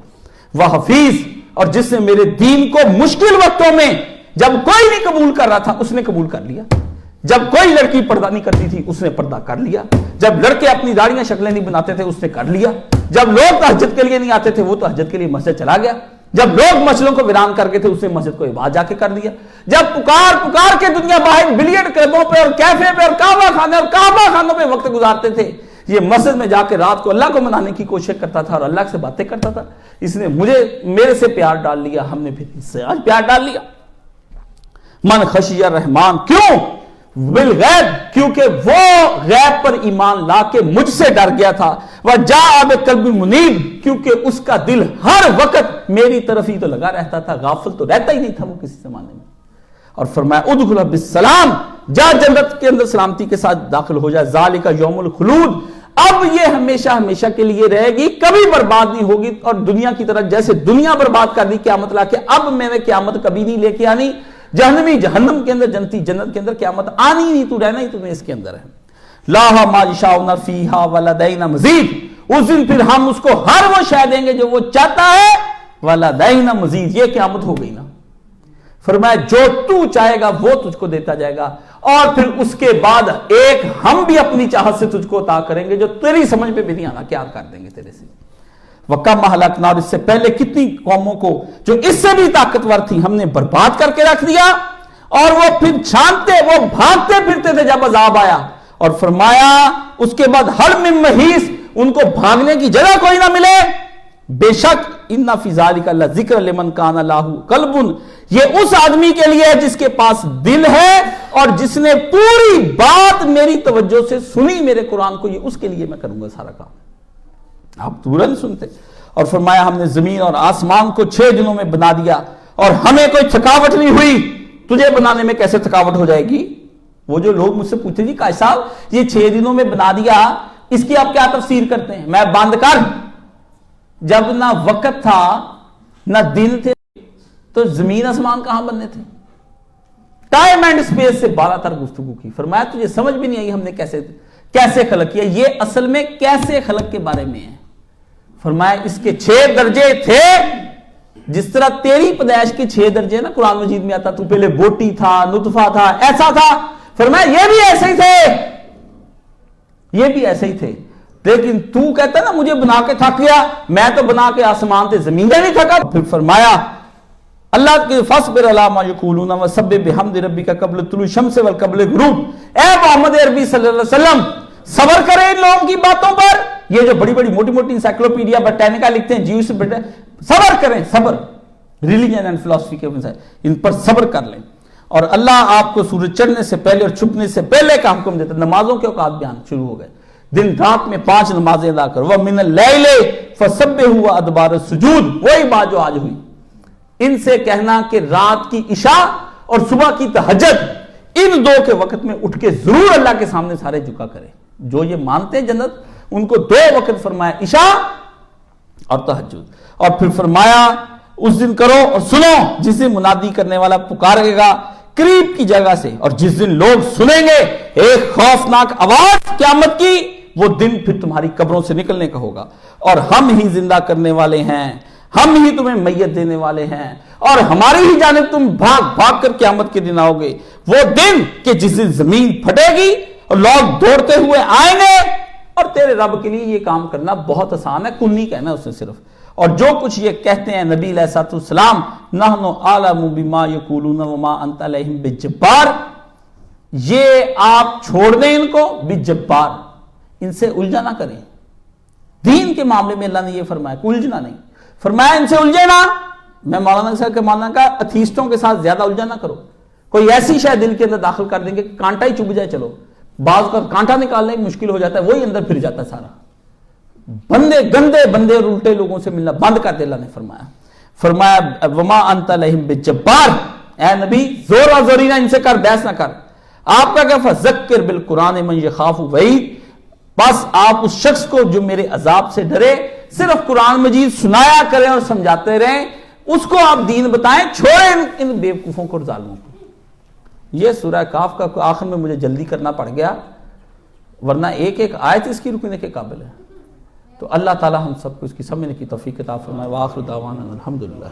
وہ حفیظ، اور جس نے میرے دین کو مشکل وقتوں میں جب کوئی نہیں قبول کر رہا تھا اس نے قبول کر لیا، جب کوئی لڑکی پردہ نہیں کرتی تھی اس نے پردہ کر لیا، جب لڑکے اپنی داڑیاں شکلیں نہیں بناتے تھے اس نے کر لیا، جب لوگ تہجد کے لیے نہیں آتے تھے وہ تہجد کے لیے مسجد چلا گیا، جب لوگ مسجدوں کو ویران کر کے تھے اس نے مسجد کو عبادت جا کے کر دیا، جب پکار کے دنیا باہر بلین کلبوں پہ اور کیفے پہ اور کعبہ خانے اور کعبہ خانوں پہ وقت گزارتے تھے، یہ مسجد میں جا کے رات کو اللہ کو منانے کی کوشش کرتا تھا اور اللہ سے باتیں کرتا تھا، اس نے میرے سے پیار ڈال لیا، ہم نے پھر اس سے آج پیار ڈال لیا۔ من خشی الرحمن، کیوں؟ بالغیب، کیونکہ وہ غیب پر ایمان لا کے مجھ سے ڈر گیا تھا، وجاء بقلب منیب، کیونکہ اس کا دل ہر وقت میری طرف ہی تو لگا رہتا تھا، غافل تو رہتا ہی نہیں تھا وہ کسی زمانے میں۔ اور فرمایا ادخل بالسلام، جا جنت کے اندر سلامتی کے ساتھ داخل ہو جائے، ذالک یوم الخلود، اب یہ ہمیشہ ہمیشہ کے لیے رہے گی، کبھی برباد نہیں ہوگی، اور دنیا کی طرح جیسے دنیا برباد کر دی قیامت لا کے، اب میں نے قیامت کبھی نہیں لے کے آنی، جہنمی جہنم کے اندر، جنتی جنت کے اندر، قیامت آنی نہیں، تو رہنا ہی تمہیں اس کے اندر ہے۔ لا ما یشاؤون فیہا ولدینا مزید، اس دن پھر ہم اس کو ہر وہ شے دیں گے جو وہ چاہتا ہے، ولدینا مزید، یہ قیامت ہو گئی نا۔ فرمایا جو تو چاہے گا وہ تجھ کو دیتا جائے گا، اور پھر اس کے بعد ایک ہم بھی اپنی چاہت سے تجھ کو عطا کریں گے جو تیری سمجھ میں بھی نہیں آنا، کیا کر دیں گے تیرے سے۔ وَكَمْ أَهْلَكْنَا، اور اس سے پہلے کتنی قوموں کو جو اس سے بھی طاقتور تھی ہم نے برباد کر کے رکھ دیا، اور وہ پھر چھانتے، وہ بھاگتے پھرتے تھے جب عذاب آیا، اور فرمایا اس کے بعد حل من محیص، ان کو بھاگنے کی جگہ کوئی نہ ملے، بے شک ان فی ذلک لذکر لمن کان لہ قلب، یہ اس آدمی کے لیے ہے جس کے پاس دل ہے اور جس نے پوری بات میری توجہ سے سنی، میرے قرآن کو، یہ اس کے لیے میں کروں گا سارا کام۔ آپ تورن سنتے، اور فرمایا ہم نے زمین اور آسمان کو 6 دنوں میں بنا دیا، اور ہمیں کوئی تھکاوٹ نہیں ہوئی، تجھے بنانے میں کیسے تھکاوٹ ہو جائے گی؟ وہ جو لوگ مجھ سے پوچھتے جی قائد صاحب یہ 6 دنوں میں بنا دیا، اس کی آپ کیا تفسیر کرتے ہیں؟ میں بند کر، جب نہ وقت تھا نہ دن تھے تو زمین آسمان کہاں بننے تھے؟ ٹائم اینڈ سپیس سے بالا تر گفتگو کی۔ فرمایا تجھے سمجھ بھی نہیں آئی ہم نے کیسے خلق کیا، یہ اصل میں کیسے خلق کے بارے میں ہے۔ فرمایا اس کے 6 درجے تھے، جس طرح تیری پیدائش کے 6 درجے نا قرآن مجید میں آتا، تو پہلے بوٹی تھا، نطفہ تھا، ایسا تھا، فرمایا یہ بھی ایسے ہی تھے، یہ بھی ایسے ہی تھے، لیکن تو کہتا ہے نا مجھے بنا کے تھک گیا، میں تو بنا کے آسمان تے زمین دے نہیں تھکا۔ پھر فرمایا اللہ کے فاصبر علی ما یقولون وسبح بحمد ربک قبل طلوع الشمس وقبل الغروب، اے محمد عربی صلی اللہ علیہ وسلم صبر کریں ان لوگوں کی باتوں پر، یہ جو بڑی بڑی موٹی موٹی انسائکلوپیڈیا برٹینیکا لکھتے ہیں جیوس، صبر کریں، صبر، ریلیجن اینڈ فلسفی کے ان پر صبر کر لیں۔ اور اللہ آپ کو سورج چڑھنے سے پہلے اور چھپنے سے پہلے کا حکم دیتا ہے، نمازوں کے اوقات بیان شروع ہو گئے، دن رات میں 5 نمازیں ادا کرو، وَمِنَ اللَّيْلِ فَسَبِّحْهُ وَأَدْبَارَ السُّجُودِ، وہی بات جو آج ہوئی، ان سے کہنا کہ رات کی عشاء اور صبح کی تہجد، ان 2 کے وقت میں اٹھ کے ضرور اللہ کے سامنے سارے جھکا کریں۔ جو یہ مانتے ہیں جنت، ان کو 2 وقت فرمایا، عشاء اور تہجد، اور پھر فرمایا اس دن کرو اور سنو جس دن منادی کرنے والا پکارے گا قریب کی جگہ سے، اور جس دن لوگ سنیں گے ایک خوفناک آواز قیامت کی، وہ دن پھر تمہاری قبروں سے نکلنے کا ہوگا، اور ہم ہی زندہ کرنے والے ہیں، ہم ہی تمہیں میت دینے والے ہیں، اور ہماری ہی جانب تم بھاگ بھاگ کر قیامت کے دن آؤ گے۔ وہ دن کہ جس دن زمین پھٹے گی اور لوگ دوڑتے ہوئے آئیں گے، اور تیرے رب کے لیے یہ کام کرنا بہت آسان ہے، کن نہیں کہنا اس نے صرف۔ اور جو کچھ یہ کہتے ہیں نبی علیہ السلام، نحن اعلم بما یقولون وما انت علیہم بجبار، یہ آپ چھوڑ دیں ان کو، بجبار، ان سے الجھا نہ کریں۔ دین کے معاملے میں اللہ نے یہ فرمایا کہ الجھنا نہیں، فرمایا ان سے الجھے نہ۔ میں مولانا صاحب کے ماننا کا اتھیسٹوں کے ساتھ زیادہ الجھا نہ کرو، کوئی ایسی شے دل کے اندر داخل کر دیں گے کہ کانٹا ہی چبھ جائے، چلو بعض کا کانٹا نکالنے مشکل ہو جاتا ہے، وہی اندر پھر جاتا ہے سارا۔ بندے گندے بندے اور الٹے لوگوں سے ملنا بند کر دے، اللہ نے فرمایا وما انت علیہم بجبار، اے نبی زور و زوری نہ ان سے کر، بحث نہ کر۔ آپ کا کیا فذکر بالقرآن من یخاف وعید، بس آپ اس شخص کو جو میرے عذاب سے ڈرے صرف قرآن مجید سنایا کریں اور سمجھاتے رہیں، اس کو آپ دین بتائیں، چھوڑیں ان بیوقوفوں کو اور ظالموں کو۔ یہ سورہ کاف کا آخر میں مجھے جلدی کرنا پڑ گیا، ورنہ ایک ایک آیت اس کی رکنے کے قابل ہے۔ تو اللہ تعالی ہم سب کو اس کی سمجھنے کی توفیق عطا فرمائے۔ وآخر دعوانا الحمدللہ۔